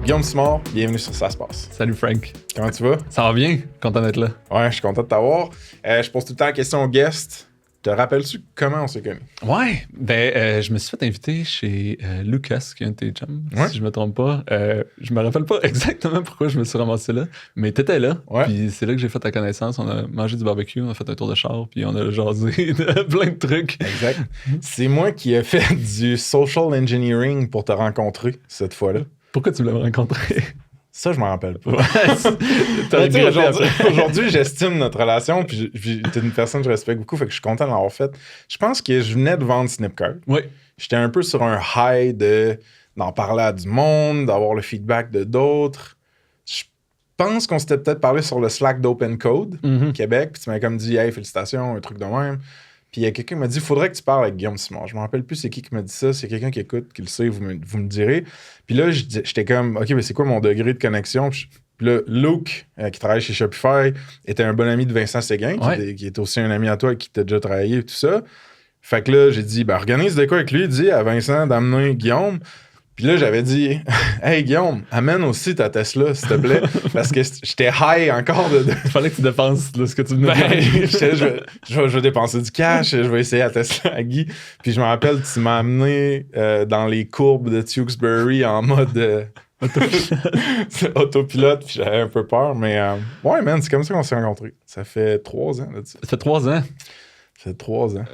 Guillaume Simard, bienvenue sur Ça se passe. Salut Frank. Comment tu vas? Ça va bien? Content d'être là. Ouais, je suis content de t'avoir. Je pose tout le temps la question aux guests. Te rappelles-tu comment on s'est connus? Ouais, je me suis fait inviter chez Lucas, qui est un de tes chums, si je me trompe pas. Je me rappelle pas exactement pourquoi je me suis ramassé là, mais t'étais là, puis c'est là que j'ai fait ta connaissance. On a mangé du barbecue, on a fait un tour de char, puis on a jasé de plein de trucs. Exact. C'est moi qui ai fait du social engineering pour te rencontrer cette fois-là. Pourquoi tu voulais me rencontrer? Ça, je m'en rappelle pas. Ouais, aujourd'hui, j'estime notre relation, puis t'es une personne que je respecte beaucoup, fait que je suis content de l'avoir fait. Je pense que je venais de vendre Snipcart. Oui. J'étais un peu sur un high d'en parler à du monde, d'avoir le feedback de d'autres. Je pense qu'on s'était peut-être parlé sur le Slack d'Open Code, Québec, puis tu m'avais comme dit « Hey, félicitations », un truc de même. Puis il y a quelqu'un qui m'a dit « Faudrait que tu parles avec Guillaume Simard ». Je me rappelle plus c'est qui m'a dit ça. C'est quelqu'un qui écoute, qui le sait, vous me direz. Puis là, j'étais comme « OK, mais c'est quoi mon degré de connexion ?» Puis là, Luke, qui travaille chez Shopify, était un bon ami de Vincent Séguin, qui est aussi un ami à toi et qui t'a déjà travaillé et tout ça. Fait que là, j'ai dit « organise de quoi avec lui ?» Dis à Vincent d'amener Guillaume. Puis là, j'avais dit « Hey Guillaume, amène aussi ta Tesla, s'il te plaît. » Parce que j'étais high encore de... Il fallait que tu dépenses ce que tu me disais. Je vais dépenser du cash, je vais essayer la Tesla à Guy. Puis je me rappelle, tu m'as amené dans les courbes de Tewksbury en mode... autopilote, puis j'avais un peu peur. Mais ouais, man, c'est comme ça qu'on s'est rencontrés. Ça fait 3 ans là-dessus. Ça fait 3 ans? Ça fait 3 ans.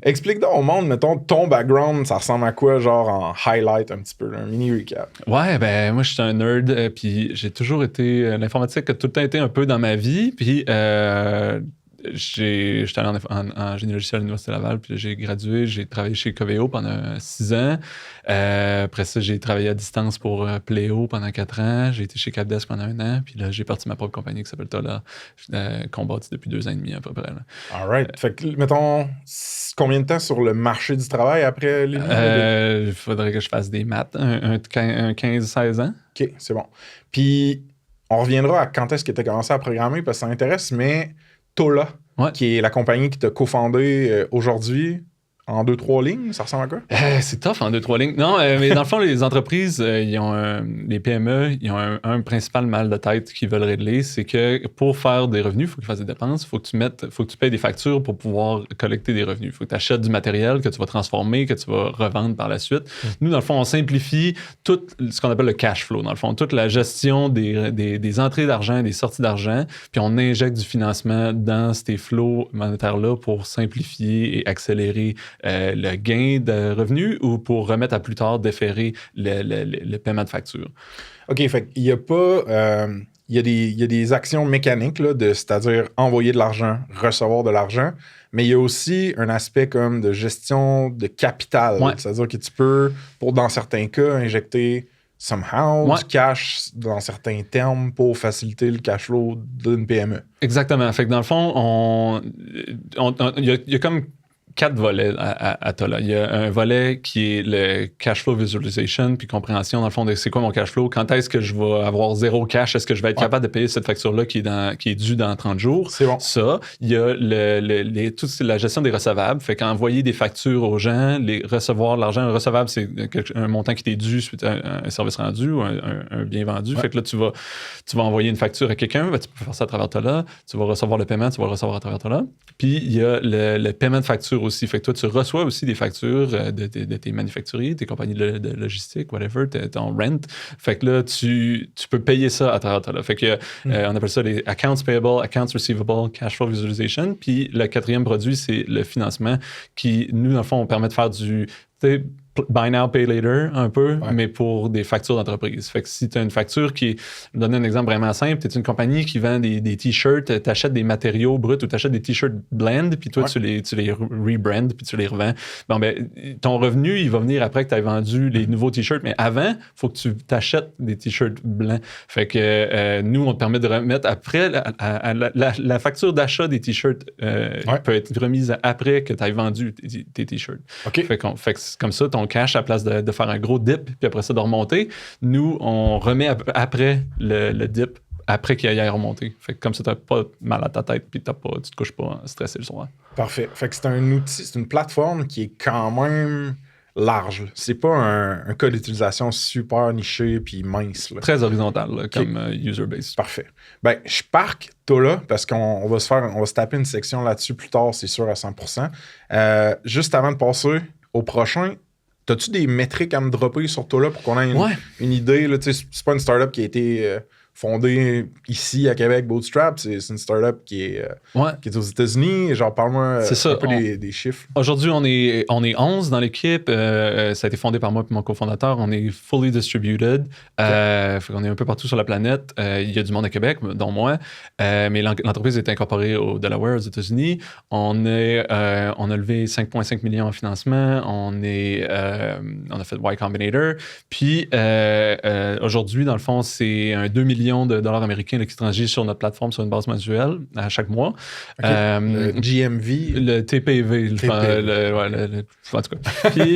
Explique donc au monde, mettons, ton background, ça ressemble à quoi, genre en highlight un petit peu, un mini recap? Ouais, moi, je suis un nerd, puis j'ai toujours été... L'informatique a tout le temps été un peu dans ma vie, puis j'étais allé en génie logiciel à l'Université Laval, puis j'ai gradué, j'ai travaillé chez Coveo pendant 6 ans. Après ça, j'ai travaillé à distance pour Pléo pendant 4 ans. J'ai été chez Capdesk pendant 1 an, puis là, j'ai parti ma propre compagnie qui s'appelle Tola, qu'on bâtit depuis 2 ans et demi à peu près. Là. All right. Fait que, mettons, combien de temps sur le marché du travail après les... Il faudrait que je fasse des maths, un 15-16 ans. OK, c'est bon. Puis, on reviendra à quand est-ce que tu as commencé à programmer, parce que ça m'intéresse, mais... Tola, qui est la compagnie qui t'a cofondé aujourd'hui, en 2-3 lignes, ça ressemble à quoi? C'est tough en 2-3 lignes. Non, mais dans le fond, les entreprises, les PME, ils ont un principal mal de tête qu'ils veulent régler, c'est que pour faire des revenus, il faut qu'ils fassent des dépenses, il faut que tu payes des factures pour pouvoir collecter des revenus. Il faut que tu achètes du matériel que tu vas transformer, que tu vas revendre par la suite. Nous, dans le fond, on simplifie tout ce qu'on appelle le cash flow, dans le fond, toute la gestion des entrées d'argent, des sorties d'argent, puis on injecte du financement dans ces flows monétaires-là pour simplifier et accélérer le gain de revenus ou pour remettre à plus tard, déférer le paiement de facture. OK, fait qu'il n'y a pas... il y a des actions mécaniques, là, c'est-à-dire envoyer de l'argent, recevoir de l'argent, mais il y a aussi un aspect comme de gestion de capital. Ouais. C'est-à-dire que tu peux, dans certains cas, injecter somehow du cash dans certains termes pour faciliter le cash flow d'une PME. Exactement. Fait que dans le fond, il y a comme 4 volets à Tola. Il y a un volet qui est le cash flow visualization puis compréhension, dans le fond, de c'est quoi mon cash flow, quand est-ce que je vais avoir 0 cash, est-ce que je vais être capable de payer cette facture-là qui est due dans 30 jours. C'est bon. Ça, il y a toute la gestion des recevables, fait qu'envoyer des factures aux gens, recevoir l'argent. Un recevable, c'est un montant qui t'est dû suite à un service rendu ou un bien vendu. Fait que là, tu vas envoyer une facture à quelqu'un, tu peux faire ça à travers Tola, tu vas recevoir le paiement, tu vas le recevoir à travers Tola. Puis, il y a le paiement de facture aussi. Fait que toi, tu reçois aussi des factures de tes manufacturiers, tes compagnies de logistique, whatever, ton rent. Fait que là, tu peux payer ça à travers Tola. Fait que on appelle ça les accounts payable, accounts receivable, cash flow visualization. Puis le 4e produit, c'est le financement qui, nous, dans le fond, on permet de faire du... buy now, pay later, un peu, mais pour des factures d'entreprise. Fait que si tu as une facture qui est... Je vais donner un exemple vraiment simple. Tu es une compagnie qui vend des t-shirts, tu achètes des matériaux bruts ou tu achètes des t-shirts blend, puis toi, tu les rebrand, puis tu les revends. Bon, ton revenu, il va venir après que tu aies vendu les nouveaux t-shirts, mais avant, il faut que tu t'achètes des t-shirts blancs. Fait que nous, on te permet de remettre après la facture d'achat des t-shirts peut être remise après que tu aies vendu tes t-shirts. Okay. Fait que comme ça, ton cash, à place de faire un gros dip, puis après ça, de remonter, nous, on remet après le dip, après qu'il aille remonter. Fait que comme ça, t'as pas mal à ta tête, puis tu te couches pas stressé le soir. Parfait. Fait que c'est un outil, c'est une plateforme qui est quand même large. Là. C'est pas un cas d'utilisation super niché puis mince. Là. Très horizontal là, comme user base. Parfait. Ben, je parque Tola parce qu'on va se taper une section là-dessus plus tard, c'est sûr, à 100%. Juste avant de passer au prochain, as-tu des métriques à me dropper sur Tola pour qu'on ait une idée? Là, c'est pas une startup qui a été fondée ici à Québec, Bootstrap. C'est une startup qui est aux États-Unis. Genre, parle-moi un peu des chiffres. Aujourd'hui, on est 11 dans l'équipe. Ça a été fondé par moi et mon cofondateur. On est fully distributed. Fait qu'on est un peu partout sur la planète. Il y a du monde à Québec, dont moi. Mais l'entreprise est incorporée au Delaware, aux États-Unis. On a levé 5,5 millions en financement. On a fait Y Combinator. Puis aujourd'hui, dans le fond, c'est un 2 millions de dollars américains qui transige sur notre plateforme sur une base mensuelle à chaque mois. Le GMV. Le TPV. En tout cas. Puis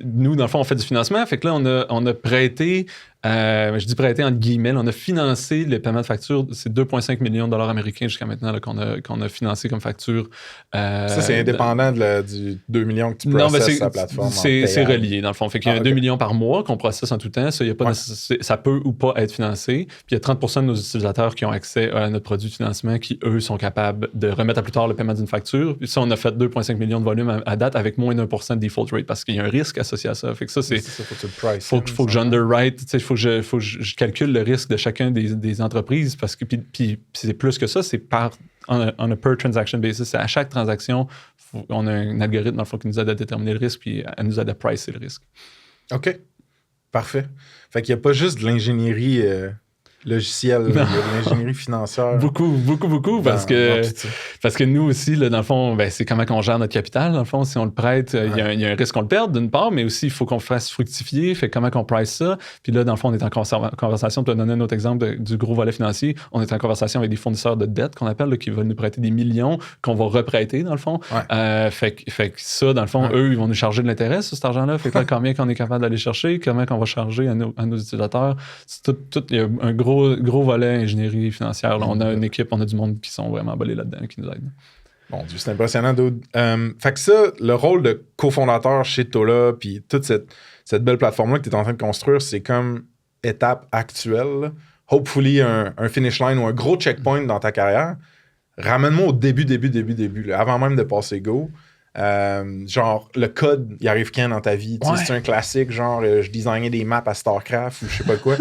nous, dans le fond, on fait du financement. Fait que là, on a prêté... je dis prêter entre guillemets, on a financé les paiements de facture, c'est 2,5 millions de dollars américains jusqu'à maintenant là, qu'on a financé comme facture. Ça, c'est indépendant du 2 millions que tu processes sur la plateforme. C'est relié, dans le fond. Fait qu'il y a 2 millions par mois qu'on processe en tout temps. Ça, ça peut ou pas être financé. Puis il y a 30% de nos utilisateurs qui ont accès à notre produit de financement qui, eux, sont capables de remettre à plus tard le paiement d'une facture. Puis ça, on a fait 2,5 millions de volume à date avec moins d'1% de default rate parce qu'il y a un risque associé à ça. Fait que ça, c'est... Faut que j'underwrite, tu sais, faut que je calcule le risque de chacun des entreprises parce que puis c'est plus que ça, c'est on a per transaction basis. C'est à chaque transaction, on a un algorithme dans le fond qui nous aide à déterminer le risque puis elle nous aide à pricer le risque. OK. Parfait. Fait qu'il n'y a pas juste de l'ingénierie logicielle, il y a de l'ingénierie financière. Beaucoup, parce que nous aussi, là, dans le fond, c'est comment on gère notre capital. Dans le fond, si on le prête, il y a un risque qu'on le perde, d'une part, mais aussi, il faut qu'on le fasse fructifier. Fait comment qu'on price ça. Puis là, dans le fond, on est en conversation. Pour te donner un autre exemple du gros volet financier, on est en conversation avec des fournisseurs de dette qu'on appelle, là, qui veulent nous prêter des millions qu'on va reprêter, dans le fond. Fait que ça, dans le fond, eux, ils vont nous charger de l'intérêt sur cet argent-là. Fait que là, combien qu'on est capable d'aller chercher, comment qu'on va charger à nos utilisateurs. Il y a un gros volet ingénierie financière. Là. On a une équipe, on a du monde qui sont vraiment bolés là-dedans, qui nous aident. Bon Dieu, c'est impressionnant. Fait que ça, le rôle de cofondateur chez Tola, puis toute cette belle plateforme-là que tu es en train de construire, c'est comme étape actuelle. Là. Hopefully, un finish line ou un gros checkpoint dans ta carrière. Ramène-moi au début, là, avant même de passer go. Genre, le code, il arrive quand dans ta vie? C'est un classique, genre, je designais des maps à StarCraft ou je sais pas quoi.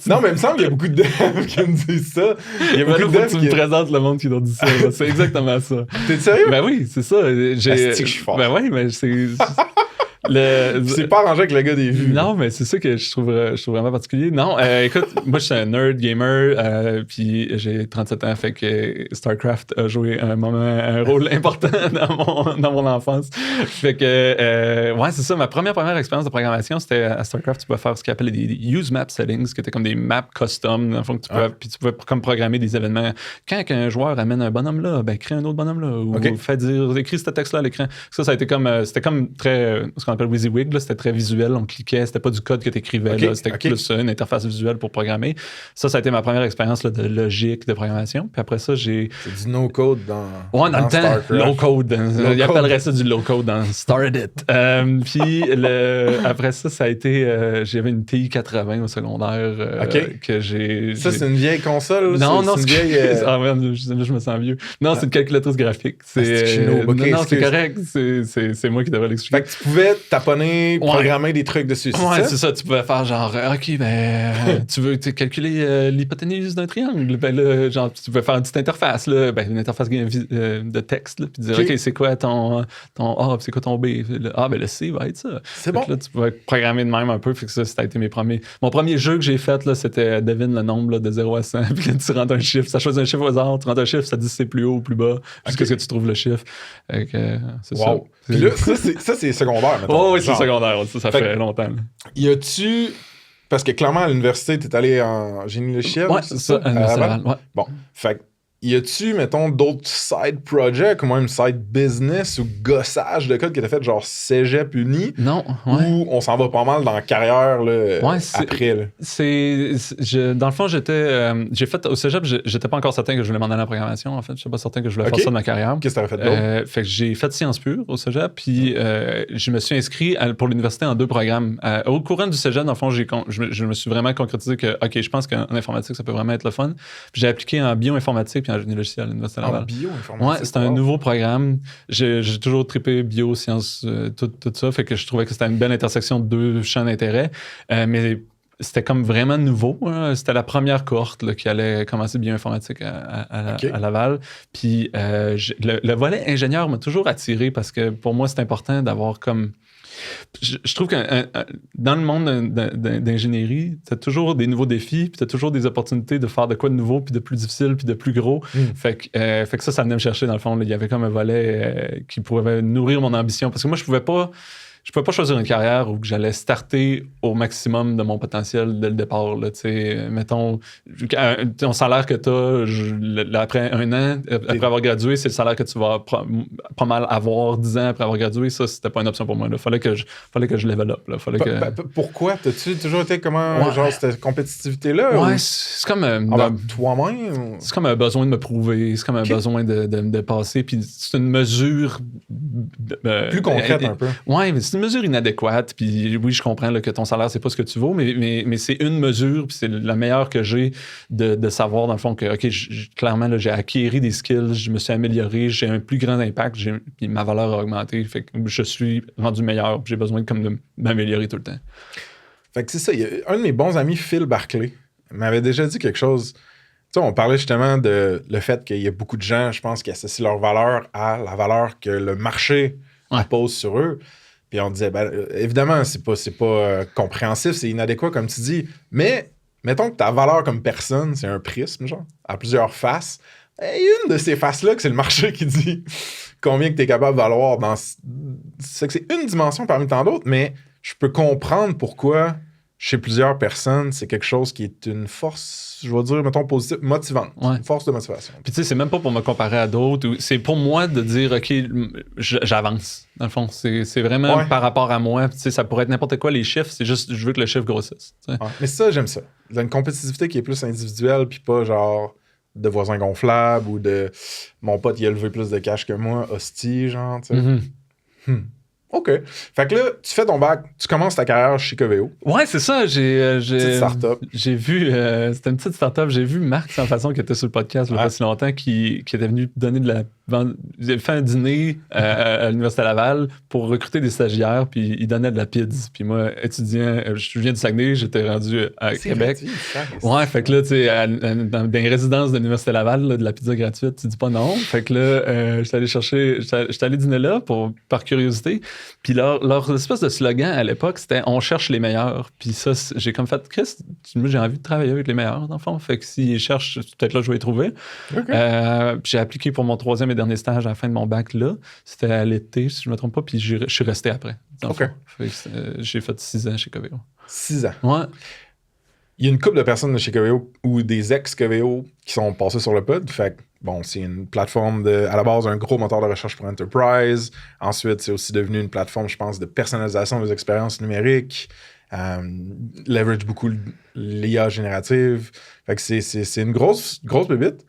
Non, mais il me semble qu'il y a beaucoup de devs qui me disent ça. Il y a beaucoup de devs qui me présentes le monde qui leur dit ça. C'est exactement ça. T'es sérieux? Ben oui, c'est ça. C'est que je suis fort. Ben oui, mais c'est... C'est pas arrangé avec le gars des vues. Non, mais c'est ça que je trouve vraiment particulier. Non, écoute, moi, je suis un nerd gamer, puis j'ai 37 ans, fait que StarCraft a joué un rôle important dans mon enfance. Fait que, c'est ça, ma première expérience de programmation, c'était à StarCraft, tu pouvais faire ce qu'on appelle des use map settings, qui étaient comme des maps custom, dans le fond, puis tu pouvais comme programmer des événements. Quand un joueur amène un bonhomme là, crée un autre bonhomme là, ou écris ce texte-là à l'écran. Ça a été c'était comme très, ce qu'on appelle WYSIWYG, là, c'était très visuel, on cliquait, c'était pas du code que tu écrivais, c'était plus une interface visuelle pour programmer. Ça a été ma première expérience là, de logique, de programmation. Puis après ça, j'ai... C'est du no-code dans le temps, low-code. Ils appelleraient ça du low-code dans Started. Puis après ça a été... j'avais une TI 80 au secondaire que j'ai... Ça, c'est une vieille console? Non, c'est une vieille... là, je me sens vieux. Non, c'est une calculatrice graphique. Non, c'est correct. C'est moi qui devrais l'expliquer. Fait que tu pouvais taponner, programmer des trucs dessus. C'est ça. Tu pouvais faire genre, OK, tu veux calculer l'hypoténuse d'un triangle. Ben là, genre, tu pouvais faire une petite interface, là, une interface de texte, là, puis dire, OK, c'est quoi ton A, c'est quoi ton B? Le C va être ça. C'est bon. Là, tu pouvais programmer de même un peu. Fait que ça a été mon premier jeu que j'ai fait, là, c'était devine le nombre là, de 0 à 100. Puis là, tu rentres un chiffre. Ça choisit un chiffre au hasard. Tu rentres un chiffre, ça dit si c'est plus haut ou plus bas. Jusqu'à ce que tu trouves le chiffre. C'est ça. Puis là, ça, c'est secondaire, mettons. Oui, c'est secondaire. Ça fait longtemps. Là. Y a-tu... Parce que clairement, à l'université, t'es allé en génie logiciel. Oui, c'est ça. Bon, fait y a-tu, mettons, d'autres side projects ou même side business ou gossage de code que t'as fait genre cégep uni? Non, ou on s'en va pas mal dans la carrière là, après? Là. Dans le fond, j'ai fait au cégep, j'étais pas encore certain que je voulais m'en aller en programmation, en fait. Je suis pas certain que je voulais faire ça de ma carrière. Qu'est-ce que t'avais fait d'autre? Fait que j'ai fait sciences pures au cégep, puis je me suis inscrit pour l'université en 2 programmes. Au courant du cégep, dans le fond, je me suis vraiment concrétisé que, OK, je pense qu'en informatique, ça peut vraiment être le fun. Puis j'ai appliqué en bioinformatique puis en génie logiciel à l'Université Laval. En bioinformatique? Ouais, c'était un nouveau programme. J'ai toujours trippé bio, sciences, tout ça. Fait que je trouvais que c'était une belle intersection de 2 champs d'intérêt. Mais c'était comme vraiment nouveau. Hein. C'était la première cohorte là, qui allait commencer bioinformatique à Laval. Puis le volet ingénieur m'a toujours attiré parce que pour moi, c'est important d'avoir comme... Je trouve que dans le monde d'ingénierie, tu as toujours des nouveaux défis, puis tu as toujours des opportunités de faire de quoi de nouveau, puis de plus difficile, puis de plus gros. Fait que ça venait me chercher dans le fond. Là. Il y avait comme un volet qui pouvait nourrir mon ambition. Parce que moi, je pouvais pas choisir une carrière où j'allais starter au maximum de mon potentiel dès le départ. Là, mettons, ton salaire que tu as après 1 an, après avoir gradué, c'est le salaire que tu vas pas mal avoir 10 ans après avoir gradué. Ça, c'était pas une option pour moi. Il fallait que je level up. Là. Pourquoi? T'as-tu toujours été comment, genre, cette compétitivité-là? Ouais, ou... c'est comme... toi-même? C'est comme un besoin de me prouver. C'est comme un besoin de me dépasser. Puis c'est une mesure... plus concrète un peu. Ouais, mais c'est une mesure inadéquate, puis oui, je comprends là, que ton salaire, c'est pas ce que tu vaux, mais c'est une mesure, puis c'est la meilleure que j'ai de savoir, dans le fond, que, OK, clairement, là, j'ai acquis des skills, je me suis amélioré, j'ai un plus grand impact, puis ma valeur a augmenté, fait que je suis rendu meilleur, j'ai besoin de m'améliorer tout le temps. Fait que c'est ça, un de mes bons amis, Phil Barclay, m'avait déjà dit quelque chose. Tu sais, on parlait justement de le fait qu'il y a beaucoup de gens, je pense, qui associent leur valeur à la valeur que le marché impose sur eux. Puis on disait, évidemment, c'est pas compréhensif, c'est inadéquat, comme tu dis. Mais mettons que ta valeur comme personne, c'est un prisme, genre, à plusieurs faces. Et une de ces faces-là, que c'est le marché qui dit combien que tu es capable de valoir dans... C'est que c'est une dimension parmi tant d'autres, mais je peux comprendre pourquoi, chez plusieurs personnes, c'est quelque chose qui est une force, je vais dire, mettons, positive, motivante. Une force de motivation. Puis tu sais, c'est même pas pour me comparer à d'autres. C'est pour moi de dire, OK, j'avance. Dans le fond, c'est vraiment par rapport à moi. Tu sais, ça pourrait être n'importe quoi, les chiffres. C'est juste, je veux que le chiffre grossisse. Mais ça, j'aime ça. Il y a une compétitivité qui est plus individuelle, puis pas genre de voisins gonflables ou de mon pote, il a levé plus de cash que moi, hostie, genre, tu sais. OK. Fait que là, tu fais ton bac, tu commences ta carrière chez Coveo. Ouais, c'est ça. Petite start-up. J'ai vu, c'était une petite start-up. J'ai vu Marc Sans Façon qui était sur le podcast il n'y a pas si longtemps, qui était venu donner il avait fait un dîner à l'Université Laval pour recruter des stagiaires, puis il donnait de la pizza. Puis moi, étudiant, je viens du Saguenay, j'étais rendu à Québec. Ouais, fait que là, tu sais, dans les résidences de l'Université Laval, là, de la pizza gratuite, tu dis pas non. Fait que là, j'étais allé dîner là par curiosité. Puis leur espèce de slogan à l'époque, c'était « On cherche les meilleurs ». Puis ça, j'ai comme fait « Chris, moi, j'ai envie de travailler avec les meilleurs, dans le fond. » Fait que s'ils cherchent, peut-être là, je vais les trouver. Okay. Puis j'ai appliqué pour mon 3e et dernier stage à la fin de mon bac là. C'était à l'été, si je ne me trompe pas. Puis je suis resté après. OK. J'ai fait 6 ans chez Coveo. 6 ans? Ouais. Il y a une couple de personnes de chez Coveo ou des ex-Coveo qui sont passés sur le pod. Fait que, bon, c'est une plateforme à la base, un gros moteur de recherche pour Enterprise. Ensuite, c'est aussi devenu une plateforme, je pense, de personnalisation des expériences numériques. Leverage beaucoup l'IA générative. Fait que c'est une grosse bébite.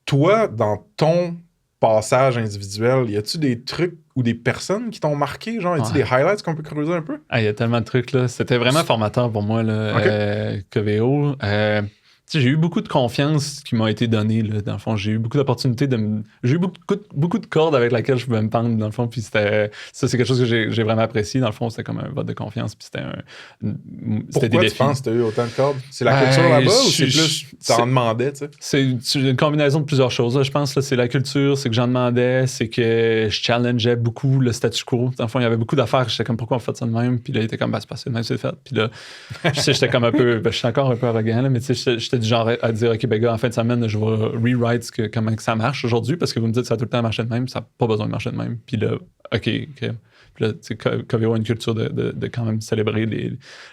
Toi, dans ton passage individuel, y a-tu des trucs ou des personnes qui t'ont marqué? Genre, y a-tu des highlights qu'on peut creuser un peu? Il y a tellement de trucs, là. C'était vraiment formateur pour moi, là, Coveo. J'ai eu beaucoup de confiance qui m'a été donnée, là, dans le fond. J'ai eu beaucoup d'opportunités j'ai eu beaucoup de cordes avec lesquelles je pouvais me pendre, dans le fond. Puis ça, c'est quelque chose que j'ai vraiment apprécié. Dans le fond, c'était comme un vote de confiance. Puis Pourquoi des défis. Tu penses que tu as eu autant de cordes? C'est la culture là-bas ou c'est plus t'en demandais, tu sais? C'est une combinaison de plusieurs choses, là, je pense. Là, c'est la culture, c'est que j'en demandais, c'est que je challengeais beaucoup le statu quo. Dans le fond, il y avait beaucoup d'affaires. J'étais comme, pourquoi on fait ça de même? Puis là, il était comme, c'est passé de même, c'est fait. Puis là, j'étais comme un peu, je suis encore un peu arrogant, là, mais tu sais, je te du genre à dire, OK, ben gars, en fin de semaine, je vais rewrite comment que ça marche aujourd'hui, parce que vous me dites que ça a tout le temps marché de même, ça n'a pas besoin de marcher de même. Puis là, OK. Puis là, tu sais, Coveo a une culture de quand même célébrer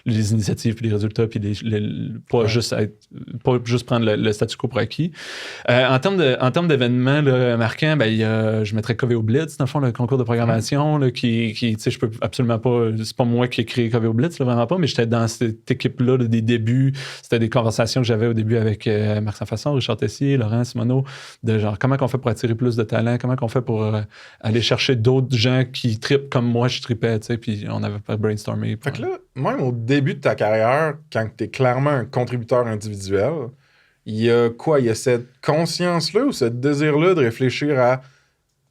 les initiatives, puis les résultats, puis pas juste prendre le statu quo pour acquis. En termes d'événements là, marquants, ben, je mettrais Coveo Blitz, dans le fond, le concours de programmation, là, qui tu sais, je peux absolument pas... C'est pas moi qui ai créé Coveo Blitz, là, vraiment pas, mais j'étais dans cette équipe-là là, des débuts. C'était des conversations que j'avais au début avec Marc Saint-Fasson, Richard Tessier, Laurent Simoneau, de genre, comment on fait pour attirer plus de talents, comment on fait pour aller chercher d'autres gens qui trippent comme moi, je trippais, tu sais, puis on avait pas brainstormé. Fait que là, même au début de ta carrière, quand tu es clairement un contributeur individuel, il y a quoi? Il y a cette conscience-là ou ce désir-là de réfléchir à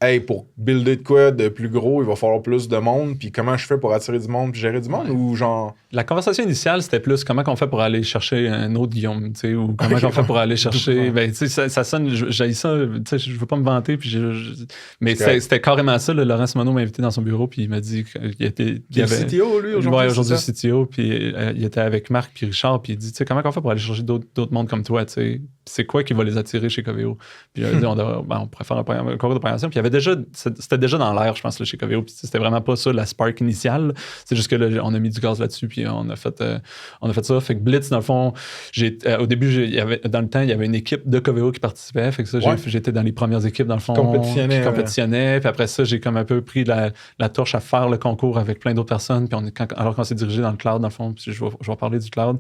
hey, pour builder de quoi de plus gros, il va falloir plus de monde, puis comment je fais pour attirer du monde puis gérer du monde, ou genre... La conversation initiale, c'était plus comment on fait pour aller chercher un autre Guillaume, tu sais, ou comment on fait pour aller chercher... Ben, tu sais, ça sonne... J'ai ça, tu sais, je veux pas me vanter, puis mais c'était carrément ça, là, Laurent Simoneau m'a invité dans son bureau, puis il m'a dit qu'il était... Il est CTO, lui, aujourd'hui? Ouais, aujourd'hui, CTO, puis il était avec Marc puis Richard, puis il dit, tu sais, comment on fait pour aller chercher d'autres mondes comme toi, tu sais, c'est quoi qui va les attirer chez Coveo? Puis il a dit, on pourrait faire un concours de programmation, puis c'était déjà dans l'air, je pense, là, chez Coveo, puis c'était vraiment pas ça, la spark initiale, c'est juste que là, on a mis du gaz là-dessus, puis on a fait ça. Fait que Blitz, dans le fond, au début, dans le temps, il y avait une équipe de Coveo qui participait. Fait que ça, j'étais dans les premières équipes, dans le fond, qui compétitionnaient. Puis après ça, j'ai comme un peu pris la torche à faire le concours avec plein d'autres personnes. Puis alors qu'on s'est dirigé dans le cloud, dans le fond, puis je vais parler du cloud.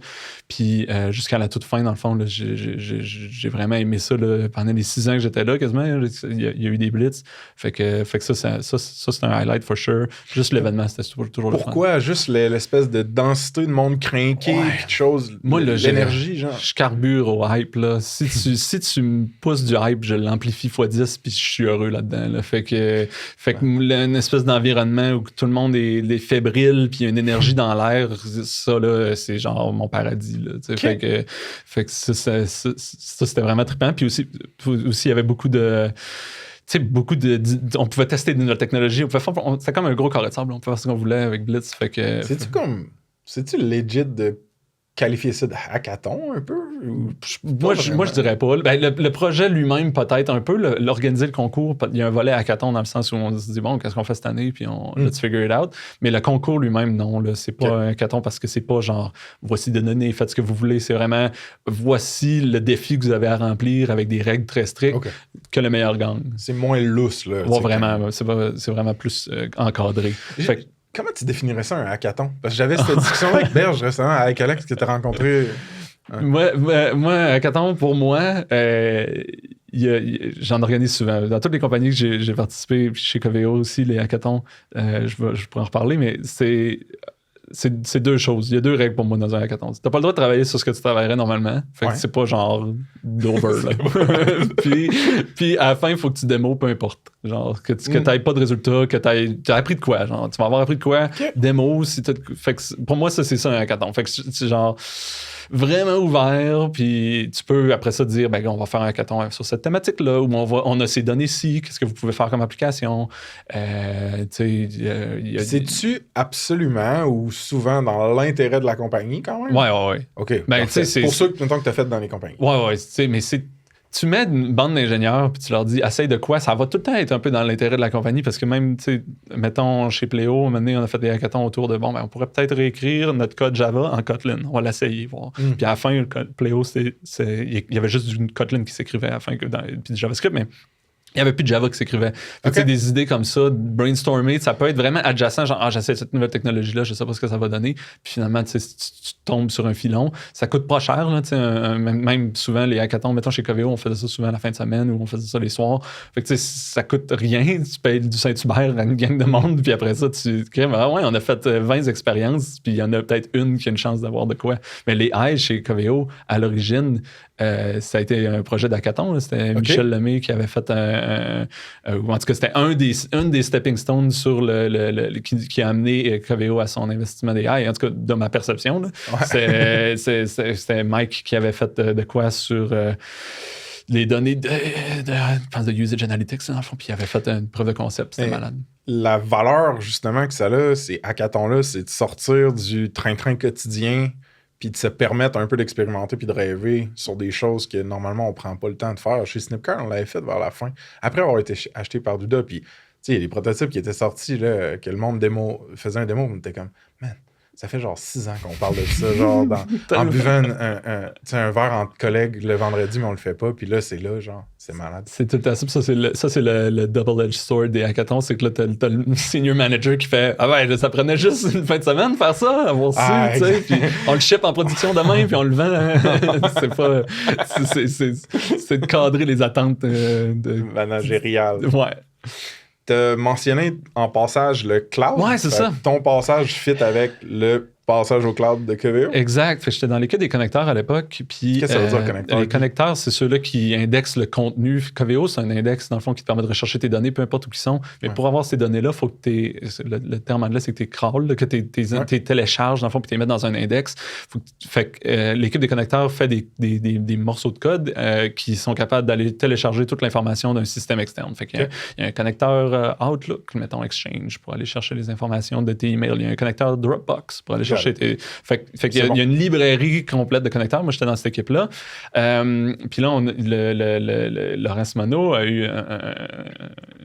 Puis jusqu'à la toute fin, dans le fond, là, j'ai vraiment aimé ça là, pendant les 6 ans que j'étais là, quasiment. Il y a eu des Blitz. Fait que ça c'est un highlight for sure. Juste l'événement, c'était toujours le fun. Pourquoi? Juste l'espèce de densité de monde crinqué, quelque chose, moi, l'énergie, genre. Je carbure au hype, là. Si tu me pousses du hype, je l'amplifie x10, puis je suis heureux là-dedans, là. Fait que une espèce d'environnement où tout le monde est fébrile, puis il y a une énergie dans l'air, ça, là, c'est genre mon paradis, là. Okay. Fait que ça, c'était vraiment trippant. Puis aussi, il y avait beaucoup de... Tu sais, on pouvait tester de nouvelles technologies. C'était comme un gros carré de sable. On pouvait faire ce qu'on voulait avec Blitz. C'est-tu legit de qualifier ça de hackathon un peu? Moi, je dirais pas. Ben, le projet lui-même, peut-être un peu. L'organiser le concours, il y a un volet hackathon dans le sens où on se dit, bon, qu'est-ce qu'on fait cette année? Puis let's figure it out. Mais le concours lui-même, non. Là, c'est pas un hackathon parce que c'est pas genre, voici des données, faites ce que vous voulez. C'est vraiment, voici le défi que vous avez à remplir avec des règles très strictes que le meilleur gagne. C'est moins lousse, là. Ouais, vraiment. C'est vraiment plus encadré. Comment tu définirais ça, un hackathon? Parce que j'avais cette discussion avec Berge récemment, avec Alex, que tu as rencontré. Moi, hackathon, pour moi, j'en organise souvent. Dans toutes les compagnies que j'ai participé, chez Coveo aussi, les hackathons, je pourrais en reparler, mais c'est 2 choses. Il y a 2 règles pour moi dans un hackathon. Tu n'as pas le droit de travailler sur ce que tu travaillerais normalement. Fait que c'est pas genre d'over. puis à la fin, il faut que tu démos, peu importe. Genre, que tu n'aies pas de résultat, que tu as appris de quoi. Genre, tu vas avoir appris de quoi. Démo, fait que pour moi, c'est ça un hackathon. Fait que c'est genre vraiment ouvert, puis tu peux après ça dire, ben on va faire un hackathon sur cette thématique-là, où on a ces données-ci, qu'est-ce que vous pouvez faire comme application. C'est-tu absolument ou souvent dans l'intérêt de la compagnie quand même? Ouais. OK. Ben, c'est pour ceux que tu as fait dans les compagnies. Ouais, mais tu mets une bande d'ingénieurs puis tu leur dis essaye de quoi, ça va tout le temps être un peu dans l'intérêt de la compagnie parce que même, tu sais, mettons chez Pléo, on a fait des hackathons autour de on pourrait peut-être réécrire notre code Java en Kotlin, on va l'essayer, voir. Puis à la fin, Pléo, il y avait juste du Kotlin qui s'écrivait à la fin, puis du JavaScript, mais il n'y avait plus de Java qui s'écrivait. Fait que des idées comme ça, brainstormer, ça peut être vraiment adjacent, genre, j'essaie cette nouvelle technologie-là, je sais pas ce que ça va donner. Puis finalement, tu tombes sur un filon. Ça coûte pas cher, là, même souvent, les hackathons, mettons chez Coveo, on faisait ça souvent à la fin de semaine ou on faisait ça les soirs. Fait que, ça coûte rien. Tu payes du Saint-Hubert à une gang de monde, puis après ça, on a fait 20 expériences, puis il y en a peut-être une qui a une chance d'avoir de quoi. Mais les Highs chez Coveo, à l'origine, ça a été un projet d'hackathon. C'était Michel Lemay qui avait fait ou en tout cas, c'était un des stepping stones sur qui a amené Coveo à son investissement des AI. En tout cas, de ma perception. Là. Ouais. C'était Mike qui avait fait de quoi sur les données je pense de Usage Analytics, dans le fond, puis il avait fait une preuve de concept. C'était malade. La valeur, justement, que ça a, ces hackathons-là, c'est de sortir du train-train quotidien puis de se permettre un peu d'expérimenter puis de rêver sur des choses que normalement on prend pas le temps de faire. Chez Snipcar, on l'avait fait vers la fin. Après avoir été acheté par Duda, puis il y a des prototypes qui étaient sortis, là, que le monde faisait un démo, on était comme, man, ça fait genre 6 ans qu'on parle de ça, genre en buvant un verre entre collègues le vendredi, mais on le fait pas, puis là, c'est là, genre, c'est malade. C'est tout à fait ça. C'est le double-edged sword des hackathons, c'est que là, t'as le senior manager qui fait « Ah ouais, ça prenait juste une fin de semaine faire ça, avoir su, tu sais, puis on le ship en production demain, puis on le vend. » C'est pas... C'est de cadrer les attentes de... managériales. Ouais. T'as mentionné en passage le cloud. Ouais, c'est ça. Ton passage fit avec le passage au cloud de Coveo. Exact. Fait que j'étais dans l'équipe des connecteurs à l'époque. Puis, qu'est-ce que ça veut dire, connecteur? Les connecteurs, c'est ceux-là qui indexent le contenu. Coveo, c'est un index, dans le fond, qui te permet de rechercher tes données, peu importe où ils sont. Mais pour avoir ces données-là, il faut que le terme anglais, c'est que tu crawls, que tu télécharges, dans le fond, puis tu les mets dans un index. Fait que l'équipe des connecteurs fait des morceaux de code qui sont capables d'aller télécharger toute l'information d'un système externe. Fait qu'il y a un connecteur Outlook, mettons Exchange, pour aller chercher les informations de tes emails. Il y a un connecteur Dropbox pour aller chercher Fait qu'il y a une librairie complète de connecteurs. Moi, j'étais dans cette équipe-là. Puis là, Laurence Monod a eu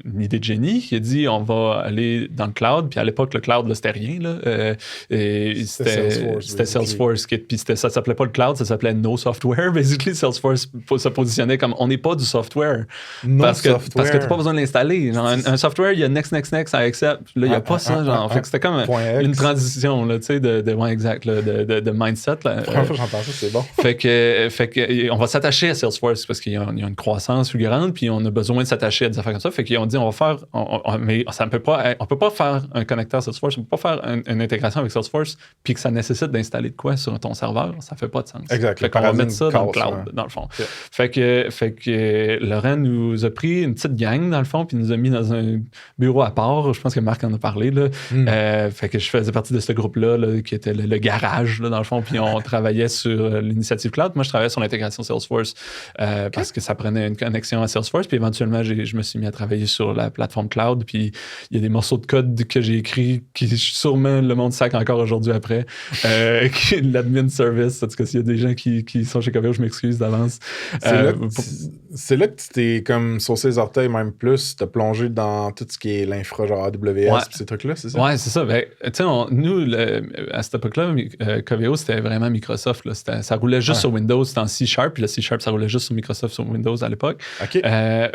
une idée de génie qui a dit on va aller dans le cloud. Puis à l'époque, le cloud, là, c'était rien. Là. C'était Salesforce. Puis ça s'appelait pas le cloud, ça s'appelait No Software. Basically, Salesforce se positionnait comme on n'est pas du software. Parce que tu n'as pas besoin de l'installer. Genre, un software, il y a next, I accept. Là, il n'y a pas ça. Fait que c'était comme une transition, tu sais, de mindset. La première fois que j'entends ça, c'est bon. Fait que on va s'attacher à Salesforce parce qu'il y a une croissance plus grande, puis on a besoin de s'attacher à des affaires comme ça. Fait qu'ils ont dit, on va faire... mais ça ne peut pas... On peut pas faire un connecteur Salesforce, on peut pas faire une intégration avec Salesforce, puis que ça nécessite d'installer de quoi sur ton serveur. Ça fait pas de sens. Exact. Fait qu'on va mettre ça dans le cloud, dans le fond. Yeah. Fait que Laurent nous a pris une petite gang, dans le fond, puis nous a mis dans un bureau à part. Je pense que Marc en a parlé, là. Fait que je faisais partie de ce groupe-là, là, qui était le garage, là, dans le fond, puis on travaillait sur l'initiative cloud. Moi, je travaillais sur l'intégration Salesforce parce que ça prenait une connexion à Salesforce, puis éventuellement, je me suis mis à travailler sur la plateforme cloud, puis il y a des morceaux de code que j'ai écrits qui sûrement le monde sac encore aujourd'hui après, l'admin service, en tout cas, s'il y a des gens qui sont chez Coveo, je m'excuse d'avance. C'est là que tu t'es comme saucé les orteils même plus, t'as plongé dans tout ce qui est l'infra, genre AWS, pis ces trucs-là, c'est ça? Ouais, c'est ça. Ben, tu sais, nous, à cette époque-là, Coveo, c'était vraiment Microsoft. Là. Ça roulait juste sur Windows, c'était en C#, puis le C#, ça roulait juste sur Microsoft, sur Windows à l'époque. Okay.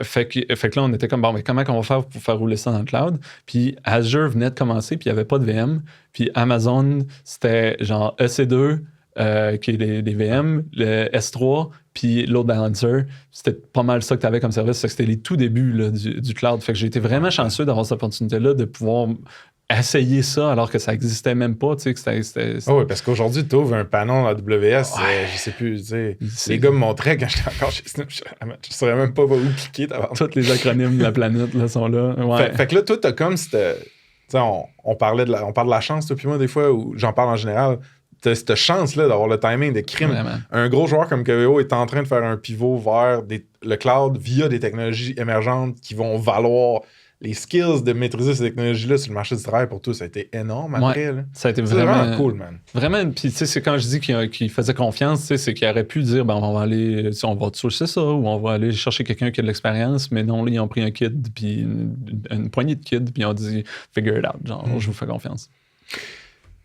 Fait que là, on était comme, bon, mais comment on va faire pour faire rouler ça dans le cloud? Puis Azure venait de commencer, puis il n'y avait pas de VM. Puis Amazon, c'était genre EC2, qui est des VM, le S3, puis load balancer. C'était pas mal ça que tu avais comme service. C'était les tout débuts là, du cloud. Fait que j'ai été vraiment chanceux d'avoir cette opportunité-là de pouvoir essayer ça alors que ça n'existait même pas. Tu sais, que c'était... oui, parce qu'aujourd'hui, tu ouvres un panneau à AWS, je sais plus, tu sais, les gars me montraient quand j'étais encore chez Snip, je saurais même pas où cliquer. Tous les acronymes de la planète là, sont là. Ouais. Fait que là, toi, t'as comme on parle de la chance, toi puis moi, des fois, ou j'en parle en général. T'as cette chance-là d'avoir le timing de crime. Vraiment. Un gros joueur comme Coveo est en train de faire un pivot vers le cloud via des technologies émergentes qui vont valoir les skills de maîtriser ces technologies-là sur le marché du travail pour tous. Ça a été énorme après. Là. Ça a été vraiment cool, man. Vraiment, puis tu sais, c'est quand je dis qu'il faisait confiance, tu sais, c'est qu'il aurait pu dire, ben on va aller, on va sourcer ça, ou on va aller chercher quelqu'un qui a de l'expérience, mais non, là, ils ont pris un kid, puis une poignée de kids, puis ils ont dit, figure it out, genre, je vous fais confiance.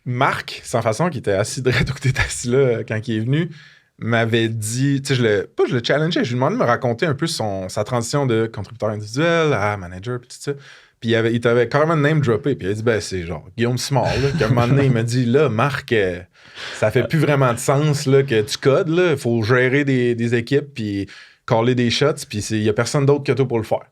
Marc, sans façon, qui était assis direct où tu étais assis là quand il est venu, m'avait dit, tu sais, je le challengeais, je lui demandais de me raconter un peu sa transition de contributeur individuel à manager, puis tout ça. Puis il t'avait carrément name droppé, puis il a dit, ben c'est genre Guillaume Simard, là, qu'à un moment donné, il m'a dit, là, Marc, ça fait plus vraiment de sens là, que tu codes, là, il faut gérer des équipes, puis caller des shots, puis il y a personne d'autre que toi pour le faire.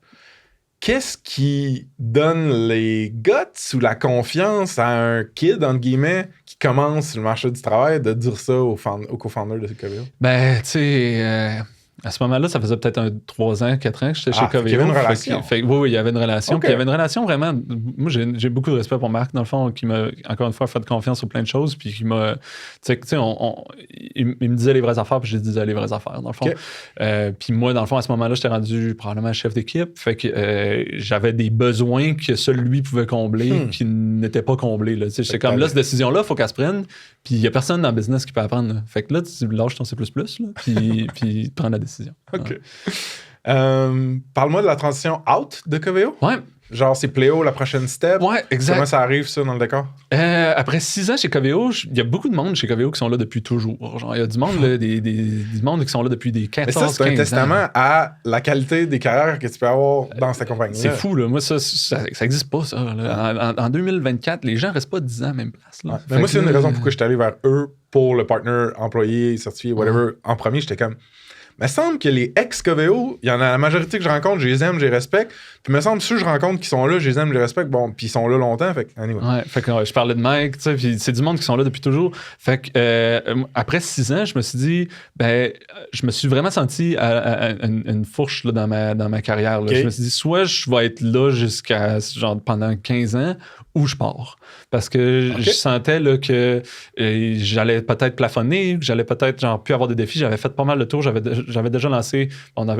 Qu'est-ce qui donne les guts ou la confiance à un kid, entre guillemets, qui commence sur le marché du travail, de dire ça au co-founder de Coveo? Ben, tu sais, À ce moment-là, ça faisait peut-être 3 ans, 4 ans que j'étais chez Coveo. Il y avait une relation. Oui, il y avait une relation. Okay. Puis il y avait une relation vraiment... Moi, j'ai beaucoup de respect pour Marc, dans le fond, qui m'a, encore une fois, fait confiance sur plein de choses. Puis qui m'a... Tu sais, il me disait les vraies affaires, puis je disais les vraies affaires, dans le fond. Okay. Puis moi, dans le fond, à ce moment-là, j'étais rendu probablement chef d'équipe. Fait que j'avais des besoins que seul lui pouvait combler, qui n'étaient pas comblés. Là. J'étais comme, là, cette décision-là, il faut qu'elle se prenne. Puis il n'y a personne dans le business qui peut apprendre. Là. Fait que là, tu lâches ton C++, là, puis prends la décision. OK. Parle-moi de la transition out de Coveo. Ouais. Genre, c'est Pléo, la prochaine step. Ouais, exact. Comment ça arrive, ça, dans le décor? Après 6 ans chez Coveo, il y a beaucoup de monde chez Coveo qui sont là depuis toujours. Genre, il y a du monde, là, des monde qui sont là depuis des 14 ans. Mais ça, c'est un testament à la qualité des carrières que tu peux avoir dans cette compagnie-là. C'est fou, là. Moi, ça n'existe pas, ça. Là. En 2024, les gens restent pas 10 ans à la même place. Là. Ouais. Mais moi, c'est une des raisons pourquoi je suis allé vers eux pour le partner, employé, certifié, whatever. En premier, j'étais comme... Il me semble que les ex-Coveo, il y en a la majorité que je rencontre, je les aime, je les respecte. Puis il me semble ceux que je rencontre qui sont là, je les aime, je les respecte. Bon, puis ils sont là longtemps. Fait que, anyway. Ouais, fait que je parlais de Mike, tu sais, puis c'est du monde qui sont là depuis toujours. Fait que après 6 ans, je me suis dit, je me suis vraiment senti à une fourche là, dans ma carrière. Là. Okay. Je me suis dit, soit je vais être là jusqu'à genre pendant 15 ans, ou je pars. Parce que je sentais là, que j'allais peut-être plafonner, que j'allais peut-être genre plus avoir de défis. J'avais fait pas mal de tours. J'avais déjà lancé,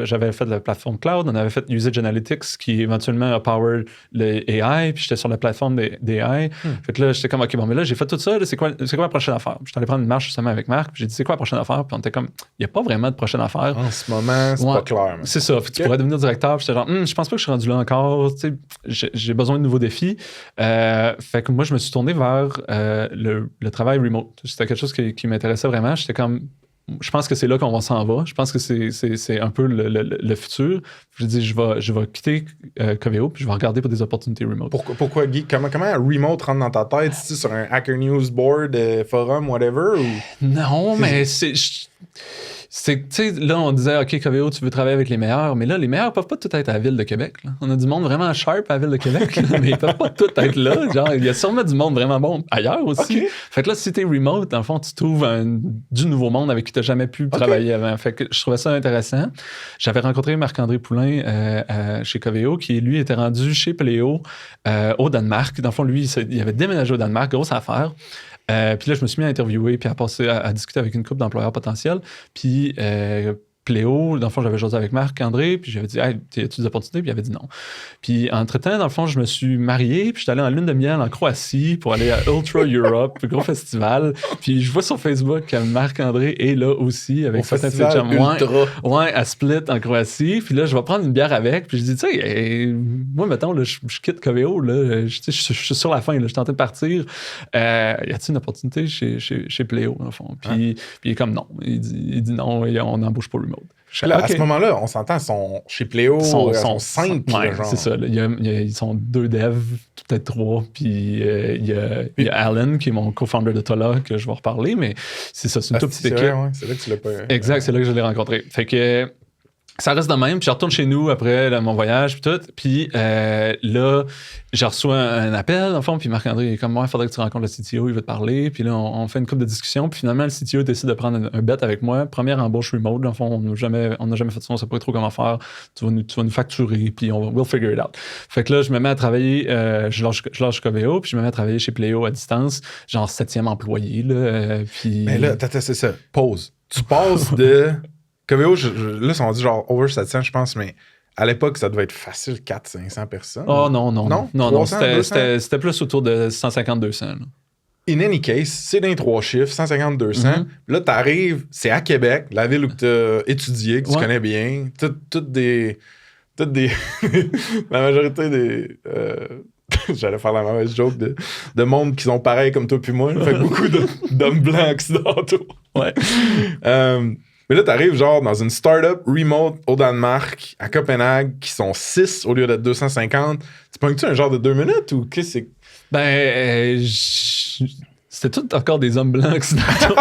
j'avais fait la plateforme cloud, on avait fait Usage Analytics qui éventuellement a powered le AI, puis j'étais sur la plateforme d'AI. Fait que là, j'étais comme, OK, bon, mais là, j'ai fait tout ça, là, c'est quoi la prochaine affaire? Puis j'étais allé prendre une marche justement avec Marc, puis j'ai dit, c'est quoi la prochaine affaire? Puis on était comme, il n'y a pas vraiment de prochaine affaire. En ce moment, c'est pas clair. C'est ça. Fait que tu pourrais devenir directeur, puis j'étais genre, je pense pas que je suis rendu là encore, tu sais, j'ai besoin de nouveaux défis. Fait que moi, je me suis tourné vers le travail remote. C'était quelque chose qui m'intéressait vraiment. J'étais comme, je pense que c'est là qu'on s'en va. Je pense que c'est un peu le futur. Je dis, je vais quitter Coveo puis je vais regarder pour des opportunités remote. Pourquoi Guy? Comment un remote rentre dans ta tête? C'est sur un Hacker News board, forum, whatever? Ou... Non, mais c'est, tu sais, là, on disait, OK, Coveo, tu veux travailler avec les meilleurs, mais là, les meilleurs peuvent pas tout être à la Ville de Québec. Là. On a du monde vraiment sharp à la Ville de Québec, là, mais ils peuvent pas tout être là. Genre, il y a sûrement du monde vraiment bon ailleurs aussi. Okay. Fait que là, si t'es remote, dans le fond, tu trouves du nouveau monde avec qui t'as jamais pu travailler avant. Fait que je trouvais ça intéressant. J'avais rencontré Marc-André Poulain chez Coveo, qui, lui, était rendu chez Pléo au Danemark. Dans le fond, lui, il avait déménagé au Danemark, grosse affaire. Puis là, je me suis mis à interviewer puis à discuter avec une couple d'employeurs potentiels. Puis Pléo, dans le fond, j'avais jasé avec Marc-André, puis j'avais dit, hey, as-tu des opportunités? Puis il avait dit non. Puis entre-temps, dans le fond, je me suis marié, puis j'étais allé en lune de miel en Croatie pour aller à Ultra Europe, le gros festival. Puis je vois sur Facebook que Marc-André est là aussi avec certains de ses chums. Ouais, à Split en Croatie. Puis là, je vais prendre une bière avec, puis je dis, tu sais, moi, mettons, là, je quitte Coveo, là, je suis sur la fin, là, je suis en train de partir. Y a-t-il une opportunité chez Pléo, dans le fond? Puis il est comme non. Il dit non, on n'embauche pas remote. Là, à ce moment-là, on s'entend, chez Pléo, ils sont 5. Ouais, c'est ça. Là, ils sont 2 devs, peut-être 3. Puis il y a Alan, qui est mon co-founder de Tola, que je vais reparler, mais c'est ça, c'est une toute petite équipe. Vrai, ouais, c'est là que tu l'as pas... Exact, c'est là que je l'ai rencontré. Fait que ça reste de même, puis je retourne chez nous après mon voyage, puis tout. Puis là, je reçois un appel, en fond, puis Marc-André est comme, il faudrait que tu rencontres le CTO, il veut te parler. Puis là, on fait une couple de discussions, puis finalement, le CTO décide de prendre un bet avec moi. Première embauche remote, en fond, on n'a jamais fait ça, on ne sait pas trop comment faire. Tu vas nous facturer, puis we'll figure it out. Fait que là, je me mets à travailler, je lâche Coveo, puis je me mets à travailler chez Pléo à distance, genre 7e employé, là. Puis... Mais là, c'est ça, pause. Tu passes de... Coveo, là, on dit genre over 700, je pense, mais à l'époque, ça devait être facile, 400-500 personnes. Oh non, c'était plus autour de 150-200. In any case, c'est dans les 3 chiffres, 150-200. Là, t'arrives, c'est à Québec, la ville où tu as étudié, que tu connais bien. Toutes des la majorité des... j'allais faire la mauvaise joke de monde qui sont pareils comme toi puis moi. Fait beaucoup d'hommes blancs occidentaux. Ouais. Mais là, t'arrives genre dans une startup remote au Danemark, à Copenhague, qui sont 6 au lieu d'être 250. Tu pognes-tu un genre de 2 minutes ou qu'est-ce que c'est? C'était tout encore des hommes blancs occidentaux.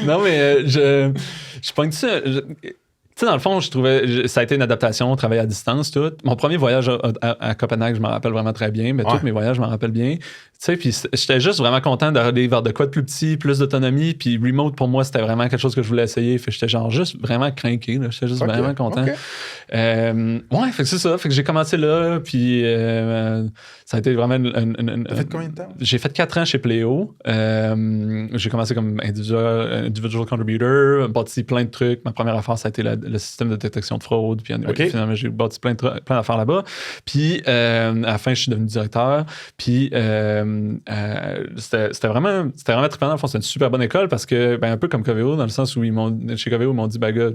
Non, mais je pogne-tu... Tu sais, dans le fond, je trouvais... Ça a été une adaptation, travailler à distance, tout. Mon premier voyage à Copenhague, je m'en rappelle vraiment très bien, mais tous mes voyages, je m'en rappelle bien. sais, puis j'étais juste vraiment content d'aller vers de quoi de plus petit, plus d'autonomie, puis remote, pour moi, c'était vraiment quelque chose que je voulais essayer. Fait que j'étais genre juste vraiment craqué, là. J'étais juste vraiment content. Okay. Ouais, fait que c'est ça. Fait que j'ai commencé là, puis ça a été vraiment T'as fait combien de temps? J'ai fait 4 ans chez Pléo. J'ai commencé comme individual contributor, bâti plein de trucs. Ma première affaire, ça a été le système de détection de fraude, puis finalement, j'ai bâti plein d'affaires là-bas. Puis à la fin, je suis devenu directeur. Puis c'était vraiment trippant. Dans le fond, c'était une super bonne école parce que, un peu comme Coveo, dans le sens où chez Coveo, ils m'ont dit, gars,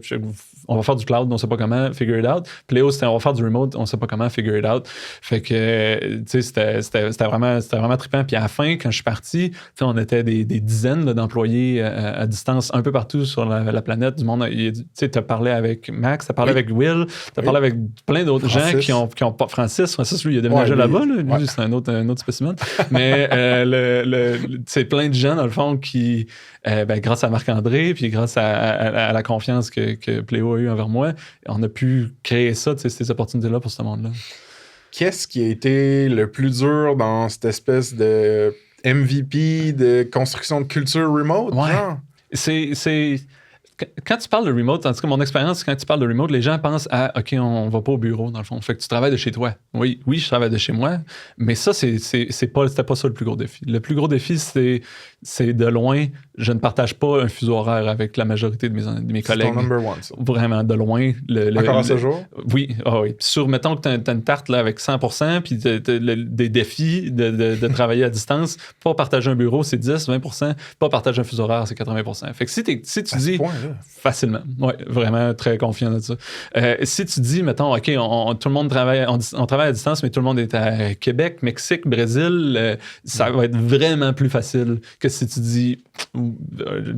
on va faire du cloud, on sait pas comment, figure it out. Pléo, c'était on va faire du remote, on sait pas comment, figure it out. Fait que, tu sais, c'était vraiment trippant. Puis à la fin, quand je suis parti, on était des dizaines d'employés à distance un peu partout sur la planète. Du monde, tu sais, t'as parlé avec Max, t'as parlé avec Will, t'as parlé avec plein d'autres gens qui ont pas. Francis, lui, il a déménagé là-bas. Là. Lui, c'est un autre spécimen. Mais c'est plein de gens, dans le fond, qui, grâce à Marc-André, puis grâce à la confiance que Pléo a eu envers moi, on a pu créer ça, ces opportunités-là pour ce monde-là. Qu'est-ce qui a été le plus dur dans cette espèce de MVP de construction de culture remote? Ouais. Genre? C'est... Quand tu parles de remote, en tout cas, mon expérience, quand tu parles de remote, les gens pensent à OK, on va pas au bureau, dans le fond. Fait que tu travailles de chez toi. Oui, je travaille de chez moi, mais ça, c'était pas ça le plus gros défi. Le plus gros défi, c'est de loin, je ne partage pas un fuseau horaire avec la majorité de mes collègues. C'est ton number one, ça. Vraiment, de loin. Encore à ce jour? Oui. Oui. Puis mettons que tu as une tarte là, avec 100%, puis des défis de travailler à distance, pas partager un bureau, c'est 10-20%, pas partager un fuseau horaire, c'est 80%. Fait que si tu dis... Facilement. Oui, vraiment très confiant de ça. Si tu dis, mettons, OK, tout le monde travaille, on travaille à distance, mais tout le monde est à Québec, Mexique, Brésil, ça va être vraiment plus facile que si tu dis,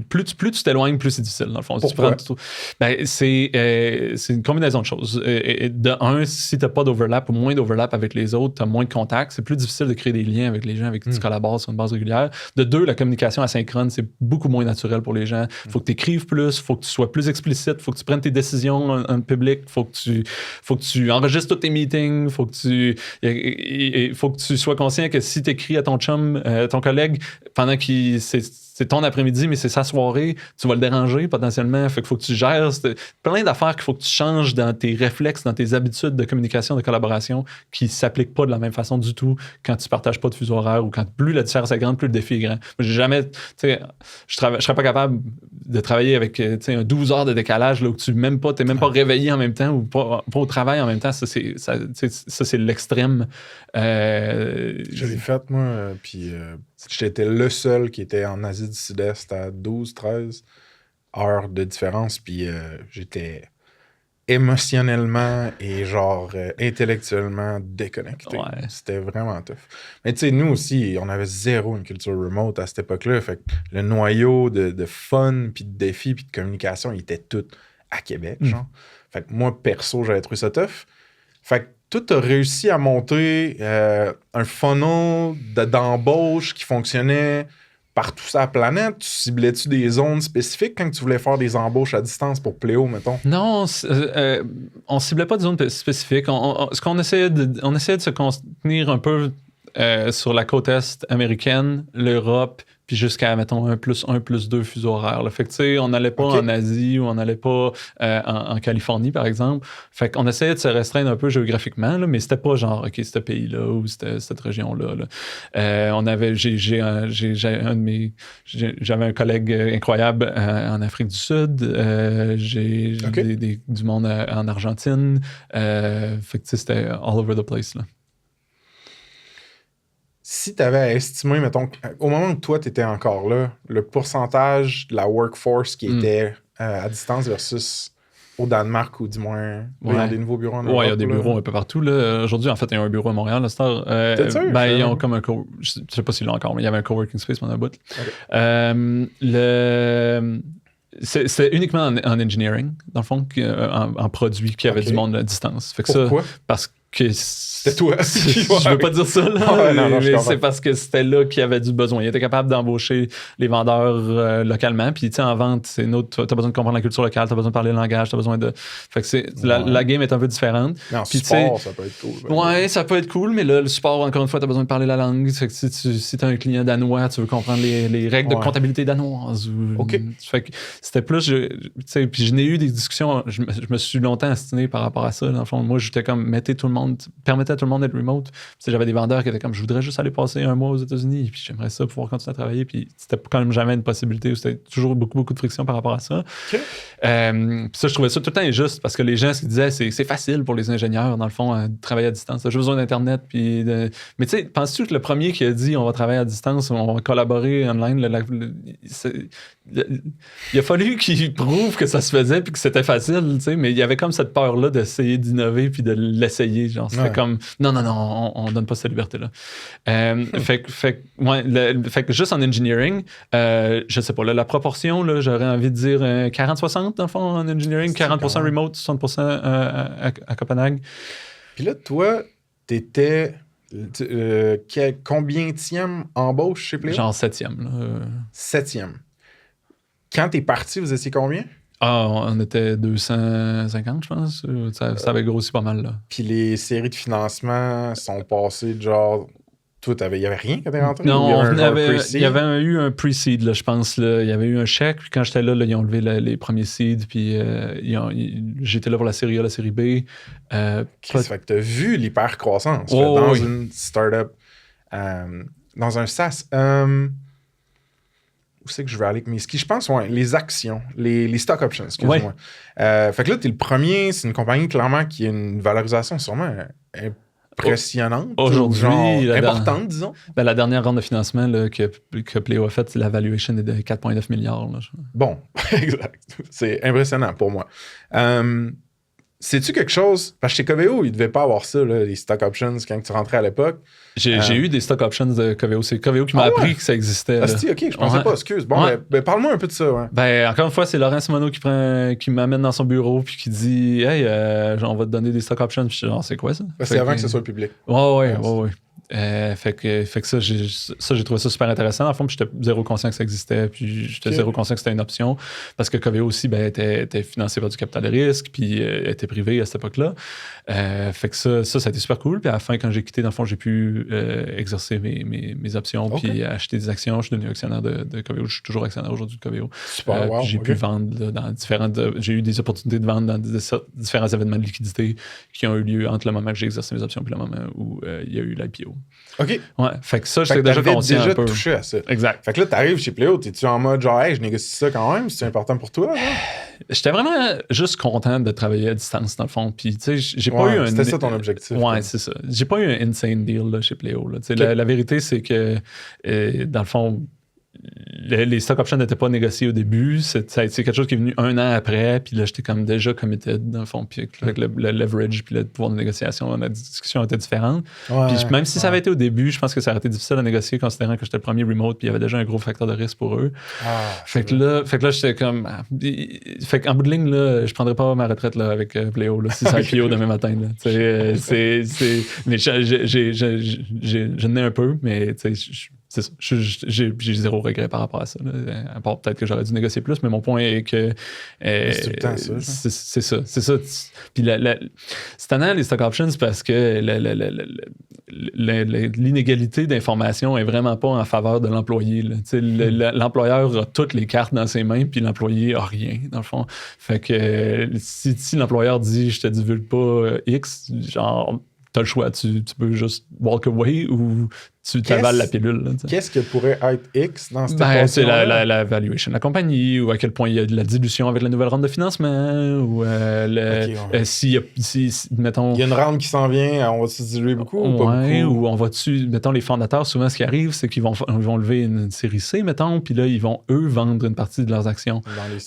plus tu t'éloignes, plus c'est difficile, dans le fond. Pourquoi? C'est une combinaison de choses. De un, si tu n'as pas d'overlap ou moins d'overlap avec les autres, tu as moins de contacts, c'est plus difficile de créer des liens avec les gens avec qui tu collabores sur une base régulière. De deux, la communication asynchrone, c'est beaucoup moins naturel pour les gens. Il faut que tu écrives plus, il faut que tu sois plus explicite, il faut que tu prennes tes décisions en public, il faut que tu enregistres tous tes meetings, il faut que tu sois conscient que si tu écris à ton chum, ton collègue, pendant qu'il c'est ton après-midi, mais c'est sa soirée, tu vas le déranger potentiellement. Fait qu'il faut que tu gères plein d'affaires qu'il faut que tu changes dans tes réflexes, dans tes habitudes de communication, de collaboration qui ne s'appliquent pas de la même façon du tout quand tu ne partages pas de fuseau horaire ou quand plus la différence est grande, plus le défi est grand. Moi, j'ai jamais, je serais pas capable de travailler avec un 12 heures de décalage là, où tu t'es même pas réveillé en même temps ou pas au travail en même temps. Ça, c'est l'extrême. Je l'ai fait, moi, puis j'étais le seul qui était en Asie du Sud-Est à 12-13 heures de différence, puis j'étais émotionnellement et intellectuellement déconnecté. Ouais. C'était vraiment tough. Mais tu sais, nous aussi, on avait zéro une culture remote à cette époque-là, fait que le noyau de fun, puis de défis, puis de communication, il était tout à Québec, genre. Fait que moi, perso, j'avais trouvé ça tough. Fait que toi, tu as réussi à monter un funnel d'embauche qui fonctionnait partout sur la planète. Tu ciblais-tu des zones spécifiques quand tu voulais faire des embauches à distance pour Pléo, mettons? Non, on ciblait pas de zones spécifiques. On essayait de se contenir un peu sur la côte est américaine, l'Europe, puis jusqu'à, mettons, 1+2 fuseaux horaires. Là. Fait que, tu sais, on n'allait pas en Asie ou on n'allait pas en Californie, par exemple. Fait qu'on essayait de se restreindre un peu géographiquement, là, mais c'était pas genre, OK, ce pays-là ou cette région-là. Là. J'avais un collègue incroyable en Afrique du Sud. J'ai du monde en Argentine. Fait que, tu sais, c'était all over the place, là. Si tu avais à estimer, mettons, au moment où toi, tu étais encore là, le pourcentage de la workforce qui était à distance versus au Danemark ou du moins, il y a des nouveaux bureaux en Europe. Oui, il y a des bureaux un peu partout. Là. Aujourd'hui, en fait, il y a un bureau à Montréal, Star. T'es sûr? Ils ont comme un je sais pas s'ils l'ont encore, mais il y avait un coworking space pendant un bout. C'est uniquement en engineering, dans le fond, en produit, qu'il y avait du monde à distance. Fait que pourquoi? Parce que que c'était toi. Je veux pas dire ça, là, mais c'est parce que c'était là qu'il y avait du besoin. Il était capable d'embaucher les vendeurs localement. Puis, tu sais, en vente, c'est une autre. T'as besoin de comprendre la culture locale, t'as besoin de parler le langage, t'as besoin de. Fait que la game est un peu différente. Mais en support, ça peut être cool. Ouais, ça peut être cool, mais là, le support, encore une fois, t'as besoin de parler la langue. Fait que si t'as un client danois, tu veux comprendre les règles de comptabilité danoise. OK. Fait que c'était plus. Tu sais, puis je n'ai eu des discussions. Je me suis longtemps astiné par rapport à ça. Dans le fond, moi, j'étais comme, permettez à tout le monde d'être remote. Puis, j'avais des vendeurs qui étaient comme, je voudrais juste aller passer un mois aux États-Unis, puis j'aimerais ça pouvoir continuer à travailler. Puis c'était quand même jamais une possibilité. C'était toujours beaucoup de friction par rapport à ça. Okay. Puis ça, je trouvais ça tout le temps injuste parce que les gens, ce qu'ils disaient, c'est facile pour les ingénieurs, dans le fond, de travailler à distance. J'ai besoin d'Internet. Mais tu sais, penses-tu que le premier qui a dit on va travailler à distance, on va collaborer online, il a fallu qu'il prouve que ça se faisait puis que c'était facile, tu sais, mais il y avait comme cette peur-là d'essayer d'innover puis de l'essayer. Genre, c'était comme non, on donne pas cette liberté-là. Fait que juste en engineering, je sais pas, là, la proportion, là, j'aurais envie de dire 40-60 dans le fond en engineering, 40% remote, 60% à Copenhague. Puis là, toi, t'étais combienième embauche chez Pléo? Genre 7e. 7e. Quand t'es parti, vous étiez combien? Ah, on était 250, je pense. Ça avait grossi pas mal, là. Puis les séries de financement sont passées de genre... Toi, il n'y avait rien quand t'es rentré? Non, il y avait eu un pre-seed, là, je pense. Là. Il y avait eu un chèque, puis quand j'étais là, ils ont levé les premiers seeds, puis j'étais là pour la série A, la série B. Ça fait que t'as vu l'hyper-croissance dans une startup, dans un SaaS. Où c'est que je vais aller avec mes skis? Je pense, les actions, les stock options, excuse-moi. Fait que là, t'es le premier, c'est une compagnie, clairement, qui a une valorisation sûrement impressionnante. Aujourd'hui, importante, disons. La dernière ronde de financement là, que Pléo a faite, la valuation est de 4,9 milliards. Là, bon, exact. C'est impressionnant pour moi. Sais-tu quelque chose? Parce que chez Coveo, il ne devait pas avoir ça, là, les stock options, quand tu rentrais à l'époque. J'ai eu des stock options de Coveo. C'est Coveo qui m'a appris que ça existait. OK, je pensais pas, excuse. Bon, parle-moi un peu de ça. Ouais. Encore une fois, c'est Laurent Simoneau qui m'amène dans son bureau puis qui dit « Hey, on va te donner des stock options. » Puis je dis « genre, c'est quoi ça? » C'est avant que ce soit public. Ouais. Fait que ça, j'ai trouvé ça super intéressant. En fond, j'étais zéro conscient que ça existait, puis j'étais zéro conscient que c'était une option, parce que Coveo aussi était financé par du capital de risque, puis était privé à cette époque-là. Fait que ça a été super cool. Puis à la fin, quand j'ai quitté, dans le fond, j'ai pu exercer mes options, puis acheter des actions. Je suis devenu actionnaire de Coveo. Je suis toujours actionnaire aujourd'hui de Coveo. Super, wow, j'ai pu vendre là, dans différentes... j'ai eu des opportunités de vendre dans différents événements de liquidité qui ont eu lieu entre le moment que j'ai exercé mes options puis le moment où il y a eu l'IPO. OK. Ouais, fait que ça, j'étais déjà conscient un peu. Touché à ça. Exact. Fait que là, t'arrives chez Pléo, t'es-tu en mode genre, hey, je négocie ça quand même, c'est important pour toi, genre? J'étais vraiment juste content de travailler à distance, dans le fond. Puis, tu sais, j'ai pas eu un... C'était ça ton objectif. Ouais, c'est ça. J'ai pas eu un insane deal là, chez Pléo. Là. La vérité, c'est que, dans le fond, les stock options n'étaient pas négociés au début. C'est quelque chose qui est venu un an après. Puis là, j'étais comme déjà committed, dans le fond. Puis avec le leverage, puis le pouvoir de négociation, la discussion était différente. Puis même si ça avait été au début, je pense que ça aurait été difficile à négocier, considérant que j'étais le premier remote, puis il y avait déjà un gros facteur de risque pour eux. Fait que là, j'étais comme... Fait qu'en bout de ligne, là, je prendrais pas ma retraite là, avec Pléo, là, si ça IPO demain matin. Là. Mais je n'ai un peu, mais tu sais... C'est ça. J'ai zéro regret par rapport à ça. Là. À part peut-être que j'aurais dû négocier plus, mais mon point est que... c'est tout le temps ça. C'est ça. Puis c'est tannant, les stock options, parce que l'inégalité d'information est vraiment pas en faveur de l'employé. L'employeur a toutes les cartes dans ses mains, puis l'employé a rien, dans le fond. Fait que si l'employeur dit « je te divulgue pas X », genre... T'as le choix, tu peux juste walk away ou tu t'avales la pilule. Là, qu'est-ce que pourrait être X dans cette c'est la valuation de la compagnie, ou à quel point il y a de la dilution avec la nouvelle ronde de financement, ou si, mettons... Il y a une ronde qui s'en vient, on va-tu diluer beaucoup ou pas beaucoup? Ou on va-tu... Mettons, les fondateurs, souvent, ce qui arrive, c'est qu'ils vont lever une série C, mettons, puis là, ils vont, eux, vendre une partie de leurs actions.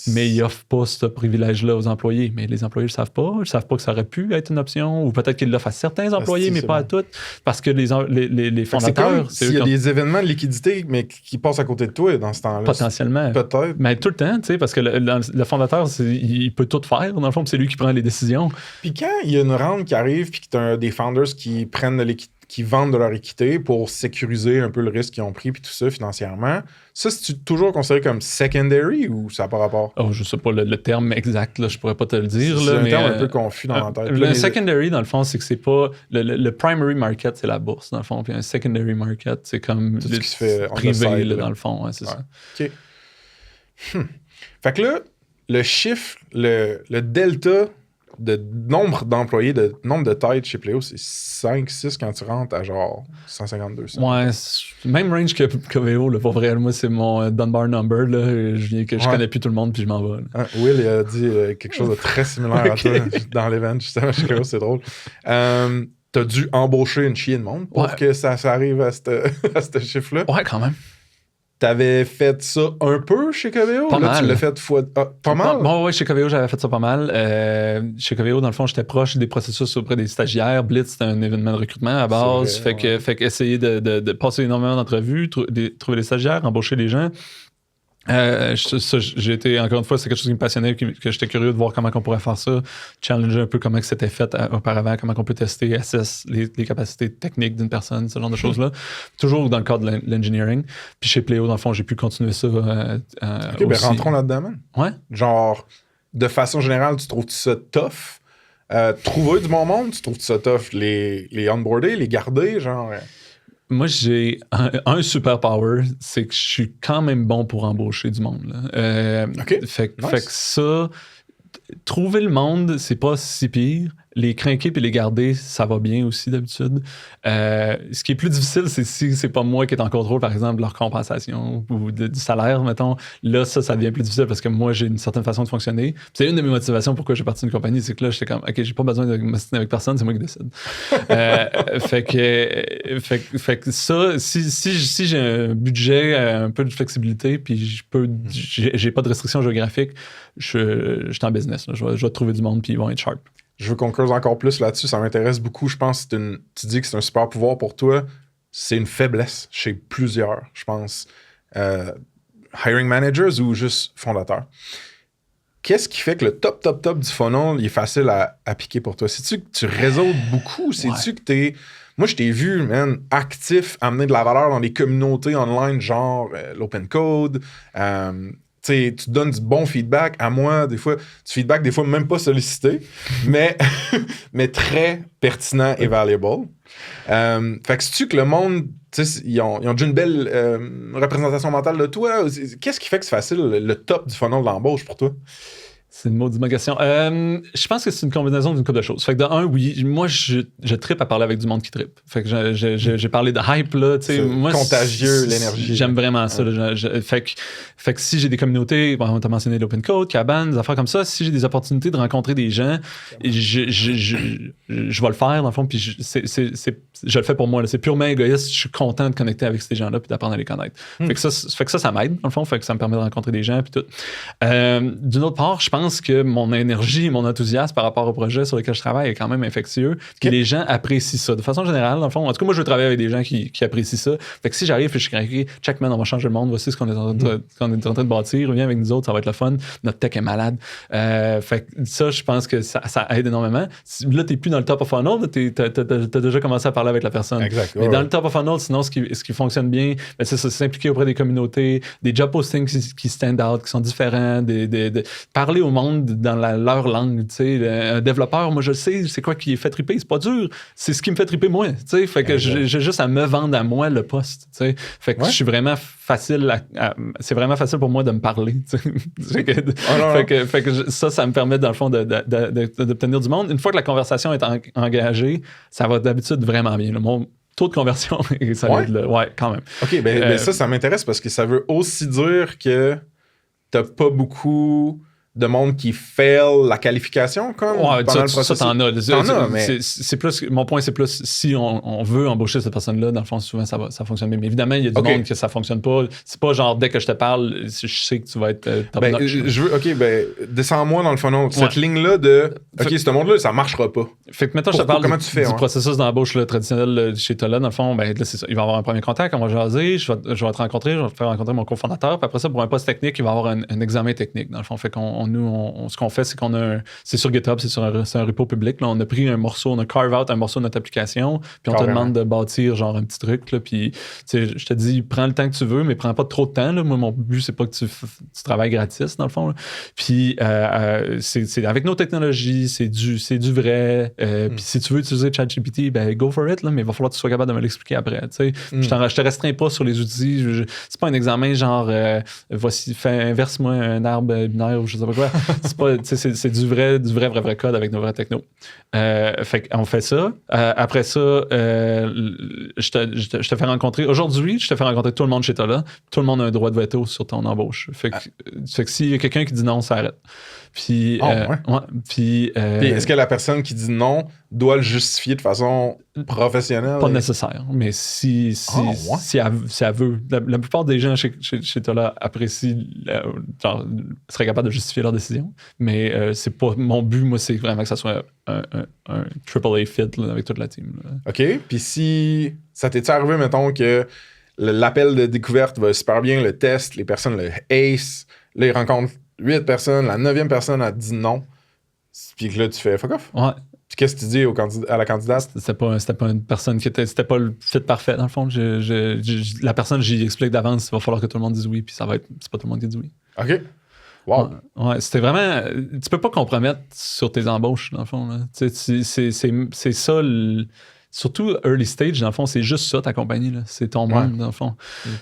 Mais ils n'offrent pas ce privilège-là aux employés. Mais les employés ne le savent pas. Ils ne savent pas que ça aurait pu être une option, ou peut-être qu'ils l'offrent à certains employés, mais pas à toutes. Parce que les fondateurs... S'il y a des événements de liquidité, mais qui passent à côté de toi dans ce temps-là. Potentiellement. Peut-être. Mais tout le temps, tu sais, parce que le fondateur, il peut tout faire, dans le fond, c'est lui qui prend les décisions. Puis quand il y a une round qui arrive, puis que tu as des founders qui prennent qui vendent de leur équité pour sécuriser un peu le risque qu'ils ont pris, puis tout ça financièrement, ça, c'est toujours considéré comme secondary ou ça n'a pas rapport? Oh, je sais pas le terme exact, là, je pourrais pas te le dire. C'est là, un mais, terme un peu confus dans la tête. Le secondary, dans le fond, c'est que c'est pas... Le primary market, c'est la bourse, dans le fond. Puis un secondary market, c'est comme tout ce qui se fait privé, là, dans le fond. Ouais, c'est ça. OK. Fait que là, le chiffre, le delta de nombre d'employés, de nombre de têtes chez Pléo, c'est 5-6 quand tu rentres à genre 152. Ouais, même range que Coveo, là, pour vrai. Moi, c'est mon Dunbar number. Là, je connais plus tout le monde, puis je m'en vais. Will, il a dit quelque chose de très similaire à toi dans l'event, justement, chez Coveo, c'est drôle. T'as dû embaucher une chienne de monde pour que ça arrive à ce chiffre-là. Ouais, quand même. T'avais fait ça un peu chez Coveo? Pas là, mal. Tu l'as fait pas mal? Bon, ouais, chez Coveo, j'avais fait ça pas mal. Chez Coveo, dans le fond, j'étais proche des processus auprès des stagiaires. Blitz, c'était un événement de recrutement à base. Vrai, fait que essayer de passer énormément d'entrevues, trouver des stagiaires, embaucher des gens. J'ai été, encore une fois, c'est quelque chose qui me passionnait, que j'étais curieux de voir comment on pourrait faire ça, challenger un peu comment c'était fait auparavant, comment on peut tester, assess les capacités techniques d'une personne, ce genre de choses-là. Toujours dans le cadre de l'engineering. Puis chez Pléo, dans le fond, j'ai pu continuer ça. OK, ben rentrons là-dedans, man. Ouais. Genre, de façon générale, tu trouves ça tough? Trouver du bon monde, tu trouves ça tough? Les onboarder, les garder, genre... Moi, j'ai un super power, c'est que je suis quand même bon pour embaucher du monde. Là. OK. Fait que ça, trouver le monde, c'est pas si pire. Les craquer et les garder, ça va bien aussi d'habitude. Ce qui est plus difficile, c'est si c'est pas moi qui est en contrôle, par exemple, de leur compensation ou du salaire, mettons. Là, ça devient plus difficile parce que moi, j'ai une certaine façon de fonctionner. Puis c'est une de mes motivations pourquoi j'ai parti d'une compagnie, c'est que là, j'étais comme, OK, j'ai pas besoin de m'assiner avec personne, c'est moi qui décide. Fait que ça, si j'ai un budget, un peu de flexibilité, puis j'ai pas de restrictions géographiques, je suis en business. Là. Je vais trouver du monde, puis ils vont être sharp. Je veux qu'on creuse encore plus là-dessus. Ça m'intéresse beaucoup. Je pense que tu dis que c'est un super pouvoir pour toi. C'est une faiblesse chez plusieurs, je pense. Hiring managers ou juste fondateurs. Qu'est-ce qui fait que le top du funnel il est facile à piquer pour toi? C'est-tu que tu réseaux beaucoup? C'est-tu que t'es... Moi, je t'ai vu, man, actif, amener de la valeur dans des communautés online, genre l'open code, tu donnes du bon feedback à moi, des fois, du feedback, des fois même pas sollicité, mais très pertinent et valuable. Fait que sais-tu que le monde, ils ont déjà une belle représentation mentale de toi? Qu'est-ce qui fait que c'est facile, le top du funnel de l'embauche pour toi? C'est une maudite question. Je pense que c'est une combinaison d'une couple de choses. Fait que de un, oui, moi, je trippe à parler avec du monde qui trippe. Fait que j'ai parlé de hype, là. C'est moi, contagieux, l'énergie. J'aime vraiment ça. Là, fait que si j'ai des communautés, bon, t'as mentionné l'open code, Cabane, des affaires comme ça, si j'ai des opportunités de rencontrer des gens, je vais le faire, dans le fond, puis je le fais pour moi. Là. C'est purement égoïste. Je suis content de connecter avec ces gens-là puis d'apprendre à les connaître. Fait que ça m'aide, dans le fond. Fait que ça me permet de rencontrer des gens puis tout. D'une autre part, je pense que mon énergie et mon enthousiasme par rapport au projet sur lequel je travaille est quand même infectieux. Puis les gens apprécient ça. De façon générale, dans le fond, en tout cas, moi, je veux travailler avec des gens qui apprécient ça. Fait que si j'arrive et je suis craqué, check man, on va changer le monde, voici ce qu'on est en train de bâtir, viens avec nous autres, ça va être le fun. Notre tech est malade. Fait que ça, je pense que ça aide énormément. Là, t'es plus dans le top of funnel, t'as déjà commencé à parler avec la personne. Exact. Mais dans le top of funnel, sinon, ce qui fonctionne bien, c'est s'impliquer auprès des communautés, des job postings qui stand out, qui sont différents, parler au monde dans leur langue. Un développeur, moi, je sais, c'est quoi qui est fait triper. C'est pas dur. C'est ce qui me fait triper, moi. Fait que j'ai juste à me vendre à moi le poste. Fait que je suis vraiment facile c'est vraiment facile pour moi de me parler. Fait que ça me permet, dans le fond, d'obtenir du monde. Une fois que la conversation est engagée, ça va d'habitude vraiment bien. Mon taux de conversion, ça va être là. Ouais, quand même. OK, ben ça m'intéresse parce que ça veut aussi dire que t'as pas beaucoup de monde qui fail la qualification, comme ouais, pendant le processus? T'en as. T'en as, mais... c'est plus, mon point, c'est plus si on veut embaucher cette personne-là, dans le fond, souvent, ça fonctionne bien. Mais évidemment, il y a du monde que ça fonctionne pas. C'est pas genre, dès que je te parle, je sais que tu vas être top notch. Descends-moi dans le funnel. Cette ligne-là de, ce monde-là, ça marchera pas. Fait que, mettons, je te parle du processus d'embauche traditionnel chez Tola, dans le fond, là, c'est ça. Il va y avoir un premier contact, on va jaser, je vais te rencontrer, je vais te faire rencontrer mon cofondateur, puis après ça, pour un poste technique, il va y avoir un examen technique, dans le fond. Fait ce qu'on fait, c'est c'est sur GitHub, c'est un repo public. Là, on a pris un morceau, on a carve out un morceau de notre application, puis on te demande de bâtir genre un petit truc. Là, puis je te dis, prends le temps que tu veux, mais prends pas trop de temps. Là. Moi, mon but, c'est pas que tu travailles gratis, dans le fond. Là. Puis c'est avec nos technologies, c'est du vrai. Puis si tu veux utiliser ChatGPT, go for it, là, mais il va falloir que tu sois capable de me l'expliquer après. Je te restreins pas sur les outils. C'est pas un examen genre voici, inverse-moi un arbre binaire ou je sais pas quoi. C'est du vrai code avec nos vrais technos. Fait qu'on fait ça. Après ça, je te fais rencontrer. Aujourd'hui, je te fais rencontrer tout le monde chez Tola. Tout le monde a un droit de veto sur ton embauche. Fait que s'il y a quelqu'un qui dit non, ça arrête. Puis, puis est-ce que la personne qui dit non doit le justifier de façon professionnelle? Pas nécessaire, mais si elle veut. La plupart des gens chez Tola apprécient, seraient capables de justifier leur décision, mais c'est pas mon but, moi, c'est vraiment que ça soit un AAA fit là, avec toute la team. Là. OK, puis si ça t'est arrivé, mettons, que l'appel de découverte va super bien, le test, les personnes le ace, là, ils rencontrent 8 personnes, la 9e personne a dit non, puis que là, tu fais fuck off. Ouais. Puis qu'est-ce que tu dis à la candidate? C'était pas une personne c'était pas le fit parfait, dans le fond. La personne, j'y explique d'avance, il va falloir que tout le monde dise oui, puis c'est pas tout le monde qui dit oui. OK. Wow. Ouais, c'était vraiment... Tu peux pas compromettre sur tes embauches, dans le fond. Là. C'est ça... Surtout early stage, dans le fond, c'est juste ça ta compagnie. Là. C'est ton monde, dans le fond.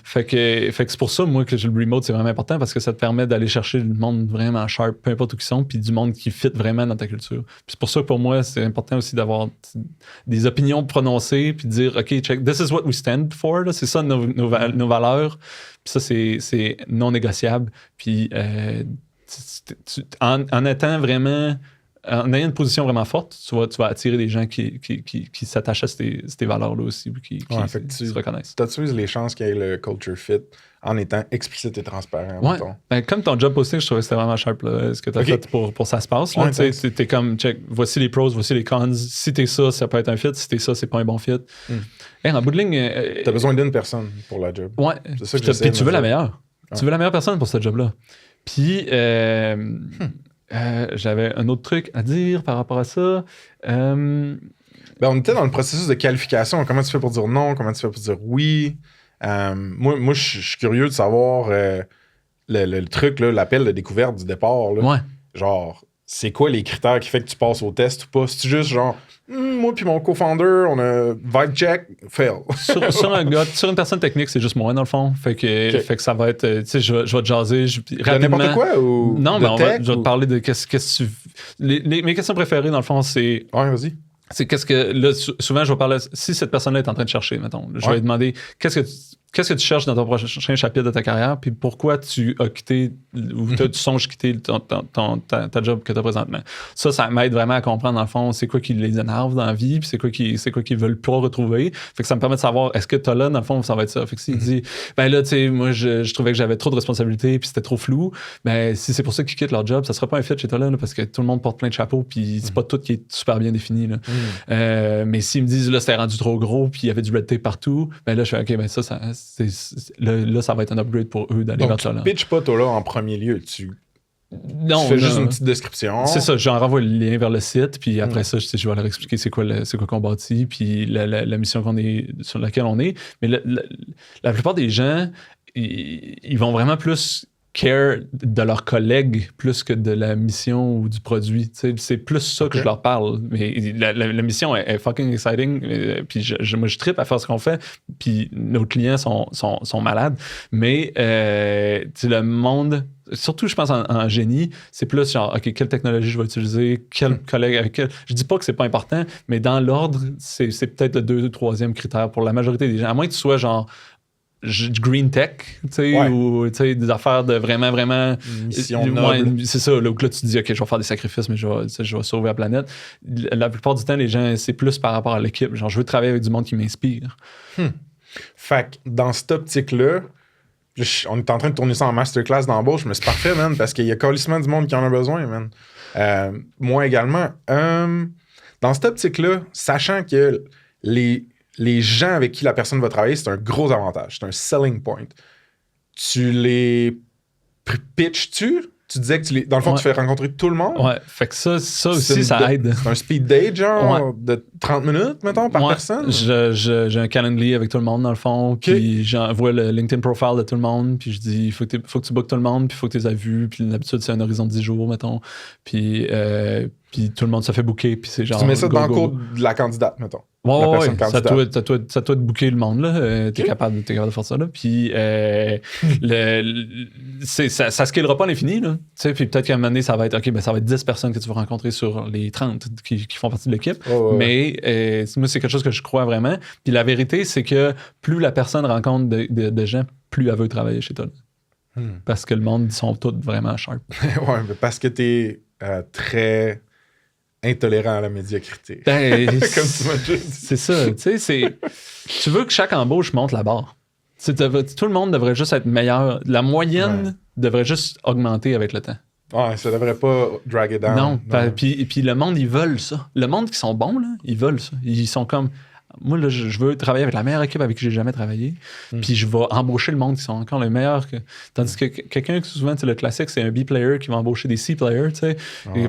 Fait que c'est pour ça, moi, que le remote, c'est vraiment important parce que ça te permet d'aller chercher du monde vraiment sharp, peu importe où ils sont, puis du monde qui fit vraiment dans ta culture. Puis c'est pour ça que pour moi, c'est important aussi d'avoir des opinions prononcées, puis de dire, OK, check, this is what we stand for. Là. C'est ça nos valeurs. Puis ça, c'est non négociable. Puis en étant vraiment... En ayant une position vraiment forte, tu vas attirer des gens qui s'attachent à ces valeurs-là aussi, qui se reconnaissent. Tu utilises les chances qu'il y ait le culture fit en étant explicite et transparent. Ouais. Comme ton job posting, je trouvais que c'était vraiment sharp, là, ce que tu as fait pour ça se passe. Là, t'es comme, check, voici les pros, voici les cons. Si t'es ça peut être un fit. Si t'es ça, c'est pas un bon fit. En bout de ligne... t'as besoin d'une personne pour la job. Ouais. C'est ça que puis tu veux la meilleure. Tu veux la meilleure personne pour ce job-là. Puis... j'avais un autre truc à dire par rapport à ça. On était dans le processus de qualification. Comment tu fais pour dire non? Comment tu fais pour dire oui? Moi je suis curieux de savoir le truc, là, l'appel de découverte du départ. Là. Ouais. Genre, c'est quoi les critères qui fait que tu passes au test ou pas? C'est juste genre, moi puis mon co-founder, on a vibe check, fail. sur une personne technique, c'est juste moi, dans le fond. Fait que ça va être, tu sais, je vais te jaser rapidement. N'importe quoi ou non, mais je vais te parler de qu'est-ce que tu... Mes questions préférées, dans le fond, c'est... Ouais, vas-y. C'est qu'est-ce que... Là, souvent, je vais parler... Si cette personne-là est en train de chercher, mettons, je vais lui demander qu'est-ce que tu cherches dans ton prochain chapitre de ta carrière, puis pourquoi tu as quitté ou tu songes quitter ta job que tu as présentement. Ça m'aide vraiment à comprendre, dans le fond, c'est quoi qui les énerve dans la vie, puis c'est quoi qu'ils veulent pas retrouver. Fait que ça me permet de savoir, est-ce que t'as là, dans le fond, ça va être ça. Fait que s'il dit, là, tu sais, moi, je trouvais que j'avais trop de responsabilités, puis c'était trop flou, si c'est pour ça qu'ils quittent leur job, ça sera pas un fit chez Tola, là, parce que tout le monde porte plein de chapeaux, puis c'est pas tout qui est super bien défini. Là. Mais s'ils me disent, là, c'était rendu trop gros, puis il y avait du red tape partout, là, je fais, OK, là, ça va être un upgrade pour eux d'aller vers Tola. Donc, tu pitches pas Tola en premier lieu. Tu fais juste une petite description. C'est ça, j'en renvoie le lien vers le site, puis après ça, je vais leur expliquer c'est quoi qu'on bâtit, puis la mission sur laquelle on est. Mais la plupart des gens, ils vont vraiment plus care de leurs collègues plus que de la mission ou du produit. C'est plus ça que je leur parle. Mais la mission est fucking exciting. Puis moi, je trippe à faire ce qu'on fait. Puis nos clients sont malades. Mais le monde... Surtout, je pense, en génie, c'est plus genre, OK, quelle technologie je vais utiliser, quel collègue avec quel... Je dis pas que c'est pas important, mais dans l'ordre, c'est peut-être le 2e ou 3e critère pour la majorité des gens. À moins que tu sois genre green tech, tu sais, ou des affaires de vraiment, vraiment... Mission noble. C'est ça, là, où là, tu te dis, OK, je vais faire des sacrifices, mais je vais sauver la planète. La plupart du temps, les gens, c'est plus par rapport à l'équipe. Genre, je veux travailler avec du monde qui m'inspire. Fait que dans cette optique-là, on est en train de tourner ça en masterclass d'embauche, mais c'est parfait, man, parce qu'il y a colissement du monde qui en a besoin, man. Moi également. Dans cette optique-là, sachant que les gens avec qui la personne va travailler, c'est un gros avantage. C'est un selling point. Tu les pitches-tu? Tu disais que dans le fond, tu fais rencontrer tout le monde? Ouais, fait que ça aussi, ça aide. C'est un speed date, genre, de 30 minutes, mettons, par personne? J'ai un calendrier avec tout le monde, dans le fond, puis j'envoie le LinkedIn profile de tout le monde, puis je dis, il faut que tu bookes tout le monde, puis il faut que tu les aies vus, puis d'habitude, c'est un horizon de 10 jours, mettons, puis tout le monde se fait booker, puis c'est genre... Tu mets ça dans le cours de la candidate, mettons. Ouais, ça doit te booker le monde, là. T'es capable de faire ça, là. Puis, ça scalera pas à l'infini, là. Tu sais, puis peut-être qu'à un moment donné, ça va être, OK, ben, ça va être 10 personnes que tu vas rencontrer sur les 30 qui font partie de l'équipe. Mais moi, c'est quelque chose que je crois vraiment. Puis la vérité, c'est que plus la personne rencontre de gens, plus elle veut travailler chez toi. Parce que le monde, ils sont tous vraiment sharp. Ouais, mais parce que t'es très... intolérant à la médiocrité. Ben, comme tu m'as dit. C'est ça. Tu veux que chaque embauche monte la barre. Tout le monde devrait juste être meilleur. La moyenne devrait juste augmenter avec le temps. Ouais, ça devrait pas drag it down. Non. Puis le monde, ils veulent ça. Le monde qui sont bons, là, ils veulent ça. Ils sont comme... Moi, là, je veux travailler avec la meilleure équipe avec qui j'ai jamais travaillé. Puis je vais embaucher le monde qui sont encore les meilleurs. Tandis que quelqu'un, souvent, le classique, c'est un B-player qui va embaucher des C-players, tu sais.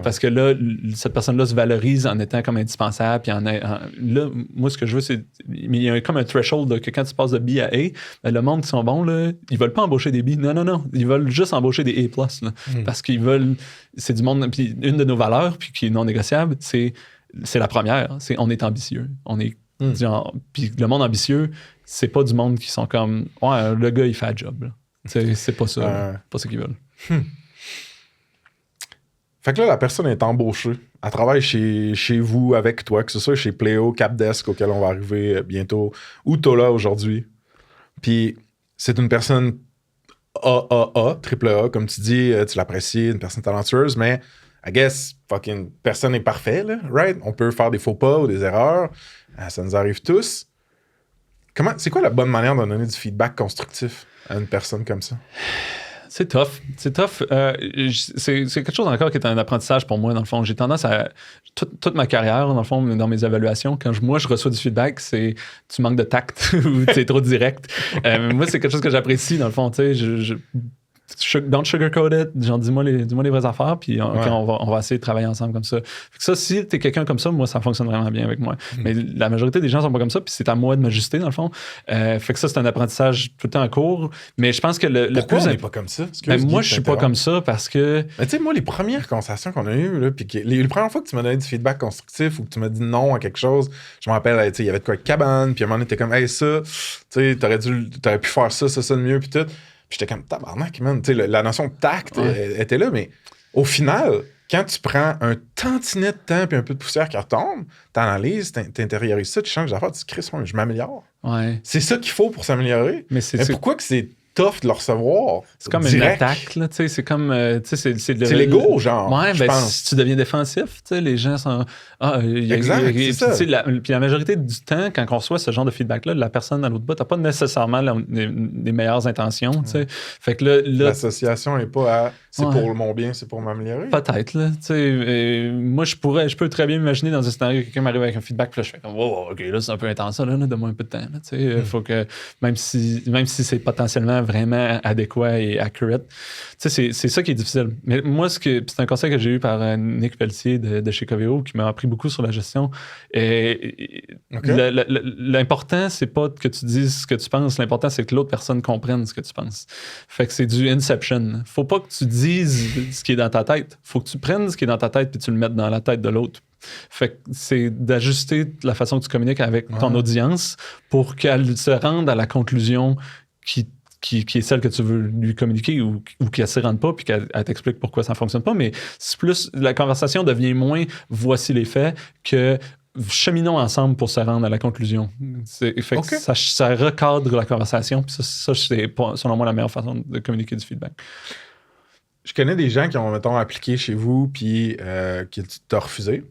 Parce que là, cette personne-là se valorise en étant comme indispensable. Puis là, moi, ce que je veux, c'est... Il y a comme un threshold que quand tu passes de B à A, ben, le monde qui sont bons, là, ils veulent pas embaucher des B. Non. Ils veulent juste embaucher des A+. Parce qu'ils veulent... C'est du monde... Puis une de nos valeurs, puis qui est non négociable, c'est la première. On est ambitieux. On est... Puis le monde ambitieux, c'est pas du monde qui sont comme le gars il fait le job. C'est pas ça. Pas ça qu'ils veulent. Fait que là, la personne est embauchée. Elle travaille chez vous avec toi, que ce soit chez Pléo, Capdesk, auquel on va arriver bientôt, ou Tola aujourd'hui. Puis c'est une personne triple A, comme tu dis, tu l'apprécies, une personne talentueuse, mais I guess, fucking, personne n'est parfait, là, right? On peut faire des faux pas ou des erreurs. Ça nous arrive tous. C'est quoi la bonne manière de donner du feedback constructif à une personne comme ça? C'est tough. C'est quelque chose encore qui est un apprentissage pour moi, dans le fond. J'ai tendance à... Toute ma carrière, dans le fond, dans mes évaluations, quand moi, je reçois du feedback, c'est tu manques de tact ou tu es trop direct. Moi, c'est quelque chose que j'apprécie, dans le fond. Tu sais, don't sugarcoat it, genre dis-moi les vraies affaires, puis on va essayer de travailler ensemble comme ça. Fait que ça, si t'es quelqu'un comme ça, moi, ça fonctionne vraiment bien avec moi. Mais la majorité des gens sont pas comme ça, puis c'est à moi de m'ajuster, dans le fond. Fait que ça, c'est un apprentissage tout le temps en cours. Mais je pense que le Pourquoi plus... on n'est pas comme ça? moi, je suis pas comme ça parce que... Mais tu sais, moi, les premières conversations qu'on a eues, là, puis les premières fois que tu m'as donné du feedback constructif ou que tu m'as dit non à quelque chose, je me rappelle, tu sais, il y avait de quoi avec cabane, puis à un moment donné, t'es comme, hey, ça, tu sais, t'aurais pu faire ça de mieux, puis tout. Puis j'étais comme tabarnak, man. Tu sais, la notion de tact était là, mais au final, quand tu prends un tantinet de temps puis un peu de poussière qui retombe, t'analyses, t'intériorises ça, tu changes d'affaires, tu te dis, Chris, je m'améliore. Ouais. C'est ça qu'il faut pour s'améliorer. Mais pourquoi que c'est tough de le recevoir? C'est comme direct. Une attaque, là, tu sais, c'est comme... c'est l'ego, genre, ouais, ben si tu deviens défensif, tu sais, les gens sont... exact, c'est ça. Puis la majorité du temps, quand on reçoit ce genre de feedback-là, la personne à l'autre bout, t'as pas nécessairement les meilleures intentions, tu sais. Fait que là... L'association est pas à... C'est pour mon bien, c'est pour m'améliorer. Peut-être, là, tu sais. Moi, je peux très bien m'imaginer dans un scénario que quelqu'un m'arrive avec un feedback, puis là, je fais comme, wow, OK, là, c'est un peu intense, là, donne-moi un peu de temps, là, tu sais. Faut que... Même si c'est potentiellement vraiment adéquat et accurate. Tu sais, c'est ça qui est difficile. Mais moi, c'est un conseil que j'ai eu par Nick Pelletier de chez Coveo qui m'a appris beaucoup sur la gestion. L'important, c'est pas que tu dises ce que tu penses. L'important, c'est que l'autre personne comprenne ce que tu penses. Fait que c'est du inception. Faut pas que tu dises ce qui est dans ta tête. Faut que tu prennes ce qui est dans ta tête puis tu le mettes dans la tête de l'autre. Fait que c'est d'ajuster la façon que tu communiques avec ton audience pour qu'elle se rende à la conclusion qui est celle que tu veux lui communiquer ou qu'elle ne s'y rende pas puis qu'elle t'explique pourquoi ça ne fonctionne pas. Mais c'est plus, la conversation devient moins « voici les faits » que cheminons ensemble pour se rendre à la conclusion. Fait que ça recadre la conversation. Puis ça c'est selon moi la meilleure façon de communiquer du feedback. Je connais des gens qui ont, mettons, appliqué chez vous, puis qui t'ont refusé.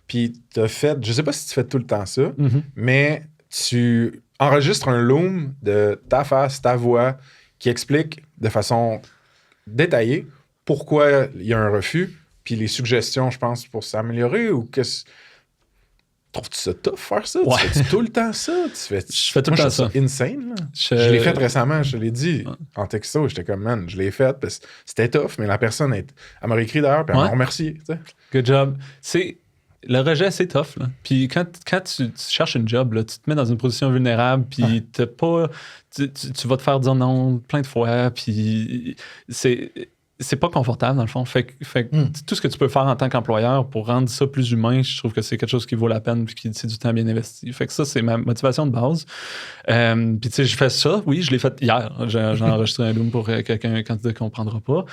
Puis t'as fait, je sais pas si tu fais tout le temps ça, mais tu enregistres un loom de ta face, ta voix, qui explique de façon détaillée pourquoi il y a un refus, puis les suggestions, je pense, pour s'améliorer, ou qu'est-ce... Trouves-tu ça tough faire ça? Ouais. Tu fais tout le temps ça? Je fais tout le temps ça. Insane, là. Je l'ai fait récemment, je te l'ai dit en texto. J'étais comme, man, je l'ai fait parce que c'était tough, mais la personne, elle m'a réécrit d'ailleurs, puis elle m'a remercié. T'sais. Good job. Le rejet, c'est tough. Là. Puis quand tu cherches une job, là, tu te mets dans une position vulnérable, puis t'as pas, tu vas te faire dire non plein de fois, puis c'est pas confortable, dans le fond. Fait tout ce que tu peux faire en tant qu'employeur pour rendre ça plus humain, je trouve que c'est quelque chose qui vaut la peine puis qui c'est du temps bien investi. Fait que ça, c'est ma motivation de base. Puis tu sais, je fais ça. Oui, je l'ai fait hier. J'ai enregistré un loom pour quelqu'un, un candidat qui ne comprendra pas.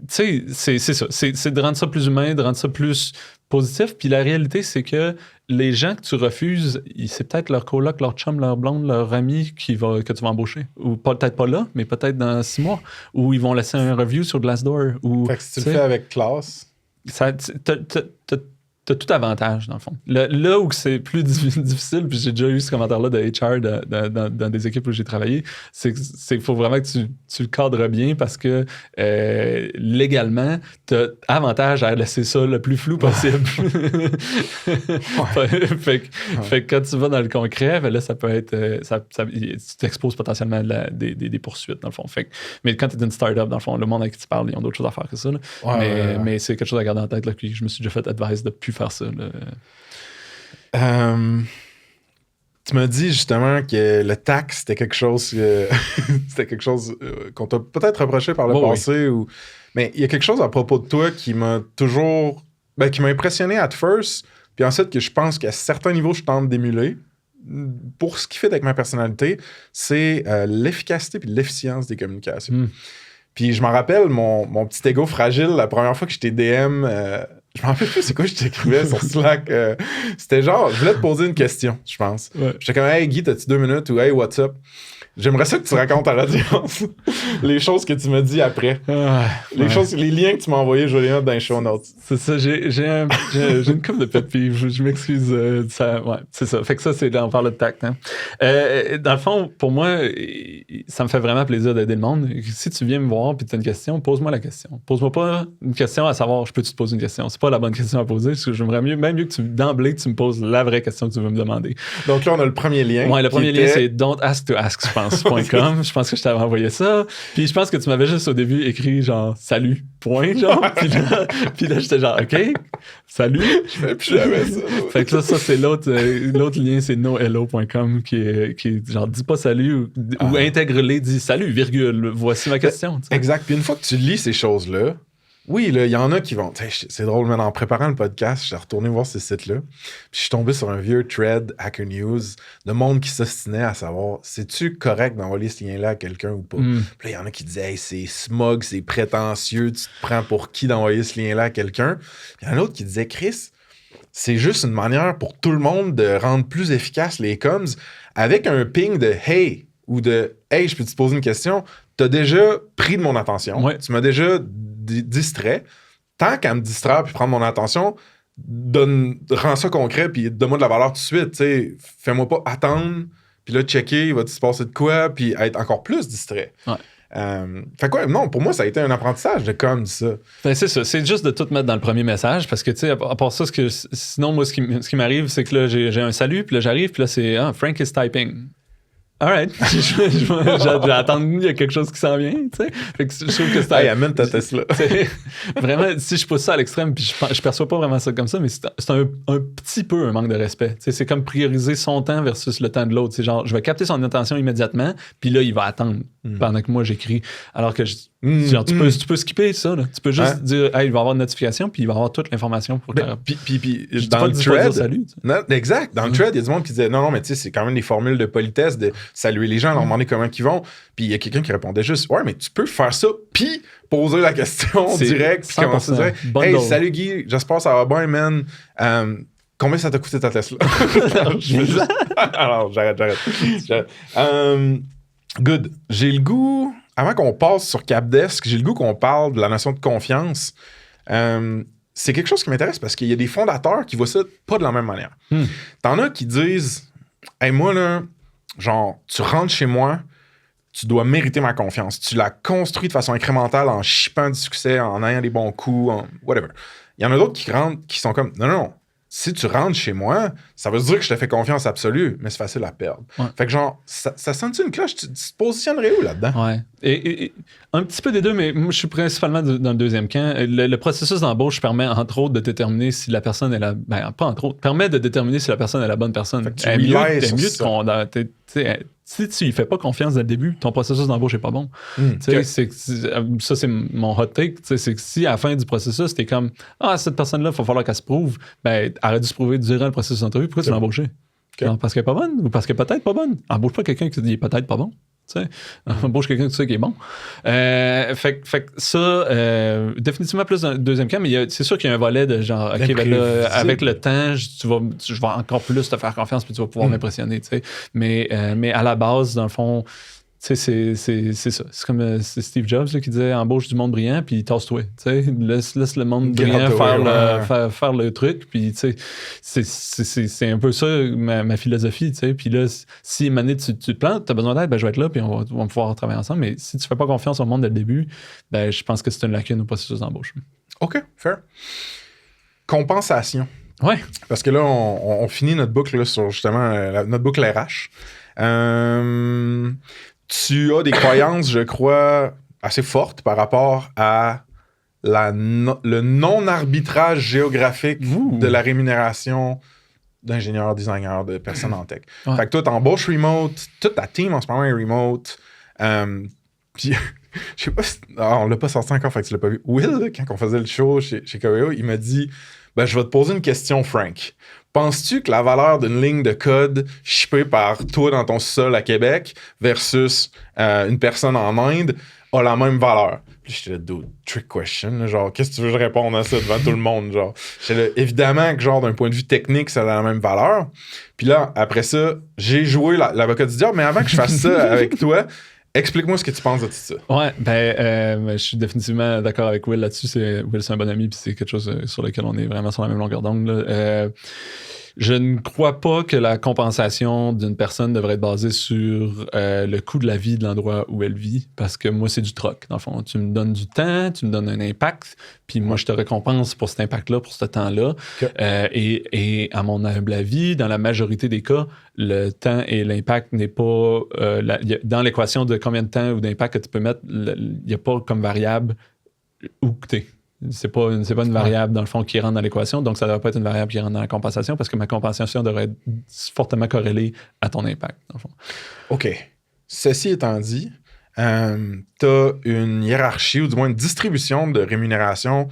Tu sais, c'est ça. C'est de rendre ça plus humain, de rendre ça plus positif. Puis la réalité, c'est que les gens que tu refuses, c'est peut-être leur coloc, leur chum, leur blonde, leur ami que tu vas embaucher. Ou peut-être pas là, mais peut-être dans 6 mois. Ou ils vont laisser un review sur Glassdoor. Fait que si tu le fais avec classe... T'as tout avantage, dans le fond. Là où c'est plus difficile, puis j'ai déjà eu ce commentaire-là de HR dans des équipes où j'ai travaillé, c'est qu'il faut vraiment que tu le cadres bien parce que légalement, t'as avantage à laisser ça le plus flou possible. fait que quand tu vas dans le concret, ben là, ça peut être... tu t'exposes potentiellement à des poursuites, dans le fond. Mais quand tu es une start-up, dans le fond, le monde avec qui tu parles, ils ont d'autres choses à faire que ça. Mais c'est quelque chose à garder en tête. Là, que je me suis déjà fait advice de plus faire ça. Tu m'as dit justement que le tax, c'était quelque chose qu'on t'a peut-être reproché par le passé. Oui. Mais il y a quelque chose à propos de toi qui m'a toujours... qui m'a impressionné at first, puis ensuite que je pense qu'à certains niveaux, je tente d'émuler. Pour ce qui fait avec ma personnalité, c'est l'efficacité et l'efficience des communications. Puis je m'en rappelle, mon petit ego fragile, la première fois que j'étais DM... je m'en rappelle plus c'est quoi je t'écrivais sur Slack. C'était genre, je voulais te poser une question, je pense. Ouais. J'étais comme, hey Guy, t'as-tu 2 minutes? Ou hey, what's up? J'aimerais ça que tu racontes à l'audience les choses que tu m'as dit après. Les liens que tu m'as envoyés, je vais les mettre dans les show notes. C'est ça, j'ai une couple de pet peeves. Je m'excuse. C'est ça. Fait que ça, on parle de tact. Hein. Dans le fond, pour moi, ça me fait vraiment plaisir d'aider le monde. Si tu viens me voir et tu as une question, pose-moi la question. Pose-moi pas une question à savoir, je peux-tu te poser une question. C'est pas la bonne question à poser. Parce que j'aimerais mieux que d'emblée, tu me poses la vraie question que tu veux me demander. Donc là, on a le premier lien. Ouais, le premier lien, c'est Don't Ask to Ask, je pense. .com. Je pense que je t'avais envoyé ça. Puis je pense que tu m'avais juste au début écrit genre salut, point, genre. Puis là j'étais genre OK, salut. Je fais plus jamais ça. Fait que là, ça, c'est l'autre lien, c'est nohello.com qui est genre dis pas salut ou intègre-les, dis salut, virgule, voici ma question. T'sais. Exact. Puis une fois que tu lis ces choses-là, oui, là, il y en a qui vont... C'est drôle, mais en préparant le podcast, j'ai retourné voir ces sites-là. Puis je suis tombé sur un vieux thread Hacker News de monde qui s'ostinait à savoir, c'est-tu correct d'envoyer ce lien-là à quelqu'un ou pas? Puis là, il y en a qui disaient, hey, c'est smug, c'est prétentieux, tu te prends pour qui d'envoyer ce lien-là à quelqu'un? Puis il y en a un autre qui disait, Chris, c'est juste une manière pour tout le monde de rendre plus efficace les comms avec un ping de « Hey » ou de « Hey, je peux te poser une question? » T'as déjà pris de mon attention. Ouais. Tu m'as déjà distrait. Tant qu'à me distraire puis prendre mon attention, rends ça concret puis donne-moi de la valeur tout de suite. T'sais. Fais-moi pas attendre puis là, checker, il va se passer de quoi puis être encore plus distrait. Ouais. Fait quoi? Non, pour moi, ça a été un apprentissage de comme ça. Ben, c'est ça. C'est juste de tout mettre dans le premier message parce que, tu sais, à part ça, sinon, moi, ce qui m'arrive, c'est que là, j'ai un salut puis là, j'arrive puis là, c'est Frank is typing. Alright. J'ai attendu, il y a quelque chose qui s'en vient, tu sais. Fait que je trouve que c'est... Hey, amène ta Tesla. Vraiment, si je pousse ça à l'extrême, puis je perçois pas vraiment ça comme ça, mais c'est un petit peu un manque de respect. Tu sais, c'est comme prioriser son temps versus le temps de l'autre. C'est genre, je vais capter son attention immédiatement, puis là, il va attendre pendant que moi, j'écris. Alors que, genre, tu peux skipper ça, là. Tu peux juste dire, hey, il va avoir une notification, puis il va avoir toute l'information pour... Puis dans le thread... Salut, non, exact. Dans le thread, il y a du monde qui disait, non, mais tu sais, c'est quand même des formules de politesse de saluer les gens, leur demander comment ils vont. Puis il y a quelqu'un qui répondait juste, ouais, mais tu peux faire ça, puis poser la question direct, puis commencer à dire, hey, salut Guy, j'espère que ça va bien, man. Combien ça t'a coûté ta Tesla? Alors, j'arrête. Good. J'ai le goût, avant qu'on passe sur Capdesk, j'ai le goût qu'on parle de la notion de confiance. C'est quelque chose qui m'intéresse parce qu'il y a des fondateurs qui voient ça pas de la même manière. T'en as qui disent, hey, moi, là, genre, tu rentres chez moi, tu dois mériter ma confiance. Tu l'as construit de façon incrémentale en shippant du succès, en ayant des bons coups, en whatever. Il y en a d'autres qui rentrent, qui sont comme, non. Si tu rentres chez moi, ça veut dire que je te fais confiance absolue, mais c'est facile à perdre. Ouais. Fait que genre, ça sonne-tu une cloche? Tu te positionnerais où là-dedans? Ouais. Et un petit peu des deux, mais moi, je suis principalement dans le deuxième camp. Le processus d'embauche permet, entre autres, de déterminer si la personne est la... Ben, pas entre autres, permet de déterminer si la personne est la bonne personne. Fait que tu relies mieux sur ça. Si tu lui fais pas confiance dès le début, ton processus d'embauche est pas bon. Okay. Ça, c'est mon hot take. C'est que si à la fin du processus, t'es comme cette personne-là, il va falloir qu'elle se prouve, ben, elle aurait dû se prouver durant le processus d'entrevue. Pourquoi tu l'as embauché? Okay. Parce qu'elle est pas bonne ou parce qu'elle est peut-être pas bonne. Embauche pas quelqu'un qui dit peut-être pas bon. Embauche quelqu'un qui est bon. Fait que ça, définitivement plus dans le deuxième cas, mais c'est sûr qu'il y a un volet de genre, OK, ben là, avec le temps, je vais encore plus te faire confiance puis tu vas pouvoir m'impressionner. Mais à la base, dans le fond, c'est ça. C'est comme c'est Steve Jobs là, qui disait embauche du monde brillant puis tasse-toi. Laisse le monde brillant faire le truc. Puis c'est un peu ça ma philosophie. Puis là, si une année tu te plantes, tu as besoin d'aide, ben, je vais être là puis on va pouvoir travailler ensemble. Mais si tu fais pas confiance au monde dès le début, ben, je pense que c'est une lacune au processus d'embauche. OK, fair. Compensation. Ouais. Parce que là, on finit notre boucle là, sur justement notre boucle RH. Tu as des croyances, je crois, assez fortes par rapport à le non-arbitrage géographique de la rémunération d'ingénieurs, designers, de personnes en tech. Ouais. Fait que toi, t'embauches remote, toute ta team en ce moment est remote. Puis, je sais pas si... on l'a pas sorti encore, fait que tu l'as pas vu. Will, quand on faisait le show chez Coveo, il m'a dit, ben, je vais te poser une question, Frank. Penses-tu que la valeur d'une ligne de code shippée par toi dans ton sol à Québec versus une personne en Inde a la même valeur? Puis j'étais là, dude, trick question. Là, genre, qu'est-ce que tu veux que je réponde à ça devant tout le monde? Genre, j'étais là, évidemment que genre d'un point de vue technique, ça a la même valeur. Puis là, après ça, j'ai joué l'avocat du diable, mais avant que je fasse ça avec toi, explique-moi ce que tu penses de tout ça. Ouais, je suis définitivement d'accord avec Will là-dessus. Will, c'est un bon ami, puis c'est quelque chose sur lequel on est vraiment sur la même longueur d'onde. Je ne crois pas que la compensation d'une personne devrait être basée sur le coût de la vie de l'endroit où elle vit, parce que moi, c'est du troc. Dans le fond, tu me donnes du temps, tu me donnes un impact, puis moi, je te récompense pour cet impact-là, pour ce temps-là. Okay. Et à mon humble avis, dans la majorité des cas, le temps et l'impact n'est pas... dans l'équation de combien de temps ou d'impact que tu peux mettre, il n'y a pas comme variable où que tu es. C'est pas une variable, dans le fond, qui rentre dans l'équation, donc ça ne devrait pas être une variable qui rentre dans la compensation, parce que ma compensation devrait être fortement corrélée à ton impact, dans le fond. OK. Ceci étant dit, tu as une hiérarchie, ou du moins une distribution de rémunération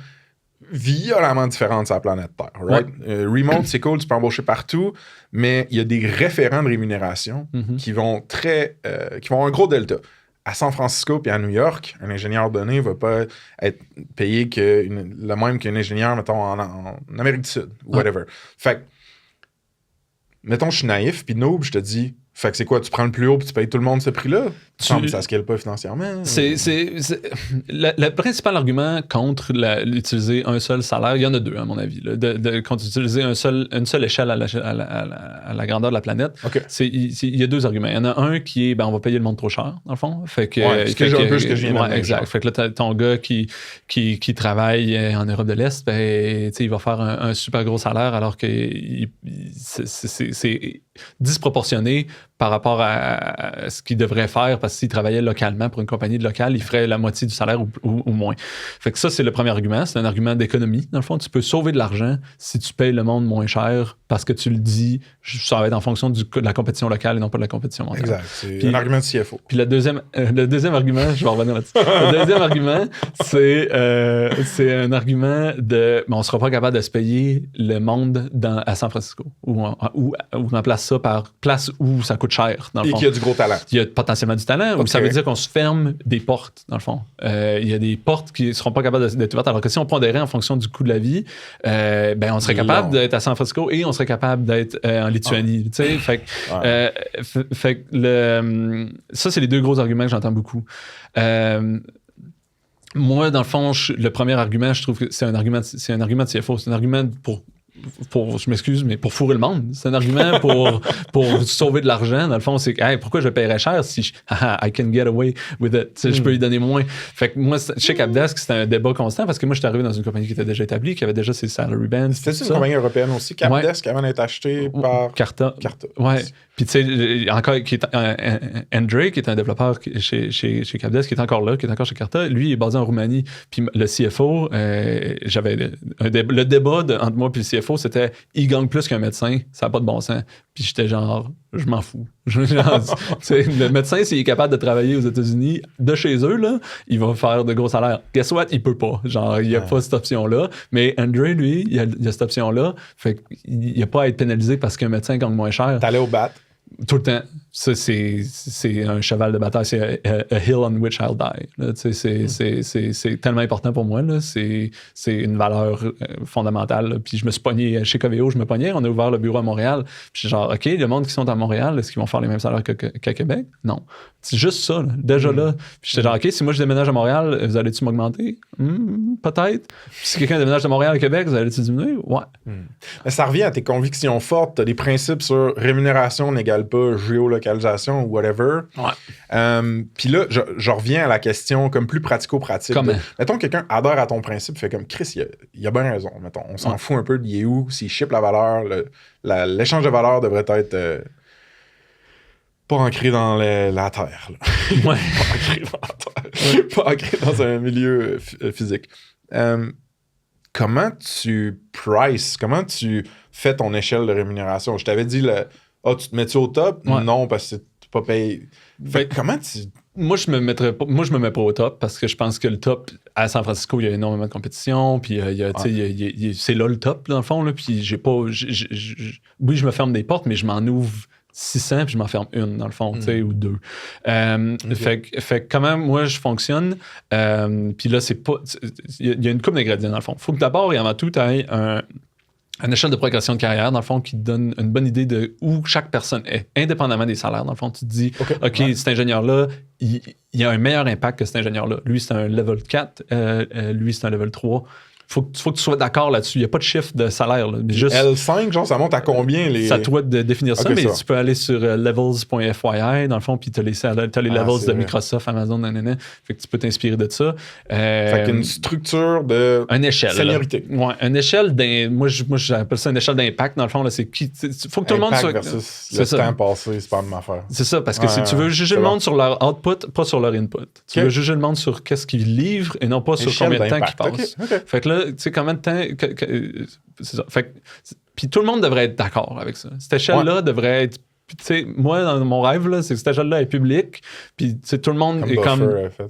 violemment différente sur la planète Terre. Right? Ouais. Remote, c'est cool, tu peux embaucher partout, mais il y a des référents de rémunération qui vont avoir un gros delta. À San Francisco puis à New York, un ingénieur donné ne va pas être payé le même qu'un ingénieur, mettons, en Amérique du Sud, whatever. Fait que, mettons, je suis naïf, puis noob, je te dis, fait que c'est quoi, tu prends le plus haut puis tu payes tout le monde ce prix-là? Ça ne scale pas financièrement. Le principal argument contre utiliser un seul salaire, il y en a deux, à mon avis. Contre utiliser une seule échelle à la grandeur de la planète, okay. Il y a deux arguments. Il y en a un qui est, on va payer le monde trop cher, dans le fond. Fait que, un peu ce que je viens de dire. Exact. Fait que là, ton gars qui travaille en Europe de l'Est, il va faire un super gros salaire alors que c'est disproportionné par rapport à ce qu'il devrait faire, parce que s'il travaillait localement pour une compagnie locale, il ferait la moitié du salaire ou moins. Fait que ça, c'est le premier argument. C'est un argument d'économie. Dans le fond, tu peux sauver de l'argent si tu payes le monde moins cher parce que tu le dis, ça va être en fonction de la compétition locale et non pas de la compétition mondiale. Exact. C'est un argument de CFO. Puis le deuxième argument, je vais revenir là-dessus. Le deuxième argument, c'est un argument de... on ne sera pas capable de se payer le monde à San Francisco ou on place ça par place où ça coûte cher, dans le fond. Et qu'il y a du gros talent. Il y a potentiellement du talent, ou ça veut dire qu'on se ferme des portes, dans le fond. Il y a des portes qui ne seront pas capables d'être ouvertes, alors que si on pondérait en fonction du coût de la vie, on serait capable d'être à San Francisco et on serait capable d'être en Lituanie. Tu sais, fait que ça, c'est les deux gros arguments que j'entends beaucoup. Moi, dans le fond, le premier argument, je trouve que c'est un argument de CFO. C'est un argument pour je m'excuse, mais pour fourrer le monde. C'est un argument pour sauver de l'argent. Dans le fond, c'est pourquoi je paierais cher si I can get away with it. Je peux lui donner moins. Fait que moi, chez Capdesk, c'était un débat constant parce que moi, je suis arrivé dans une compagnie qui était déjà établie, qui avait déjà ses salary bands. C'était une compagnie européenne aussi, Capdesk, avant d'être acheté par Carta. Ouais. Puis tu sais, encore, Andre, qui est un développeur chez Capdesk, qui est encore là, qui est encore chez Carta, lui, il est basé en Roumanie. Puis le CFO, j'avais le débat entre moi et le CFO, c'était il gagne plus qu'un médecin, ça n'a pas de bon sens. Puis j'étais genre, je m'en fous. Le médecin, s'il est capable de travailler aux États-Unis, de chez eux, là, il va faire de gros salaires. Guess what? Il peut pas. Genre, il n'y a pas cette option-là. Mais Andre, lui, il y a cette option-là. Fait qu'il n'y a pas à être pénalisé parce qu'un médecin gagne moins cher. T'allais au bat? Tout le temps. Ça, c'est un cheval de bataille. C'est a hill on which I'll die. Là, c'est tellement important pour moi. Là. C'est une valeur fondamentale. Là. Puis je me suis pogné chez Coveo, on a ouvert le bureau à Montréal. Puis genre, OK, le monde qui sont à Montréal, est-ce qu'ils vont faire les mêmes salaires qu'à Québec? Non. C'est juste ça, là, déjà là. Puis j'étais genre, OK, si moi je déménage à Montréal, vous allez-tu m'augmenter? Peut-être. Puis si quelqu'un déménage de Montréal à Québec, vous allez-tu diminuer? Ouais. Mais ça revient à tes convictions fortes. Tu as des principes sur rémunération n'égale pas géolocalisation ou whatever. Ouais. Puis là, je reviens à la question comme plus pratico-pratique. Comment? Mettons que quelqu'un adhère à ton principe, fait comme Chris, il a bien raison. Mettons, on s'en fout un peu d'il est où, s'il ship la valeur. L'échange de valeur devrait être pas ancré dans la terre. Ouais. Pas ancré dans la terre. Pas ancré dans un milieu physique. Comment tu prices? Comment tu fais ton échelle de rémunération? Je t'avais dit, tu te mets-tu au top? Ouais. Non, parce que tu pas payé. Fait que comment tu... Moi, je me mets pas au top parce que je pense que le top, à San Francisco, il y a énormément de compétition. Puis, c'est là le top, dans le fond. Là, puis, j'ai pas... oui, je me ferme des portes, mais je m'en ouvre 600 puis je m'en ferme une, dans le fond, ou deux. Fait que comment moi, je fonctionne, puis là, c'est pas... Il y a une couple d'ingrédients, dans le fond. Faut que d'abord et avant tout, tu aies une échelle de progression de carrière, dans le fond, qui te donne une bonne idée de où chaque personne est, indépendamment des salaires. Dans le fond, tu te dis, OK, cet ingénieur-là, il a un meilleur impact que cet ingénieur-là. Lui, c'est un level 4, lui, c'est un level 3. Faut que tu sois d'accord là-dessus. Il n'y a pas de chiffre de salaire. Là. Juste, L5, genre, ça monte à combien? C'est à toi de définir ça, mais tu peux aller sur levels.fyi, dans le fond, puis tu as les levels de Microsoft, Amazon, nanana. Fait que tu peux t'inspirer de ça. Fait qu'une structure de seniorité. Ouais, une échelle moi, j'appelle ça une échelle d'impact, dans le fond. C'est faut que tout le monde soit... Le temps passé, c'est pas de m'affaire. C'est ça, parce que si tu veux juger le monde sur leur output, pas sur leur input. Tu veux juger le monde sur qu'est-ce qu'ils livrent et non pas sur combien de temps qu'ils passent. Fait que là, tu sais, combien de temps... c'est ça. Fait que, puis tout le monde devrait être d'accord avec ça. Cette échelle-là devrait être... Tu sais, moi, dans mon rêve, là, c'est que cette échelle-là est publique, puis tout le monde est comme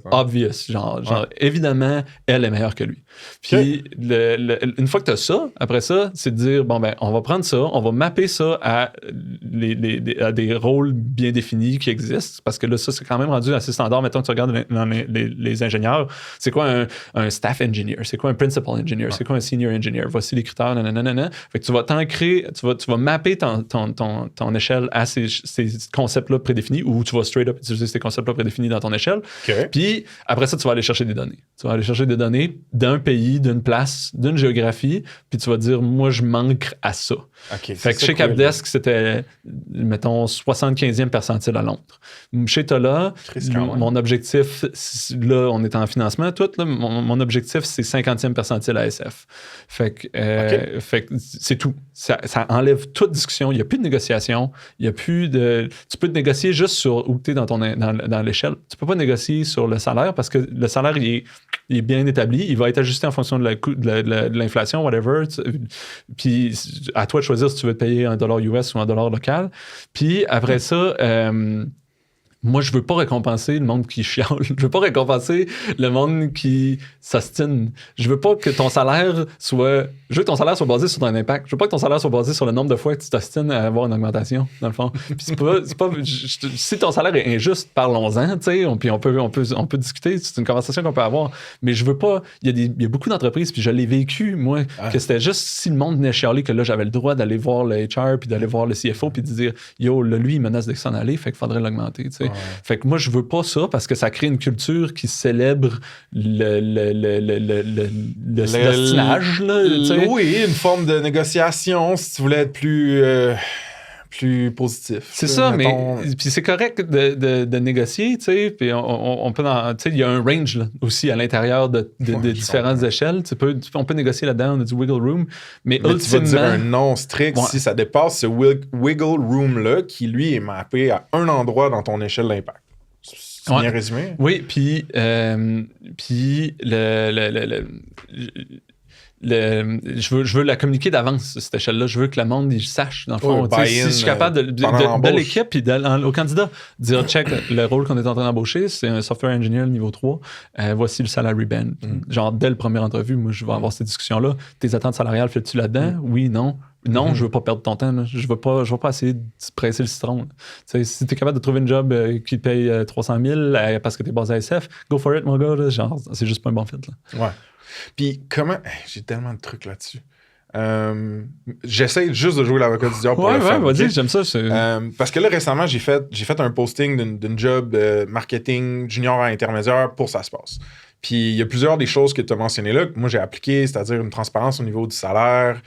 obvious. Genre évidemment, elle est meilleure que lui. Puis une fois que tu as ça, après ça, c'est de dire, bon, ben, on va prendre ça, on va mapper ça à des rôles bien définis qui existent, parce que là, ça, c'est quand même rendu assez standard. Mettons que tu regardes les ingénieurs, c'est quoi un staff engineer? C'est quoi un principal engineer? C'est quoi un senior engineer? Voici les critères, nanana. Fait que tu vas t'ancrer, tu vas mapper ton échelle à ces concepts-là prédéfinis, ou tu vas straight up utiliser ces concepts-là prédéfinis dans ton échelle. Puis après ça, tu vas aller chercher des données. Tu vas aller chercher des données d'un pays, d'une place, d'une géographie, puis tu vas dire, moi, je manque à ça. Fait que chez Capdesk, c'était, mettons, 75e percentile à Londres. Chez Tola, mon objectif, là, on est en financement, tout, là, mon objectif, c'est 50e percentile à SF. Fait que c'est tout. Ça enlève toute discussion. Il n'y a plus de négociation. Il n'y a plus de... Tu peux te négocier juste sur où tu es dans l'échelle. Tu ne peux pas négocier sur le salaire parce que le salaire, il est bien établi. Il va être ajusté en fonction de l'inflation, whatever. Puis à toi de choisir si tu veux te payer $1 US ou $1 local. Puis après ça... moi, je veux pas récompenser le monde qui chiale. Je veux pas récompenser le monde qui s'ostine. Je veux pas que ton salaire soit... Je veux que ton salaire soit basé sur ton impact. Je veux pas que ton salaire soit basé sur le nombre de fois que tu t'ostines à avoir une augmentation, dans le fond. Puis c'est pas si ton salaire est injuste, parlons-en, tu sais, puis on peut discuter, c'est une conversation qu'on peut avoir. Mais je veux pas... Il y a beaucoup d'entreprises, puis je l'ai vécu, moi, que c'était juste si le monde venait chialer que là, j'avais le droit d'aller voir le HR, puis d'aller voir le CFO, puis de dire, yo, là, lui, il menace de s'en aller, fait qu'il faudrait l'augmenter, tu sais. Fait que moi, je veux pas ça parce que ça crée une culture qui célèbre l'ostinage. Oui, une forme de négociation si tu voulais être plus positif. C'est ça, mettons... mais puis c'est correct de négocier, tu sais, puis on peut... Tu sais, il y a un range là, aussi à l'intérieur de différentes échelles. On peut négocier là-dedans, on a du wiggle room, mais ultimement... tu vas dire un non strict si ça dépasse ce wiggle room-là qui, lui, est mappé à un endroit dans ton échelle d'impact. C'est bien résumé? Oui, puis je veux la communiquer d'avance, cette échelle-là. Je veux que le monde il sache, dans le fond. Si je suis capable de l'équipe puis au candidat, dire check, le rôle qu'on est en train d'embaucher, c'est un software engineer niveau 3. Voici le salary band. Genre, dès la première entrevue, moi, je vais avoir cette discussion-là. Tes attentes salariales, fais-tu là-dedans? Oui, non. Non, je veux pas perdre ton temps. Là. Je veux pas essayer de presser le citron. Si tu es capable de trouver une job qui te paye 300 000 parce que tu es basé à SF, go for it, mon gars. Là. Genre, c'est juste pas un bon fit. Là. Ouais. Puis comment... J'ai tellement de trucs là-dessus. J'essaie juste de jouer l'avocat du diable pour le faire. Ouais, vas-y, j'aime ça. Parce que là, récemment, j'ai fait un posting d'une job marketing junior à intermédiaire pour Ça se passe. Puis il y a plusieurs des choses que tu as mentionnées là que moi j'ai appliquées, c'est-à-dire une transparence au niveau du salaire,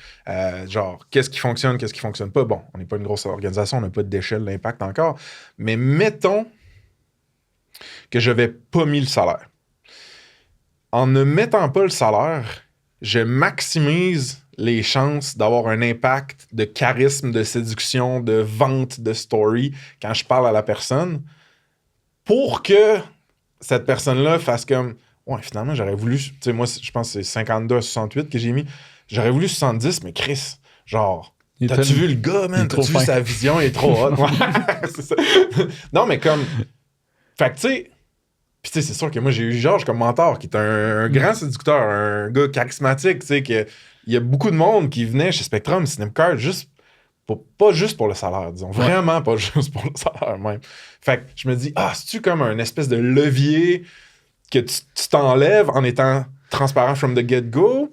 genre qu'est-ce qui fonctionne pas. Bon, on n'est pas une grosse organisation, on n'a pas d'échelle d'impact encore, mais mettons que je n'avais pas mis le salaire. En ne mettant pas le salaire, je maximise les chances d'avoir un impact de charisme, de séduction, de vente, de story quand je parle à la personne pour que cette personne-là fasse comme ouais, finalement, j'aurais voulu... Tu sais, moi, je pense que c'est 52 à 68 que j'ai mis. J'aurais voulu 70, mais Chris, genre... T'as-tu vu le gars, man? T'as-tu vu sa vision? Il est trop hot. C'est ça. Non, mais comme... Fait que, tu sais... Puis, tu sais, c'est sûr que moi, j'ai eu Georges comme mentor, qui est un grand séducteur, un gars charismatique, tu sais, qu'il y a beaucoup de monde qui venait chez Spectrum, Snipcart, juste... pas juste pour le salaire, disons. Vraiment pas juste pour le salaire, même. Fait que je me dis, c'est-tu comme un espèce de levier... que tu t'enlèves en étant transparent from the get-go?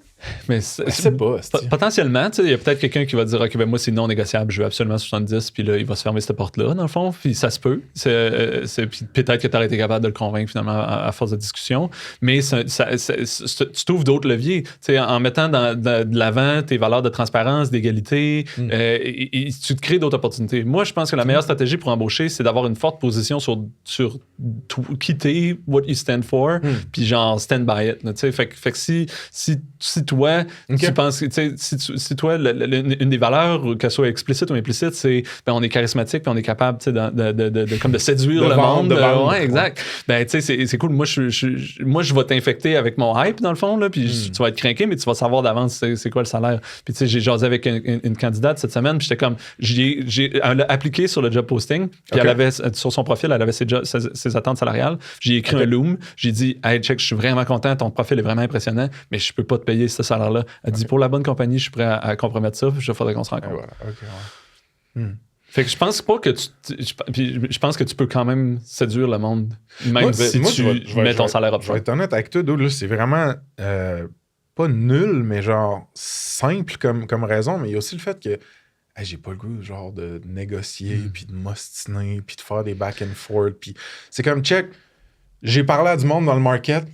Mais c'est pas. Potentiellement, il y a peut-être quelqu'un qui va dire OK, ben moi, c'est non négociable, je veux absolument 70, puis là, il va se fermer cette porte-là, dans le fond. Puis ça se peut. Puis peut-être que tu aurais été capable de le convaincre, finalement, à force de discussion. Mais tu trouves d'autres leviers. En mettant de l'avant tes valeurs de transparence, d'égalité, et tu te crées d'autres opportunités. Moi, je pense que la meilleure stratégie pour embaucher, c'est d'avoir une forte position sur quitter what you stand for, puis genre stand by it. Fait que si toi, tu penses que si toi, une des valeurs, qu'elle soit explicite ou implicite, c'est on est charismatique puis on est capable de séduire le monde. Ouais, exact. Ben, tu sais, c'est cool. Moi, je vais t'infecter avec mon hype, dans le fond, là, puis tu vas être craqué, mais tu vas savoir d'avance c'est quoi le salaire. Puis, tu sais, j'ai jasé avec une candidate cette semaine, puis j'étais comme, elle a appliqué sur le job posting, puis elle avait, sur son profil, elle avait ses attentes salariales. J'ai écrit un loom, j'ai dit, hey, check, je suis vraiment content, ton profil est vraiment impressionnant, mais je peux pas te payer ce salaire-là. Elle dit, pour la bonne compagnie, je suis prêt à compromettre ça, il faudrait qu'on se rencontre. Voilà. Fait que je pense pas que je pense que tu peux quand même séduire le monde, même si tu mets ton salaire up. Je vais être honnête avec toi, Doug, c'est vraiment pas nul, mais genre simple comme raison, mais il y a aussi le fait que j'ai pas le goût genre de négocier, puis de m'ostiner, puis de faire des back and forth, puis c'est comme, check, j'ai parlé à du monde dans le market,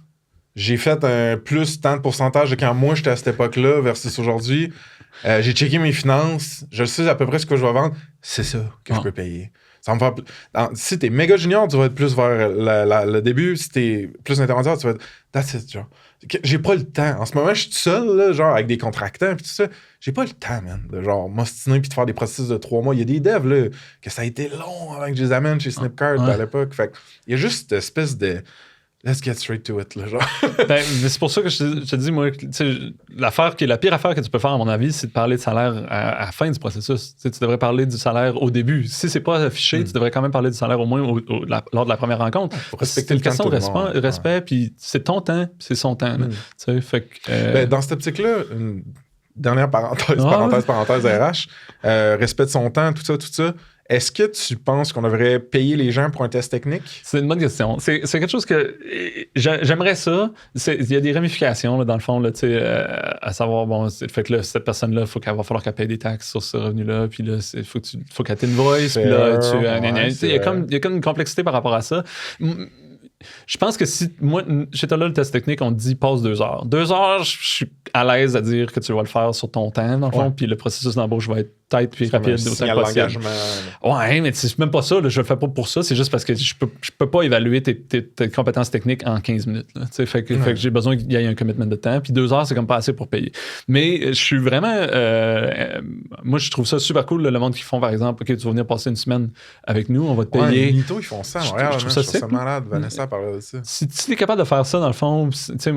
j'ai fait un plus tant de pourcentage de quand moi j'étais à cette époque-là versus aujourd'hui. J'ai checké mes finances. Je sais à peu près ce que je vais vendre. C'est ça que je peux payer. Ça me fait... Si t'es méga junior, tu vas être plus vers le début. Si t'es plus intermédiaire, tu vas être... That's it, genre. J'ai pas le temps. En ce moment, je suis tout seul, là, genre, avec des contractants puis tout ça. J'ai pas le temps, man, de genre m'ostiner puis de faire des processus de 3 mois. Il y a des devs, là, que ça a été long avant que je les amène chez Snipcart à l'époque. Fait il y a juste cette espèce de let's get straight to it, là, genre. Ben, c'est pour ça que je te dis, moi, la pire affaire que tu peux faire, à mon avis, c'est de parler de salaire à la fin du processus. Tu devrais parler du salaire au début. Si c'est pas affiché, tu devrais quand même parler du salaire au moins lors de la première rencontre. Pour respecter le temps. C'est une question de respect, puis c'est ton temps, puis c'est son temps. Fait que, ben, dans cette optique-là, une dernière parenthèse RH, respect de son temps, tout ça. Est-ce que tu penses qu'on devrait payer les gens pour un test technique? C'est une bonne question. C'est quelque chose que j'aimerais ça. Il y a des ramifications, là, dans le fond, là, à savoir, bon, fait que là, cette personne-là, il va falloir qu'elle paye des taxes sur ce revenu-là, puis là, faut qu'elle t'invoice, puis là, il y a comme une complexité par rapport à ça. Je pense que si, moi, j'étais là, le test technique, on te dit passe 2 heures. 2 heures, je suis à l'aise à dire que tu vas le faire sur ton temps, dans le fond, puis le processus d'embauche va être tête puis rapide autant que possible. Ouais, mais c'est même pas ça, là, je le fais pas pour ça, c'est juste parce que je peux pas évaluer tes compétences techniques en 15 minutes. Là, fait que j'ai besoin qu'il y ait un commitment de temps, puis 2 heures, c'est comme pas assez pour payer. Mais je suis vraiment... moi, je trouve ça super cool, le monde qui font, par exemple, OK, tu vas venir passer une semaine avec nous, on va te payer. Ouais, Nito, ils font ça. Je trouve ça malade. Vanessa parlait de ça. Si tu es capable de faire ça, dans le fond,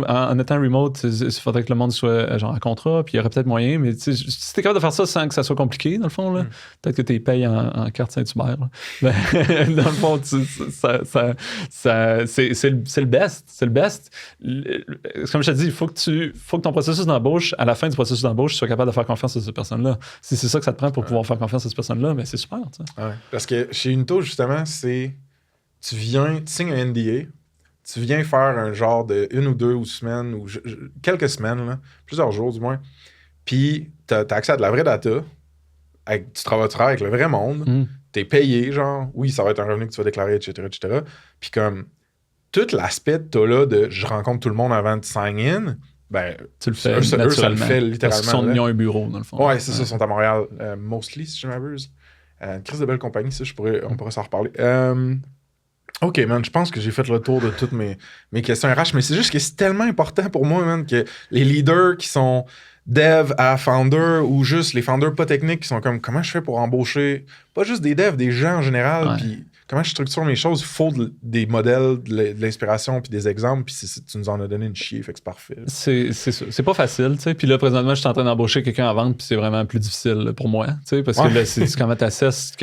en étant remote, il faudrait que le monde soit genre en contrat, puis il y aurait peut-être moyen, mais si tu es capable de faire ça sans que ça soit compliqué, dans le fond, là, peut-être que tu les payes en carte Saint-Hubert. Ben, dans le fond, c'est le best. C'est le best. Comme je te dis, il faut que ton processus d'embauche, à la fin du processus d'embauche, tu sois capable de faire confiance à cette personne-là. Si c'est ça que ça te prend pour pouvoir faire confiance à cette personne-là, ben c'est super. Ouais. Parce que chez Unito, justement, c'est... Tu signes un NDA, tu viens faire un genre de 1 ou 2 semaines, ou quelques semaines, là, plusieurs jours du moins, puis t'as accès à de la vraie data, tu travailles avec le vrai monde, t'es payé, genre, oui, ça va être un revenu que tu vas déclarer, etc. Puis comme, tout l'aspect de toi là, de je rencontre tout le monde avant de sign in, ben, tu le fais ça le fait littéralement. Parce qu'ils ont un bureau, dans le fond. Ouais, c'est ça, ils sont à Montréal, mostly, si je m'abuse. Une crise de belle compagnie, ça, on pourrait s'en reparler. OK, man, je pense que j'ai fait le tour de toutes mes questions RH, mais c'est juste que c'est tellement important pour moi, man, que les leaders qui sont dev à founder ou juste les founders pas techniques qui sont comme comment je fais pour embaucher, pas juste des devs, des gens en général, puis comment je structure mes choses, il faut des modèles, de l'inspiration puis des exemples, puis tu nous en as donné une chier, fait que c'est parfait. C'est ça. C'est pas facile, tu sais. Puis là, présentement, je suis en train d'embaucher quelqu'un à vendre, puis c'est vraiment plus difficile pour moi, tu sais, parce que là, c'est comment t'assesses,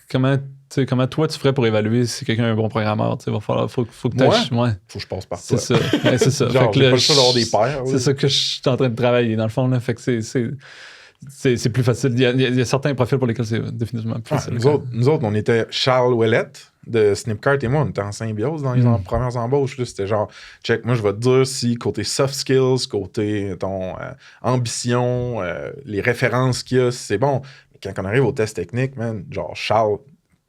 comment toi tu ferais pour évaluer si quelqu'un est un bon programmeur, tu sais, faut que tu faut que je passe par toi. C'est ça. C'est ça. Genre, j'ai pas le choix d'avoir des pairs. C'est ça que je suis en train de travailler, dans le fond, là. Fait que c'est plus facile. Il y a certains profils pour lesquels c'est définitivement plus facile. Nous autres, on était Charles Ouellette de Snipcart et moi, on était en symbiose dans les premières embauches. Là. C'était genre, check, moi je vais te dire si côté soft skills, côté ton ambition, les références qu'il y a, c'est bon. Mais quand on arrive au test technique, man, genre Charles,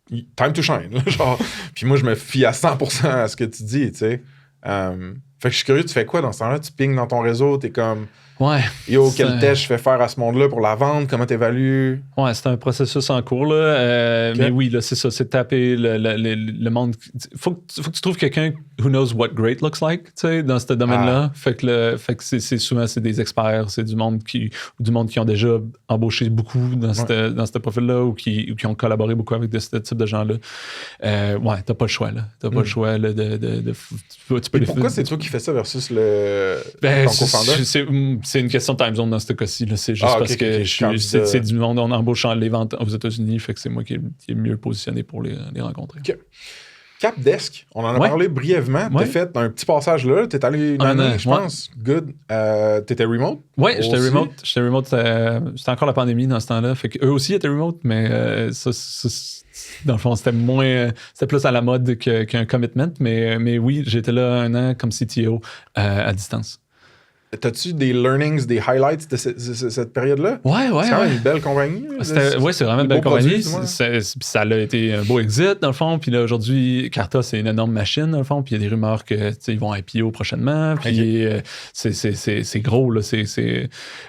time to shine. Là, genre. Puis moi, je me fie à 100% à ce que tu dis, tu sais. Fait que je suis curieux, tu fais quoi dans ce temps-là? Tu pings dans ton réseau, t'es comme... Ouais. Yo, quel test je fais faire à ce monde-là pour la vente? Comment t'évalues? Ouais, c'est un processus en cours, là. Okay. Mais oui, là, c'est ça. C'est de taper le monde. Faut que tu trouves quelqu'un who knows what great looks like, tu sais, dans ce domaine-là. Fait que c'est souvent, c'est des experts, c'est du monde qui ont déjà embauché beaucoup dans ce profil-là ou qui ont collaboré beaucoup avec ce type de gens-là. Ouais, t'as pas le choix, là. T'as pas le choix, là, tu peux pourquoi c'est toi qui fais ça versus ton co-founder? C'est une question de time zone dans ce cas-ci. Là. C'est juste parce que c'est du monde en embauchant les ventes aux États-Unis, fait que c'est moi qui est mieux positionné pour les rencontrer. Okay. Capdesk, on en a parlé brièvement. T'as fait un petit passage là. T'es allé une année, je pense. Good. T'étais remote? Oui, j'étais remote. C'était encore la pandémie dans ce temps-là. Fait qu'eux aussi étaient remote, mais dans le fond, c'était plus à la mode qu'un commitment. Mais oui, j'étais là 1 an comme CTO à distance. T'as-tu des learnings, des highlights de cette période-là? Ouais. C'est quand même une belle compagnie. Oui, c'est vraiment une belle compagnie. Ça a été un beau exit, dans le fond. Puis là, aujourd'hui, Carta, c'est une énorme machine, dans le fond. Puis il y a des rumeurs qu'ils vont IPO prochainement. Puis c'est gros, là.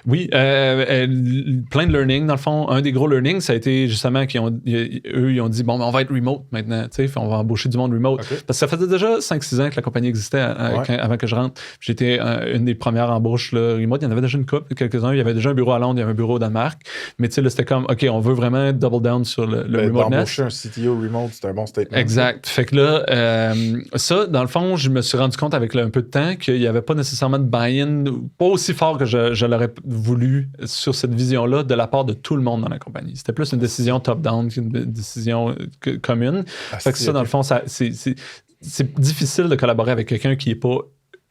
Oui, plein de learning, dans le fond. Un des gros learnings, ça a été justement ils ont dit, bon, on va être remote maintenant. On va embaucher du monde remote. Okay. Parce que ça faisait déjà 5-6 ans que la compagnie existait avant que je rentre. J'étais une des premières embauches là, remote. Il y en avait déjà une couple, quelques-uns. Il y avait déjà un bureau à Londres, il y avait un bureau au Danemark. Mais tu sais, là, c'était comme, OK, on veut vraiment double down sur le remoteness. D'embaucher un CTO remote, c'est un bon statement. Exact. Fait que là, ça, dans le fond, je me suis rendu compte avec un peu de temps qu'il n'y avait pas nécessairement de buy-in, pas aussi fort que je l'aurais voulu sur cette vision-là de la part de tout le monde dans la compagnie. C'était plus une décision top-down qu'une décision commune. Fait que ça, dans le fond, c'est difficile de collaborer avec quelqu'un qui n'est pas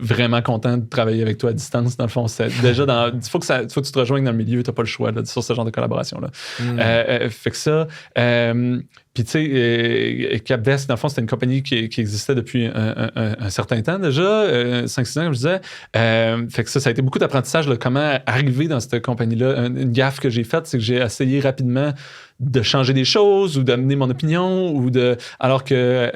vraiment content de travailler avec toi à distance. Dans le fond, c'est déjà il faut que tu te rejoignes dans le milieu, tu n'as pas le choix là, sur ce genre de collaboration-là. Fait que ça... Puis, tu sais, Capdesk, dans le fond, c'était une compagnie qui existait depuis un certain temps déjà, 5-6 ans, comme je disais. Fait que ça a été beaucoup d'apprentissage, là, comment arriver dans cette compagnie-là. Une gaffe que j'ai faite, c'est que j'ai essayé rapidement de changer des choses ou d'amener mon opinion alors que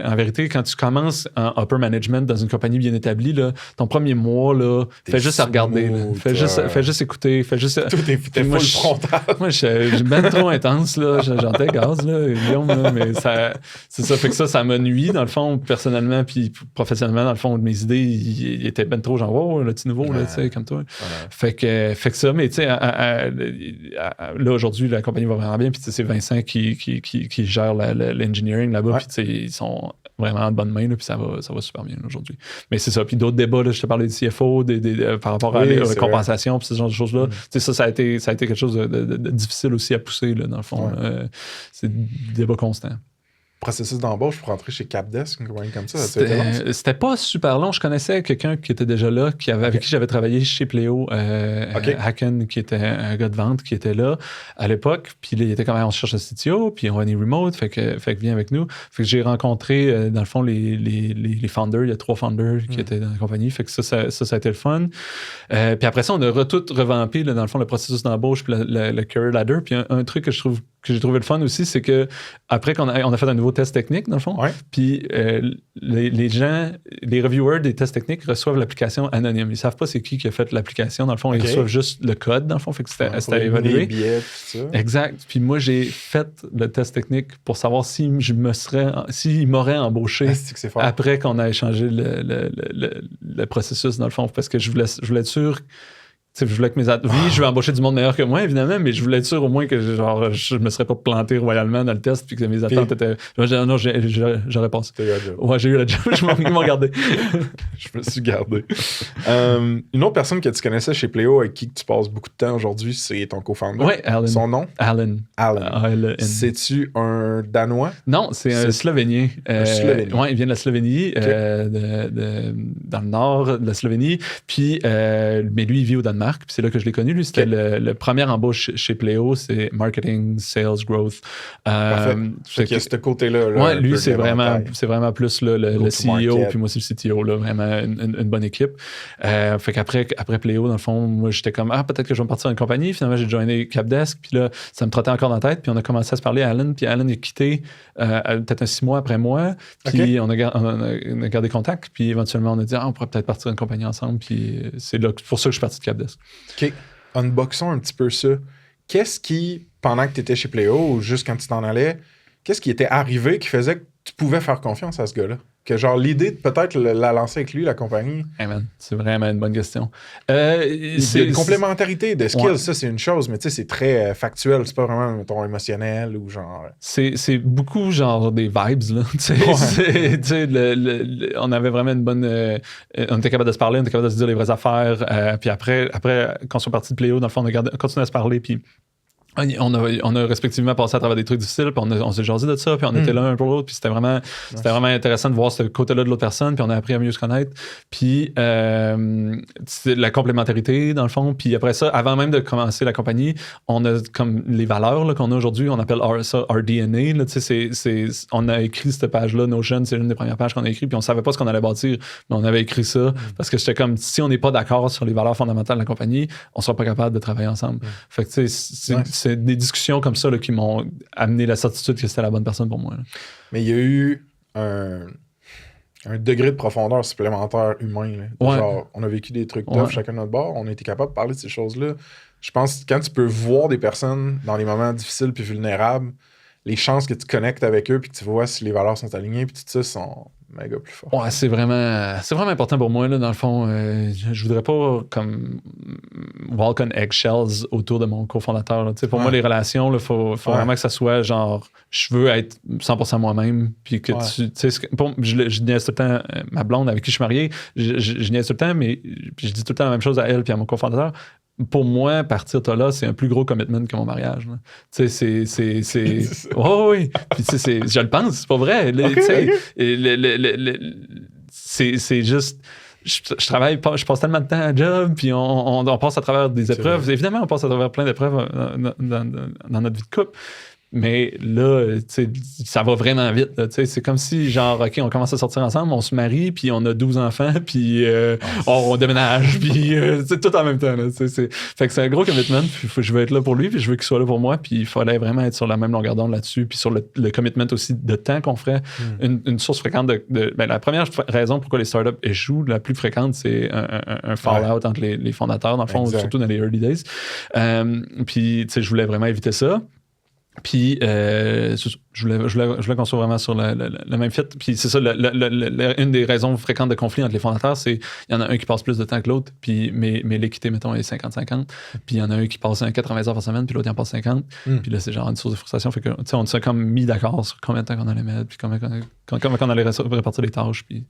en vérité quand tu commences en upper management dans une compagnie bien établie là, ton premier mois là, fais juste à regarder là. Fais juste écouter, tout t'es full frontal. Moi j'ai bien trop intense là, j'entends gaz là, Guillaume là, mais c'est ça fait que ça me nuit dans le fond personnellement puis professionnellement dans le fond mes idées ils étaient ben trop genre wow le petit nouveau là tu sais comme toi. Fait que ça mais tu sais là aujourd'hui la compagnie va vraiment bien. Puis c'est Vincent qui gère l'engineering là-bas. Puis ils sont vraiment en bonne main. Là, puis ça va super bien aujourd'hui. Mais c'est ça. Puis d'autres débats, là, je te parlais du CFO par rapport à la compensation, puis ce genre de choses-là. Ça a été quelque chose de difficile aussi à pousser, là, dans le fond. C'est des débats constants. Processus d'embauche pour rentrer chez Capdesk, une compagnie comme ça? C'était pas super long. Je connaissais quelqu'un qui était déjà là, avec qui j'avais travaillé chez Pléo, Hacken, qui était un gars de vente, qui était là à l'époque. Puis là, il était quand même, on cherche un CTO, puis on est remote, fait que viens avec nous. Fait que j'ai rencontré, dans le fond, les founders. Il y a 3 founders qui étaient dans la compagnie. Fait que ça a été le fun. Puis après ça, on a tout revampé, là, dans le fond, le processus d'embauche, puis le career ladder. Puis un truc que j'ai trouvé le fun aussi, c'est que après qu'on a fait un nouveau test technique, dans le fond, puis les gens, les reviewers des tests techniques reçoivent l'application anonyme. Ils savent pas c'est qui a fait l'application. Dans le fond, ils reçoivent juste le code, dans le fond, fait que c'était évalué. Les billets, tout ça. Exact. Puis moi, j'ai fait le test technique pour savoir s'il m'aurait embauché après qu'on a échangé le processus, dans le fond, parce que je voulais être sûr. Je voulais que oui, je vais embaucher du monde meilleur que moi, évidemment, mais je voulais être sûr au moins que je me serais pas planté royalement dans le test puis que mes attentes étaient... Non, j'aurais passé. Ouais, j'ai eu la job, ils m'ont gardé. Je me suis gardé. Une autre personne que tu connaissais chez Pléo avec qui tu passes beaucoup de temps aujourd'hui, c'est ton co-founder. Oui, Alan. Son nom? Alan. C'est-tu un Danois? Non, c'est un Slovénien. Oui, il vient de la Slovénie, dans le nord de la Slovénie. Puis, mais lui, il vit au Danemark. Puis c'est là que je l'ai connu. Lui, c'était le premier embauche chez Pléo, c'est marketing, sales, growth. Parfait. Fait que ce côté-là. Oui, lui, c'est vraiment plus le CEO, puis moi aussi le CTO, là, vraiment une bonne équipe. Fait qu'après Pléo, dans le fond, moi, j'étais comme, peut-être que je vais me partir d'une compagnie. Finalement, j'ai joiné Capdesk, puis là, ça me trottait encore dans la tête. Puis on a commencé à se parler à Alan, puis Alan est quitté peut-être 6 mois après moi. Puis on a gardé contact, puis éventuellement, on a dit, on pourrait peut-être partir d'une compagnie ensemble. Puis c'est pour ça que je suis parti de Capdesk. OK. Unboxons un petit peu ça. Qu'est-ce qui, pendant que tu étais chez Pléo ou juste quand tu t'en allais, qu'est-ce qui était arrivé qui faisait que tu pouvais faire confiance à ce gars-là? Que genre l'idée de peut-être la lancer avec lui, la compagnie. Hey man, c'est vraiment une bonne question. C'est une complémentarité de skills, ça c'est une chose, mais tu sais, c'est très factuel, c'est pas vraiment ton émotionnel ou genre. C'est beaucoup genre des vibes, là. On avait vraiment une bonne. On était capable de se parler, on était capable de se dire les vraies affaires. Puis après, quand on soit parti de Pléo, dans le fond, on a continué à se parler, puis. On a respectivement passé à travers des trucs difficiles, puis on s'est jasé de ça, puis on était l'un pour l'autre, puis c'était vraiment intéressant de voir ce côté-là de l'autre personne, puis on a appris à mieux se connaître. Puis c'est la complémentarité, dans le fond. Puis après ça, avant même de commencer la compagnie, on a comme les valeurs là, qu'on a aujourd'hui, on appelle ça our DNA. Là, on a écrit cette page-là, Notion, c'est une des premières pages qu'on a écrites, puis on savait pas ce qu'on allait bâtir, mais on avait écrit ça, parce que j'étais comme, si on n'est pas d'accord sur les valeurs fondamentales de la compagnie, on sera pas capable de travailler ensemble. Fait que tu sais, c'est des discussions comme ça là, qui m'ont amené la certitude que c'était la bonne personne pour moi. Là. Mais il y a eu un degré de profondeur supplémentaire humain. Là. Genre, on a vécu des trucs tough chacun de notre bord, on a été capable de parler de ces choses-là. Je pense que quand tu peux voir des personnes dans les moments difficiles puis vulnérables, les chances que tu connectes avec eux puis que tu vois si les valeurs sont alignées puis tout ça sont méga plus fort. Ouais, c'est vraiment important pour moi, là, dans le fond. Je voudrais pas comme walk on eggshells autour de mon cofondateur. Là. Pour moi, les relations, il faut vraiment que ça soit genre, je veux être 100% moi-même. Puis que je niaise tout le temps ma blonde avec qui je suis marié, je niaise tout le temps, mais je dis tout le temps la même chose à elle puis à mon cofondateur. Pour moi, partir de là, c'est un plus gros commitment que mon mariage. Tu sais, c'est... Oh, oui. Puis tu sais, je le pense, c'est pas vrai. C'est juste... Je travaille pas, je passe tellement de temps à job, puis on passe à travers des épreuves. Évidemment, on passe à travers plein d'épreuves dans notre vie de couple. Mais là, ça va vraiment vite. Là, c'est comme si, genre, OK, on commence à sortir ensemble, on se marie, puis on a 12 enfants, puis on déménage, puis tout en même temps. Là, fait que c'est un gros commitment, puis je veux être là pour lui, puis je veux qu'il soit là pour moi, puis il fallait vraiment être sur la même longueur d'onde là-dessus, puis sur le commitment aussi de temps qu'on ferait. Une source fréquente la première raison pourquoi les startups échouent, la plus fréquente, c'est un fallout entre les fondateurs, dans le fond, surtout dans les early days. Puis, je voulais vraiment éviter ça. Puis, je voulais qu'on soit vraiment sur le même fit. Puis, c'est ça, une des raisons fréquentes de conflit entre les fondateurs, c'est il y en a un qui passe plus de temps que l'autre, puis, mais l'équité, mettons, est 50-50. Puis, il y en a un qui passe 80 heures par semaine, puis l'autre, il en passe 50. Puis là, c'est genre une source de frustration. Fait que, on s'est comme mis d'accord sur combien de temps qu'on allait mettre, puis comment on allait répartir les tâches. Puis...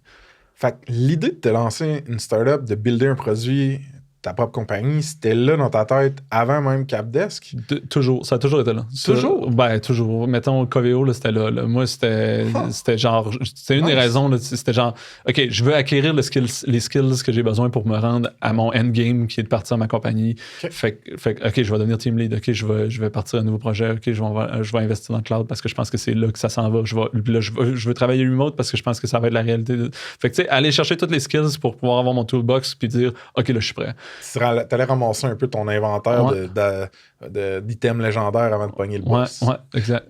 Fait que l'idée de te lancer une startup, de builder un produit, ta propre compagnie, c'était là dans ta tête avant même Capdesk? Toujours. Ça a toujours été là. Toujours? Toujours. Mettons, Coveo, là, c'était là. Moi, c'était genre... C'était une des raisons. Là, c'était genre, OK, je veux acquérir les skills que j'ai besoin pour me rendre à mon endgame qui est de partir à ma compagnie. Okay. Fait que, OK, je vais devenir team lead. OK, je vais partir à un nouveau projet. OK, je vais investir dans le cloud parce que je pense que c'est là que ça s'en va. Je veux travailler remote parce que je pense que ça va être la réalité. Fait que, tu sais, aller chercher toutes les skills pour pouvoir avoir mon toolbox puis dire, OK, là, je suis prêt. T'allais ramasser un peu ton inventaire d'items légendaires avant de pogner le boss. Ouais, exact.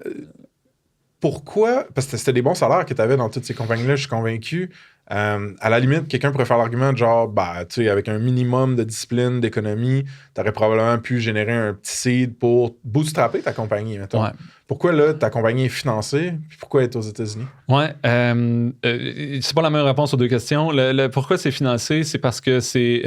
Pourquoi? Parce que c'était des bons salaires que tu avais dans toutes ces compagnies-là, je suis convaincu. À la limite, quelqu'un pourrait faire l'argument de genre, tu sais, avec un minimum de discipline, d'économie, tu aurais probablement pu générer un petit seed pour bootstrapper ta compagnie, mettons. Ouais. Pourquoi, là, ta compagnie est financée, puis pourquoi elle est aux États-Unis? Ouais, c'est pas la même réponse aux deux questions. Pourquoi c'est financé, c'est parce que c'est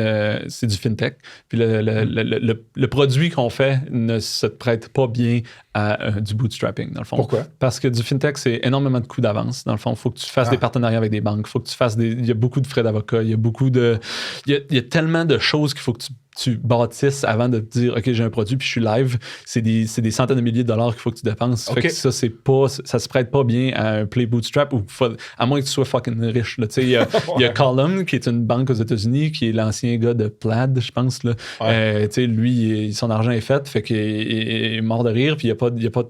du fintech. Puis le produit qu'on fait ne se prête pas bien à du bootstrapping, dans le fond. Pourquoi? Parce que du fintech, c'est énormément de coûts d'avance. Dans le fond, il faut que tu fasses des partenariats avec des banques, il faut que tu fasses il y a beaucoup de frais d'avocat, il y a beaucoup de... Il y a tellement de choses qu'il faut que tu bâtisses avant de te dire OK, j'ai un produit puis je suis live. C'est des centaines de milliers de dollars qu'il faut que tu dépenses. Okay. Fait que ça, ça se prête pas bien à un play bootstrap à moins que tu sois fucking riche. Il y a Column, qui est une banque aux États-Unis, qui est l'ancien gars de Plaid, je pense. Là. Ouais. Lui, son argent est fait, fait qu'il est mort de rire, puis il n'y a pas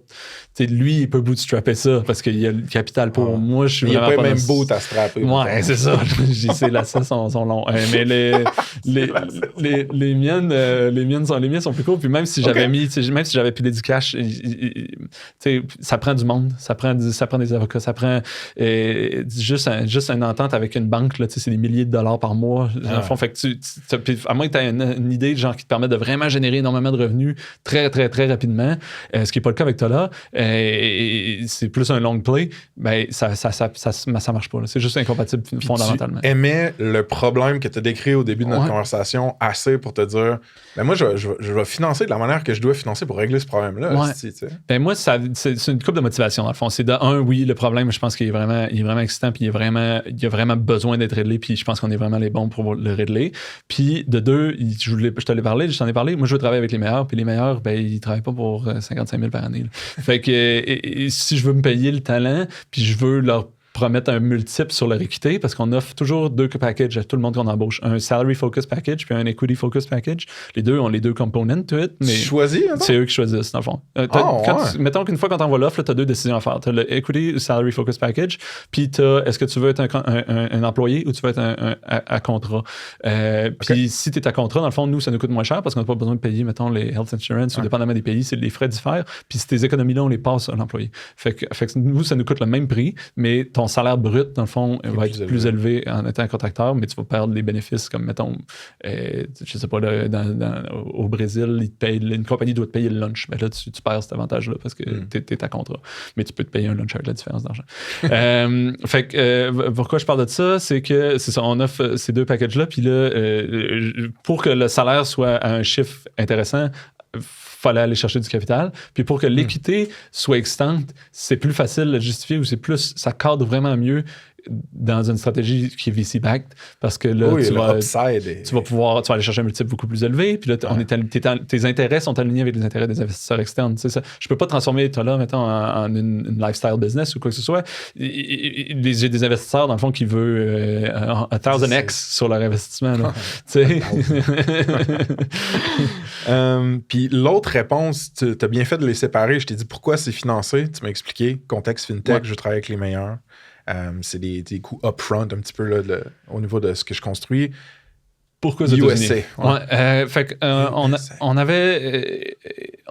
lui, il peut bootstrapper ça parce qu'il y a le capital pour. Moi, je suis vraiment pas... Il n'y a pas même boot à strapper. Ouais, c'est ça. Ces lacets sont longs. Mais les miennes sont plus courtes. Puis même si j'avais pilé du cash, ça prend du monde, ça prend des avocats, ça prend juste une entente avec une banque, là, c'est des milliers de dollars par mois. Fait que à moins que tu aies une idée genre, qui te permet de vraiment générer énormément de revenus très, très, très rapidement, ce qui n'est pas le cas avec Tola, c'est plus un long play, ben ça marche pas. Là. C'est juste incompatible puis fondamentalement. Tu aimais le problème que tu as décrit au début de notre conversation assez pour te dire ben moi, je vais financer de la manière que je dois financer pour régler ce problème-là. Ouais. Ben moi, c'est une couple de motivation, dans le fond. C'est de un, oui, le problème, je pense qu'il est vraiment excitant, puis il y a vraiment besoin d'être réglé, puis je pense qu'on est vraiment les bons pour le régler. Puis de deux, je t'en ai parlé, moi, je veux travailler avec les meilleurs, puis les meilleurs, ben ils travaillent pas pour 55 000 par année. Là. Fait que si je veux me payer le talent, puis je veux leur promettre un multiple sur leur équité, parce qu'on offre toujours deux packages à tout le monde qu'on embauche. Un salary focus package puis un equity focus package. Les deux ont les deux components to it, mais c'est eux qui choisissent, dans le fond. Mettons qu'une fois qu'on t'envoie l'offre, tu as deux décisions à faire. Tu as le equity salary focus package, puis tu as est-ce que tu veux être un employé ou tu veux être à contrat. Puis si tu es à contrat, dans le fond, nous, ça nous coûte moins cher parce qu'on n'a pas besoin de payer, mettons, les health insurance ou dépendamment des pays, les frais diffèrent. Puis ces économies-là, on les passe à l'employé. Fait que nous, ça nous coûte le même prix, mais ton salaire brut, dans le fond, va être plus élevé en étant contracteur, mais tu vas perdre les bénéfices, comme, mettons, je sais pas, au Brésil, une compagnie doit te payer le lunch. Mais là, tu perds cet avantage-là parce que t'es à contrat. Mais tu peux te payer un lunch avec la différence d'argent. Fait que, pourquoi je parle de ça? C'est que, c'est ça, on offre ces deux packages-là, puis là, pour que le salaire soit à un chiffre intéressant, fallait aller chercher du capital. Puis pour que l'équité soit excitante, c'est plus facile de justifier ou ça cadre vraiment mieux dans une stratégie qui est VC-backed parce que là, tu vas aller chercher un multiple beaucoup plus élevé. Puis là, tes intérêts sont alignés avec les intérêts des investisseurs externes. Tu sais, ça, je peux pas transformer Tola, mettons, en une lifestyle business ou quoi que ce soit. J'ai des investisseurs, dans le fond, qui veulent 1000x sur leur investissement. Puis l'autre réponse, tu as bien fait de les séparer. Je t'ai dit pourquoi c'est financé. Tu m'as expliqué. Contexte fintech, je travaille avec les meilleurs. C'est des coûts upfront un petit peu là, au niveau de ce que je construis. Pourquoi aux États-Unis? Fait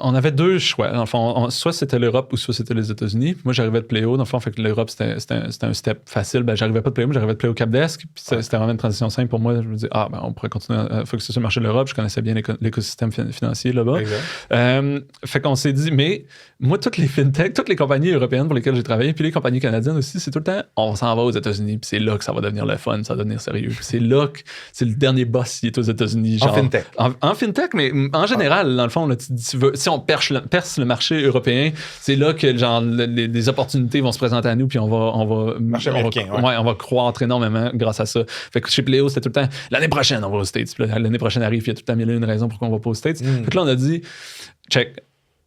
on avait deux choix. Dans le fond, soit c'était l'Europe ou soit c'était les États-Unis. Moi, j'arrivais de Pléo. Dans le fond, fait que l'Europe, c'était un step facile. J'arrivais pas de Pléo, mais j'arrivais de Pléo Capdesk. Puis c'était vraiment une transition simple pour moi. Je me disais, on pourrait continuer à focuser sur le marché de l'Europe. Je connaissais bien l'écosystème financier là-bas. Fait qu'on s'est dit, mais moi, toutes les fintech, toutes les compagnies européennes pour lesquelles j'ai travaillé, puis les compagnies canadiennes aussi, c'est tout le temps, on s'en va aux États-Unis. Puis c'est là que ça va devenir le fun, ça va devenir sérieux. Puis c'est là que c'est le dernier boss qui est aux États-Unis. Genre, en fintech, mais en général, dans le fond, là, si on perce le marché européen, c'est là que genre les opportunités vont se présenter à nous, puis on va croître énormément grâce à ça. Fait que chez Pléo, c'était tout le temps l'année prochaine, on va aux States. Puis l'année prochaine arrive, puis il y a tout le temps mille et une raisons pour qu'on va pas aux States. Fait que là, on a dit, check.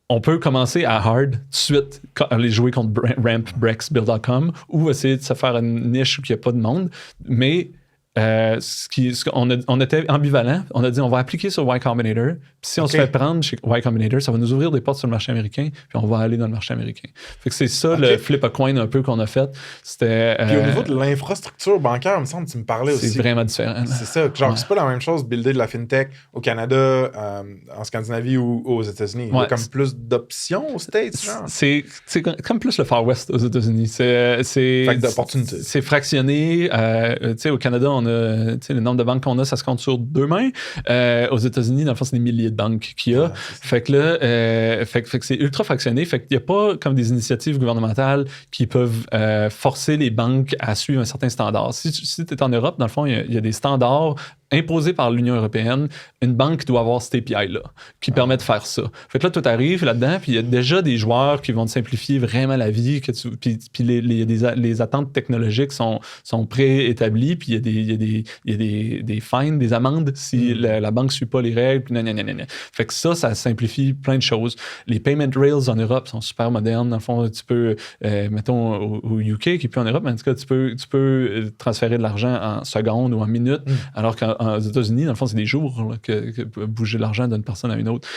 On peut commencer à hard, tout de suite, aller jouer contre Ramp, Brex, Build.com ou essayer de se faire une niche où il n'y a pas de monde. Mais on était ambivalent. On a dit on va appliquer sur Y Combinator. Puis si on se fait prendre chez Y Combinator, ça va nous ouvrir des portes sur le marché américain. Puis on va aller dans le marché américain. Fait que c'est ça le flip a coin un peu qu'on a fait. C'était. Puis au niveau de l'infrastructure bancaire, il me semble que tu me parlais aussi. C'est vraiment différent. C'est ça. Genre, c'est pas la même chose de builder de la fintech au Canada, en Scandinavie ou aux États-Unis. Il y a comme plus d'options aux States, genre. C'est comme plus le Far West aux États-Unis. Fait d'opportunités. C'est fractionné. Tu sais, au Canada, on a le nombre de banques qu'on a, ça se compte sur deux mains. Aux États-Unis, dans le fond, c'est des milliers de banques qu'il y a. Fait que là, fait que c'est ultra fractionné. Fait qu'il n'y a pas comme des initiatives gouvernementales qui peuvent forcer les banques à suivre un certain standard. Si tu es en Europe, dans le fond, il y a des standards imposé par l'Union européenne, une banque doit avoir cet API-là qui permet de faire ça. Fait que là, tout arrive là-dedans, puis il y a déjà des joueurs qui vont te simplifier vraiment la vie, puis les attentes technologiques sont préétablies, puis il y a des fines, des amendes si la banque ne suit pas les règles, puis Fait que ça simplifie plein de choses. Les payment rails en Europe sont super modernes. Dans le fond, tu peux, mettons, au UK, qui est plus en Europe, mais en tout cas, tu peux transférer de l'argent en secondes ou en minutes, alors qu'aux États-Unis, dans le fond, c'est des jours là, que bouger l'argent d'une personne à une autre.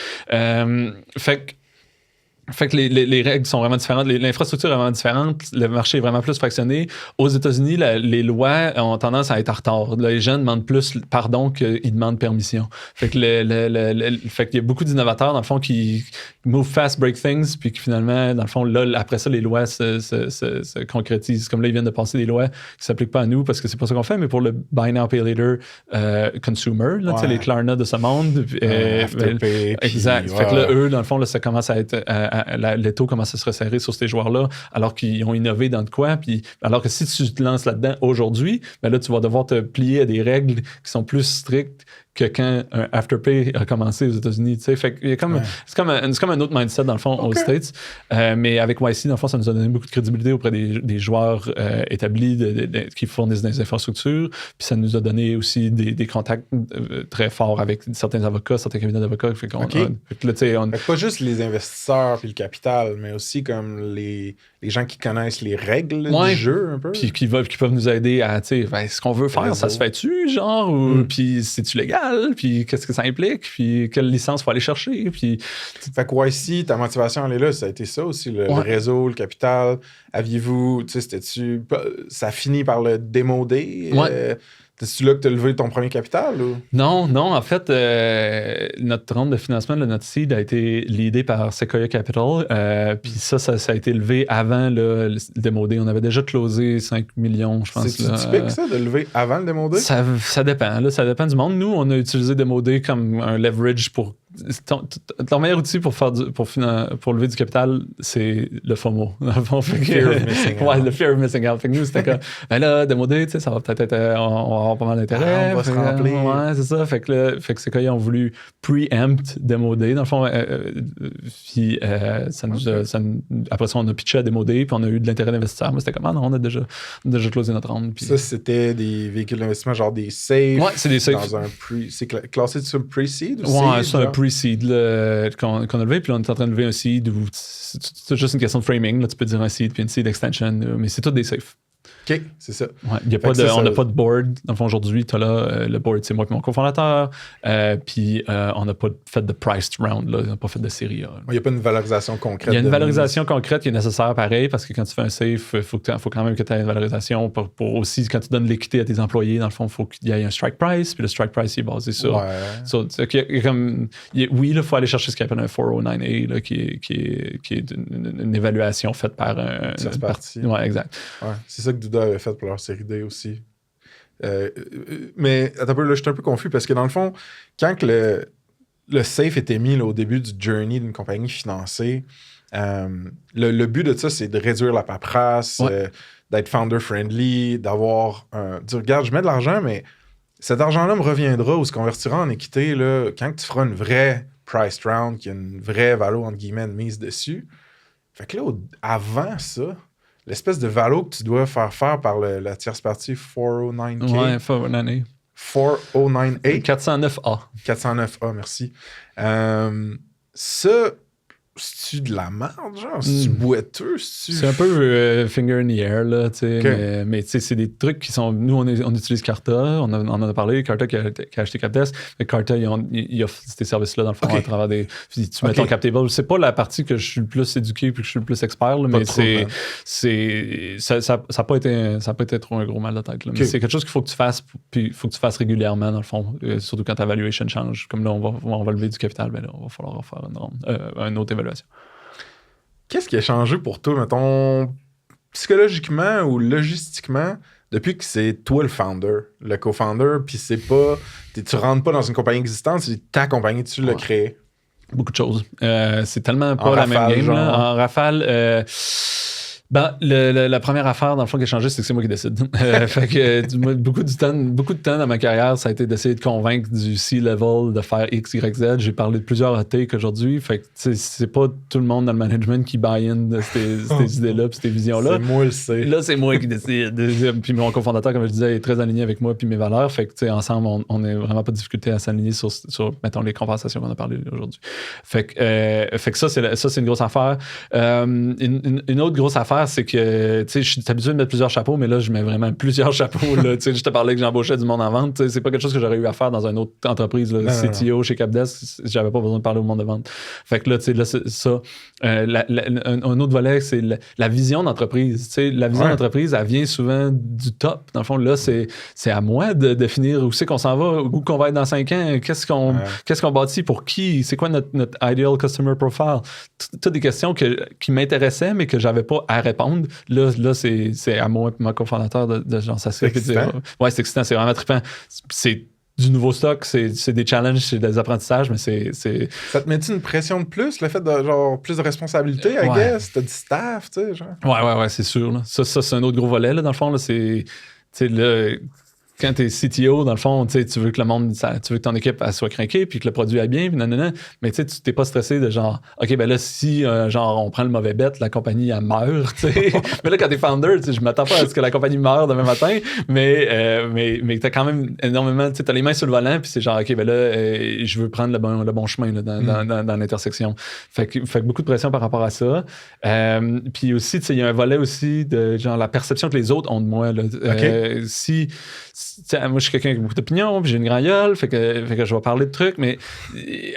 Fait que les règles sont vraiment différentes, l'infrastructure est vraiment différente, le marché est vraiment plus fractionné. Aux États-Unis, les lois ont tendance à être en retard. Les gens demandent plus pardon qu'ils demandent permission. Fait que fait qu'il y a beaucoup d'innovateurs, dans le fond, qui move fast, break things, puis que finalement, dans le fond, là, après ça, les lois se concrétisent. Comme là, ils viennent de passer des lois qui ne s'appliquent pas à nous parce que c'est pas ça qu'on fait, mais pour le Buy Now, Pay Later consumer, là, les Klarna de ce monde. Afterpay. Exact. Fait que là, eux, dans le fond, là, ça commence à être... les taux commencent à se resserrer sur ces joueurs-là alors qu'ils ont innové dans de quoi. Puis, alors que si tu te lances là-dedans aujourd'hui, ben là, tu vas devoir te plier à des règles qui sont plus strictes que quand un Afterpay a commencé aux États-Unis. Fait qu'il y a comme, c'est comme un autre mindset, dans le fond, aux States. Mais avec YC, dans le fond, ça nous a donné beaucoup de crédibilité auprès des joueurs établis qui fournissent des infrastructures. Puis ça nous a donné aussi des contacts très forts avec certains avocats, certains cabinets d'avocats. Fait pas juste les investisseurs puis le capital, mais aussi comme les gens qui connaissent les règles du jeu un peu. Puis qui peuvent nous aider à, ce qu'on veut faire, ça se fait-tu, genre? Puis c'est-tu légal? Puis qu'est-ce que ça implique, puis quelle licence faut aller chercher, puis... Fait que ici, ta motivation, elle est là, ça a été ça aussi, le réseau, le capital. Aviez-vous, ça finit par le démoder? C'est-tu là que tu as levé ton premier capital? Ou? Non, en fait, notre ronde de financement de notre seed a été leadé par Sequoia Capital. Puis ça a été levé avant le Demo Day. On avait déjà closé 5 millions, je pense. C'est typique, ça, de lever avant le Demo Day? Ça dépend. Là, ça dépend du monde. Nous, on a utilisé Demo Day comme un leverage pour... Ton meilleur outil pour lever du capital, c'est le FOMO. Fear of missing out. Ouais, le fear of missing out. Fait que nous, c'était comme, ben là, Demo Day, ça va peut-être être... On va avoir pas mal d'intérêt. On va se remplir. Ouais, c'est ça. Fait que c'est qu'ils ont voulu preempt Demo Day. Dans le fond, puis après ça, on a pitché à Demo Day, puis on a eu de l'intérêt d'investisseurs. Mais c'était comme, non, on a déjà closé notre ronde. Puis... Ça, c'était des véhicules d'investissement, genre des safes. Ouais, c'est des safes. C'est classé sur le pre-seed ou ouais, seed? C'est un pre-seed qu'on a levé, puis là, on est en train de lever un seed où c'est juste une question de framing. Là, tu peux dire un seed puis une seed extension, mais c'est tout des safes. OK, c'est ça. Ouais, on n'a pas de board. Dans le fond, aujourd'hui, tu as là, le board, c'est moi et mon cofondateur. Puis on n'a pas fait de priced round, là. On n'a pas fait de série A. Il n'y a pas une valorisation concrète. Il y a une valorisation concrète qui est nécessaire pareil, parce que quand tu fais un safe, il faut quand même que tu aies une valorisation pour aussi, quand tu donnes l'équité à tes employés, dans le fond, il faut qu'il y ait un strike price. Puis le strike price, il est basé sur... oui, il faut aller chercher ce qu'on appelle un 409A, là, qui est une évaluation faite par un... Tierce partie. Ouais, exact. Ouais, c'est ça que Douda avait fait pour leur série D aussi. Mais attends un peu, là, je suis un peu confus parce que dans le fond, quand que le safe était mis là, au début du journey d'une compagnie financée, le but de ça, c'est de réduire la paperasse, d'être founder-friendly, d'avoir dire, regarde, je mets de l'argent, mais cet argent-là me reviendra ou se convertira en équité là, quand tu feras une vraie priced round, qui a une vraie valeur, entre guillemets, de mise dessus. Fait que là, avant ça, l'espèce de valo que tu dois faire par la tierce partie 409K. Ouais, 409A. 409A. 409A. 409A, merci. Ça, c'est-tu de la merde, genre? C'est-tu boiteux? C'est un peu finger in the air, là, tu sais. Okay. Mais tu sais, c'est des trucs qui sont... Nous, on utilise Carta, on en a parlé, Carta qui a acheté Capdesk. Carta, ils offrent ces services-là, dans le fond, à travers des... Tu mets ton cap table. C'est pas la partie que je suis le plus éduqué puis que je suis le plus expert, là, mais ça n'a pas été trop un gros mal de tête. Là. Mais c'est quelque chose qu'il faut que tu fasses, puis il faut que tu fasses régulièrement, dans le fond, surtout quand ta valuation change. Comme là, on va lever du capital, ben là, on va falloir faire une autre évaluation. Qu'est-ce qui a changé pour toi, mettons, psychologiquement ou logistiquement, depuis que c'est toi le founder, le co-founder, puis c'est pas... Tu rentres pas dans une compagnie existante, c'est ta compagnie, tu l'as créée? Beaucoup de choses. C'est tellement pas la même game. Là. En rafale... la première affaire, dans le fond, qui a changé, c'est que c'est moi qui décide. Fait que beaucoup de temps dans ma carrière, ça a été d'essayer de convaincre du C-level de faire X, Y, Z. J'ai parlé de plusieurs hot takes aujourd'hui. Fait que c'est pas tout le monde dans le management qui buy-in de ces idées-là puis ces visions-là. C'est moi le C. Là, c'est moi qui décide. Puis mon cofondateur, comme je disais, est très aligné avec moi puis mes valeurs. Fait que, ensemble, on n'a vraiment pas de difficulté à s'aligner sur, mettons, les compensations qu'on a parlé aujourd'hui. Fait que ça, c'est une grosse affaire. Une autre grosse affaire, c'est que, tu sais, je suis habitué de mettre plusieurs chapeaux, mais là, je mets vraiment plusieurs chapeaux. Là, tu sais, je te parlais que j'embauchais du monde en vente. C'est pas quelque chose que j'aurais eu à faire dans une autre entreprise. Là, CTO chez Capdesk, j'avais pas besoin de parler au monde de vente. Fait que là, tu sais, là, c'est ça. Un autre volet, c'est la vision d'entreprise. Tu sais, la vision d'entreprise, elle vient souvent du top. Dans le fond, là, c'est à moi de définir où c'est qu'on s'en va, où qu'on va être dans 5 ans, qu'est-ce qu'on bâtit, pour qui, c'est quoi notre ideal customer profile. Toutes des questions qui m'intéressaient, mais que j'avais pas à répondre. Là c'est à moi et mon cofondateur de genre s'assurer. Ouais, c'est excitant, c'est vraiment trippant. C'est du nouveau stock, c'est des challenges, c'est des apprentissages, mais c'est... Ça te met-tu une pression de plus, le fait de, genre, plus de responsabilité, I guess? T'as du staff, tu sais, genre? Ouais, c'est sûr. Là. Ça, c'est un autre gros volet, là, dans le fond, là, c'est... Tu sais, là... Quand t'es CTO, dans le fond, tu veux que le monde, tu veux que ton équipe elle soit craquée, puis que le produit aille bien, puis nanana. Mais tu t'es pas stressé de genre, OK, ben là, si genre on prend le mauvais bet, la compagnie elle meurt, tu sais. Mais là, quand t'es founder, je m'attends pas à ce que la compagnie meure demain matin, mais t'as quand même énormément, tu sais, t'as les mains sur le volant, puis c'est genre, OK, ben là, je veux prendre le bon chemin là, dans l'intersection. Fait que beaucoup de pression par rapport à ça. Puis aussi, tu sais, il y a un volet aussi de genre la perception que les autres ont de moi. Là. Si moi, je suis quelqu'un avec beaucoup d'opinions, puis j'ai une grande gueule, fait que je vais parler de trucs, mais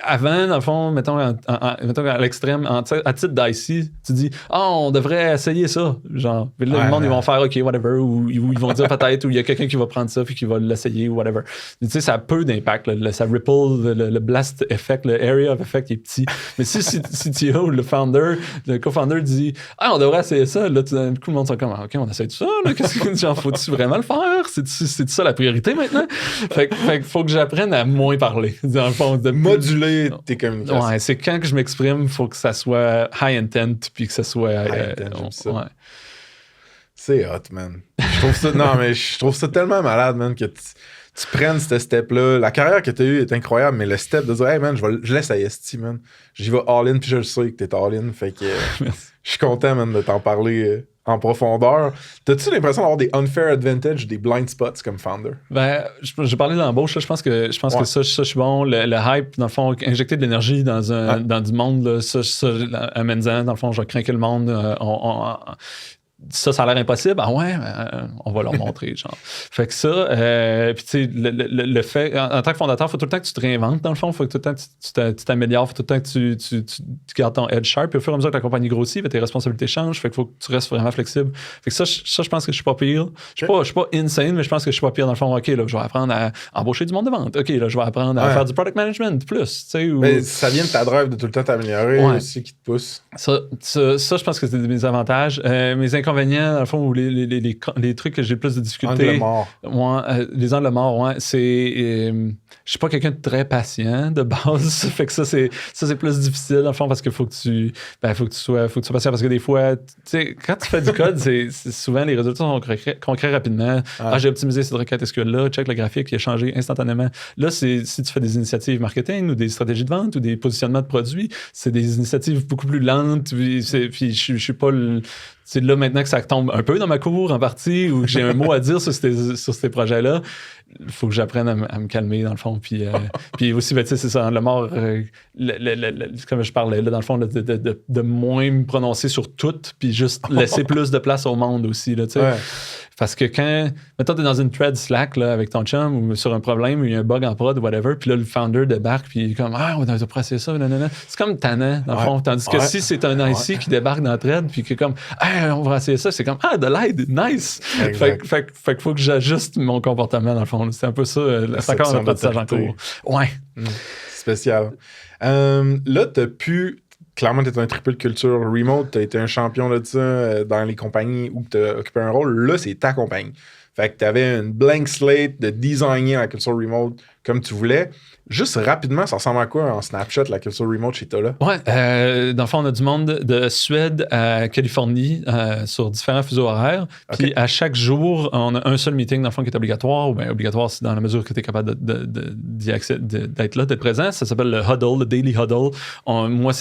avant, dans le fond, mettons à l'extrême, à titre d'IC, tu dis, on devrait essayer ça. Genre, puis là, le monde, ils vont faire, OK, whatever, ou ils vont dire peut-être, ou il y a quelqu'un qui va prendre ça, puis qui va l'essayer, ou whatever. Tu sais, ça a peu d'impact, ça ripple, le blast effect, le area of effect est petit. Mais si CTO, le co-founder dit, on devrait essayer ça, là, d'un coup, le monde sont comme, OK, on essaie de ça, là, qu'est-ce que genre, faut-tu vraiment le faire? C'est ça la priorité maintenant? Fait que faut que j'apprenne à moins parler. Dans le fond, de moduler tes communications. Ouais, c'est quand que je m'exprime, il faut que ça soit high intent, puis que ça soit. J'aime ça. Ouais. C'est hot, man. Je trouve ça tellement malade, man, que tu prennes ce step-là. La carrière que tu as eue est incroyable, mais le step de dire, hey, man, je laisse à ST, man. J'y vais all-in, puis je le sais que t'es all-in. Fait que je suis content, man, de t'en parler en profondeur. T'as-tu l'impression d'avoir des unfair advantage, des blind spots comme founder? Ben, j'ai parlé de l'embauche, là, je pense que ça, je suis bon. Le hype, dans le fond, injecter de l'énergie dans du monde, là, ça amène-en, dans le fond, je vais craquer le monde. Ça a l'air impossible. Ah ouais, on va leur montrer, genre. Fait que ça, puis tu sais, le fait, en tant que fondateur, il faut tout le temps que tu te réinventes, dans le fond. Il faut que tout le temps que tu t'améliores. Il faut tout le temps que tu gardes ton edge sharp. Puis au fur et à mesure que la compagnie grossit, tes responsabilités changent. Fait qu'il faut que tu restes vraiment flexible. Fait que ça, je pense que je suis pas pire. Je suis pas insane, mais je pense que je suis pas pire dans le fond. OK, là, je vais apprendre à embaucher du monde de vente. OK, là, je vais apprendre à faire du product management plus, tu sais. Mais ça vient de ta drive de tout le temps t'améliorer aussi qui te pousse. Ça, je pense que c'est mes avantages. Mes inconvénients, dans le fond, ou les trucs que j'ai le plus de difficultés. Angle mort. Les angles morts, ouais. C'est. Je suis pas quelqu'un de très patient de base. Fait que ça, c'est plus difficile, dans le fond, parce qu'il faut que tu sois patient. Parce que des fois, tu sais, quand tu fais du code, c'est souvent les résultats sont concrets rapidement. J'ai optimisé cette requête SQL-là, check le graphique, il a changé instantanément. Là, si tu fais des initiatives marketing ou des stratégies de vente ou des positionnements de produits, c'est des initiatives beaucoup plus lentes. Puis je suis pas c'est là maintenant que ça tombe un peu dans ma cour en partie ou que j'ai un mot à dire sur ces projets-là. Il faut que j'apprenne à me calmer dans le fond. Puis aussi, ben, c'est ça, le mort, comme je parlais, là, dans le fond, de moins me prononcer sur tout, puis juste laisser plus de place au monde aussi. Là, ouais. Parce que quand, mettons, t'es dans une thread Slack là, avec ton chum ou sur un problème ou il y a un bug en prod ou whatever, puis là, le founder débarque, puis il est comme, on doit processer ça, nanana. C'est comme tannant, dans le fond. Tandis que si c'est un IC qui débarque dans la thread, puis qui est comme, on va essayer ça, c'est comme, de l'aide, nice. Fait qu'il faut que j'ajuste mon comportement, dans le fond. C'est un peu ça, c'est encore un apprentissage en cours. Ouais. Spécial. Là, t'as pu. Clairement, tu es un triple culture remote, tu as été un champion de ça dans les compagnies où tu as occupé un rôle. Là, c'est ta compagnie. Fait que tu avais une blank slate de designer la culture remote comme tu voulais. Juste rapidement, ça ressemble à quoi en snapshot, la culture remote chez toi là? Ouais, dans le fond, on a du monde de Suède à Californie sur différents fuseaux horaires. Puis à chaque jour, on a un seul meeting, dans le fond, qui est obligatoire. Ou bien obligatoire, c'est dans la mesure que tu es capable d'être là, d'être présent. Ça s'appelle le huddle, le daily huddle. Moi,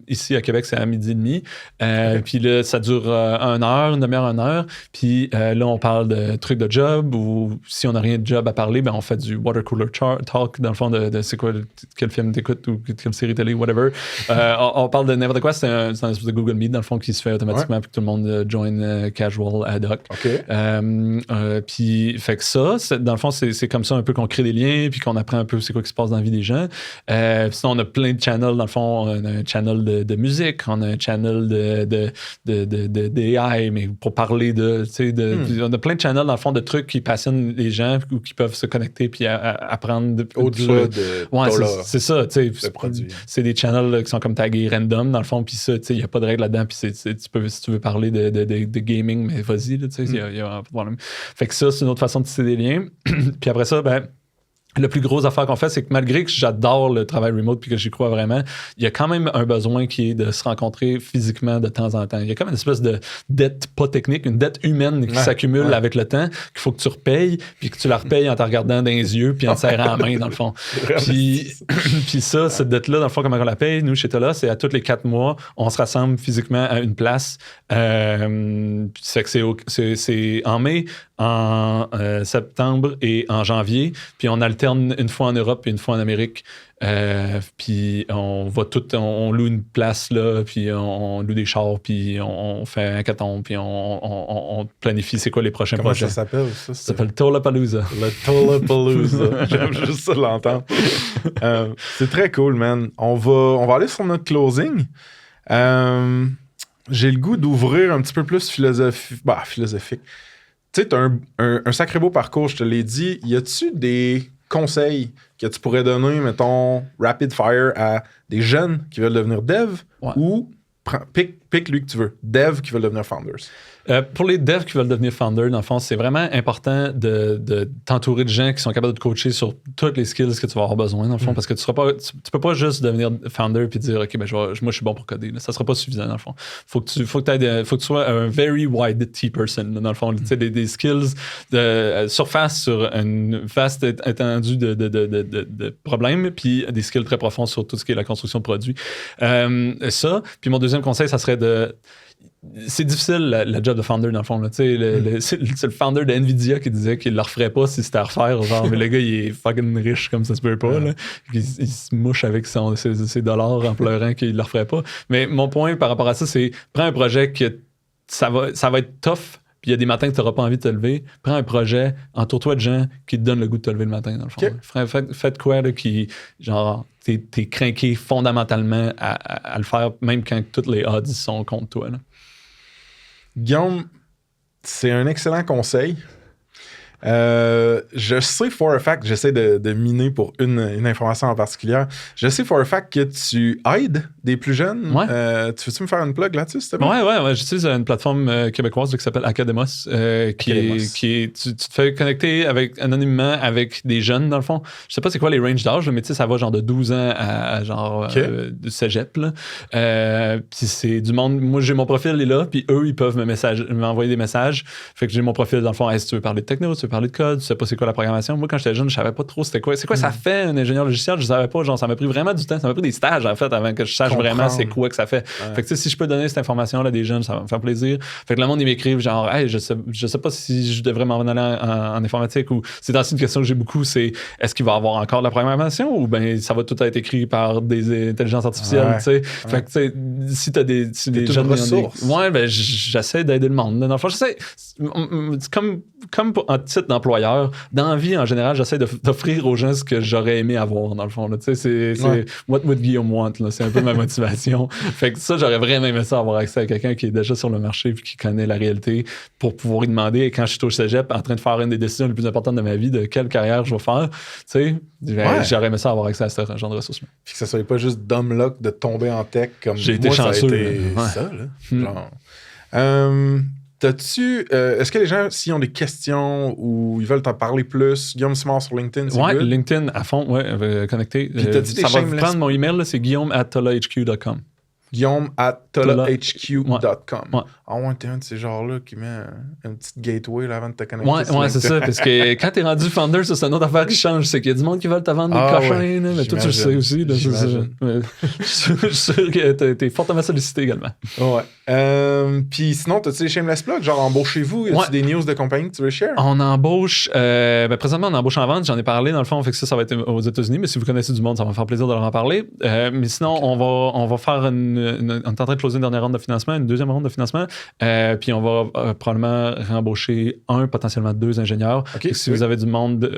ici à Québec, c'est à 12h30. Puis là, ça dure une demi-heure, 1 heure. Puis là, on parle de trucs de job ou si on n'a rien de job à parler, ben on fait du water cooler talk, dans le fond, de c'est quoi, quel film t'écoutes ou quelle série télé, whatever. On parle de n'importe quoi. C'est un espèce de Google Meet, dans le fond, qui se fait automatiquement puis que tout le monde join casual ad hoc. Puis, fait que ça, dans le fond, c'est comme ça un peu qu'on crée des liens puis qu'on apprend un peu c'est quoi qui se passe dans la vie des gens. Sinon, on a plein de channels, dans le fond. On a un channel de musique, on a un channel d'AI, mais pour parler on a plein de channels, dans le fond, de trucs qui passionnent les gens ou qui peuvent se connecter puis apprendre au-delà c'est ça, tu sais. C'est des channels là, qui sont comme tagués random, dans le fond, puis ça, tu sais, il n'y a pas de règles là-dedans, puis si tu veux parler de gaming, mais vas-y, tu sais, il y a pas de problème. Fait que ça, c'est une autre façon de tisser des liens. Puis après ça, ben, le plus gros affaire qu'on fait, c'est que malgré que j'adore le travail remote puis que j'y crois vraiment, il y a quand même un besoin qui est de se rencontrer physiquement de temps en temps. Il y a comme une espèce de dette pas technique, une dette humaine qui s'accumule avec le temps, qu'il faut que tu repayes, puis que tu la repayes en te regardant dans les yeux puis en te serrant la main, dans le fond. Puis ça, cette dette-là, dans le fond, comment on la paye, nous, chez Tola, c'est à tous les 4 mois, on se rassemble physiquement à une place. C'est que c'est en mai, en septembre et en janvier, puis on alterne alterne une fois en Europe et une fois en Amérique. Puis on loue une place là, puis on loue des chars, puis on fait un hackathon, puis on planifie c'est quoi les prochains projets. Comment ça s'appelle, ça? Ça s'appelle Tollapalooza. Le Tollapalooza. J'aime juste ça l'entendre. C'est très cool, man. On va aller sur notre closing. J'ai le goût d'ouvrir un petit peu plus philosophique. Tu sais, t'as un sacré beau parcours, je te l'ai dit. Y a-tu des conseils que tu pourrais donner, mettons, rapid fire à des jeunes qui veulent devenir dev ou pique lui que tu veux, dev qui veulent devenir founders? Pour les devs qui veulent devenir founders, dans le fond, c'est vraiment important de t'entourer de gens qui sont capables de te coacher sur toutes les skills que tu vas avoir besoin, dans le fond, parce que tu peux pas juste devenir founder puis dire, OK, ben moi, je suis bon pour coder. Là. Ça sera pas suffisant, dans le fond. Faut que tu sois un very wide T-person, dans le fond. Tu sais, des skills de surface sur une vaste étendue de problèmes, puis des skills très profonds sur tout ce qui est la construction de produits. Ça. Puis mon deuxième conseil, ça serait c'est difficile le job de founder dans le fond. Là. C'est le founder de Nvidia qui disait qu'il ne le referait pas si c'était à refaire. Genre, mais le gars, il est fucking riche comme ça se peut pas. Là. Il se mouche avec ses dollars en pleurant qu'il ne le referait pas. Mais mon point par rapport à ça, c'est prends un projet que ça va être tough. Puis il y a des matins que tu n'auras pas envie de te lever. Prends un projet, entoure-toi de gens qui te donnent le goût de te lever le matin, dans le fond. Okay. Faites quoi là, qui, genre, t'es craqué fondamentalement à le faire, même quand toutes les odds sont contre toi. Là. Guillaume, c'est un excellent conseil. Je sais for a fact, j'essaie de miner pour une information en particulier. Je sais for a fact que tu aides des plus jeunes. Ouais. Tu veux-tu me faire une plug là-dessus, s'il te plaît? Ouais. J'utilise une plateforme québécoise qui s'appelle Academos, tu te fais connecter anonymement avec des jeunes, dans le fond. Je sais pas c'est quoi les ranges d'âge, mais tu sais, ça va genre de 12 ans à genre de cégep. Puis c'est du monde. Moi, j'ai mon profil, il est là, puis eux, ils peuvent m'envoyer des messages. Fait que j'ai mon profil, dans le fond, si tu veux parler de techno, tu veux parler de code, tu sais pas c'est quoi la programmation. Moi, quand j'étais jeune, je savais pas trop c'est quoi ça fait un ingénieur logiciel, je savais pas, genre ça m'a pris vraiment du temps, ça m'a pris des stages en fait avant que je sache vraiment c'est quoi que ça fait. Fait que si je peux donner cette information là à des jeunes, ça va me faire plaisir. Fait que le monde ils m'écrivent genre hey, je sais pas si je devrais m'en aller en informatique ou c'est dans une question que j'ai beaucoup, c'est est-ce qu'il va y avoir encore de la programmation ou ben ça va tout être écrit par des intelligences artificielles, tu sais. Fait que tu sais si t'as des jeunes ressources. Ben j'essaie d'aider le monde. Dans le fond, j'essaie comme en titre d'employeur, dans la vie, en général, j'essaie d'offrir aux gens ce que j'aurais aimé avoir, dans le fond. Tu sais, c'est what would Guillaume want, là. C'est un peu ma motivation. Fait que ça, j'aurais vraiment aimé ça, avoir accès à quelqu'un qui est déjà sur le marché et qui connaît la réalité pour pouvoir lui demander, quand je suis au cégep, en train de faire une des décisions les plus importantes de ma vie, de quelle carrière je vais faire, tu sais, j'aurais aimé ça, avoir accès à ce genre de ressources-là. Puis que ça soit pas juste dumb luck de tomber en tech comme j'ai été chanceux. Ça, là. Genre... est-ce que les gens, s'ils ont des questions ou ils veulent t'en parler plus, Guillaume Simard sur LinkedIn, c'est good? LinkedIn à fond, connecté. Puis t'as-tu des ça va prendre mon email, là, c'est guillaume@tollahq.com. Guillaume@tollahq.com. Ouais. Ah ouais, t'es un de ces genres-là qui met une petite gateway là, avant de te connecter. Ouais, c'est ça. Parce que quand t'es rendu founder, ça, c'est une autre affaire qui change. C'est qu'il y a du monde qui veut te vendre des cochons. Ouais. Mais toi, tu le sais aussi. Là, je suis sûr que t'es fortement sollicité également. Ouais. Puis sinon, t'as-tu des shameless plugs? Genre, embauchez-vous? Y a-tu des news de compagnie que tu veux share? On embauche. Présentement, on embauche en vente. J'en ai parlé dans le fond. Fait que ça va être aux États-Unis. Mais si vous connaissez du monde, ça va me faire plaisir de leur en parler. Mais sinon, on va faire on est en train de closer une dernière ronde de financement, une deuxième ronde de financement. Puis on va probablement réembaucher potentiellement 2 ingénieurs. Si vous avez du monde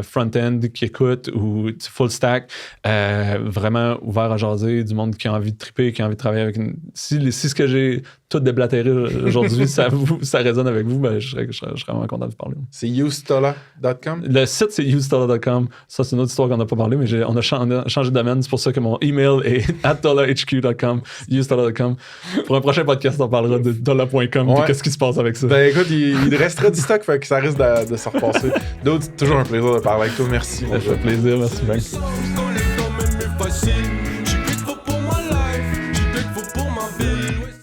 front-end qui écoute ou full stack, vraiment ouvert à jaser, du monde qui a envie de triper, qui a envie de travailler avec si ce que j'ai tout déblatéré aujourd'hui, ça résonne avec vous, ben, je serais vraiment content de vous parler. C'est usestolla.com? Le site, c'est usestolla.com. Ça, c'est une autre histoire qu'on n'a pas parlé, mais on a changé de domaine. C'est pour ça que mon email est @tollahq.com, usestolla.com. Pour un prochain podcast, on parlera de tolla.com et qu'est-ce qui se passe avec ça. Ben écoute, il restera du stock, fait que ça risque de se repasser. D'autres, c'est toujours un plaisir de parler avec toi. Merci. Ça fait plaisir, merci bien.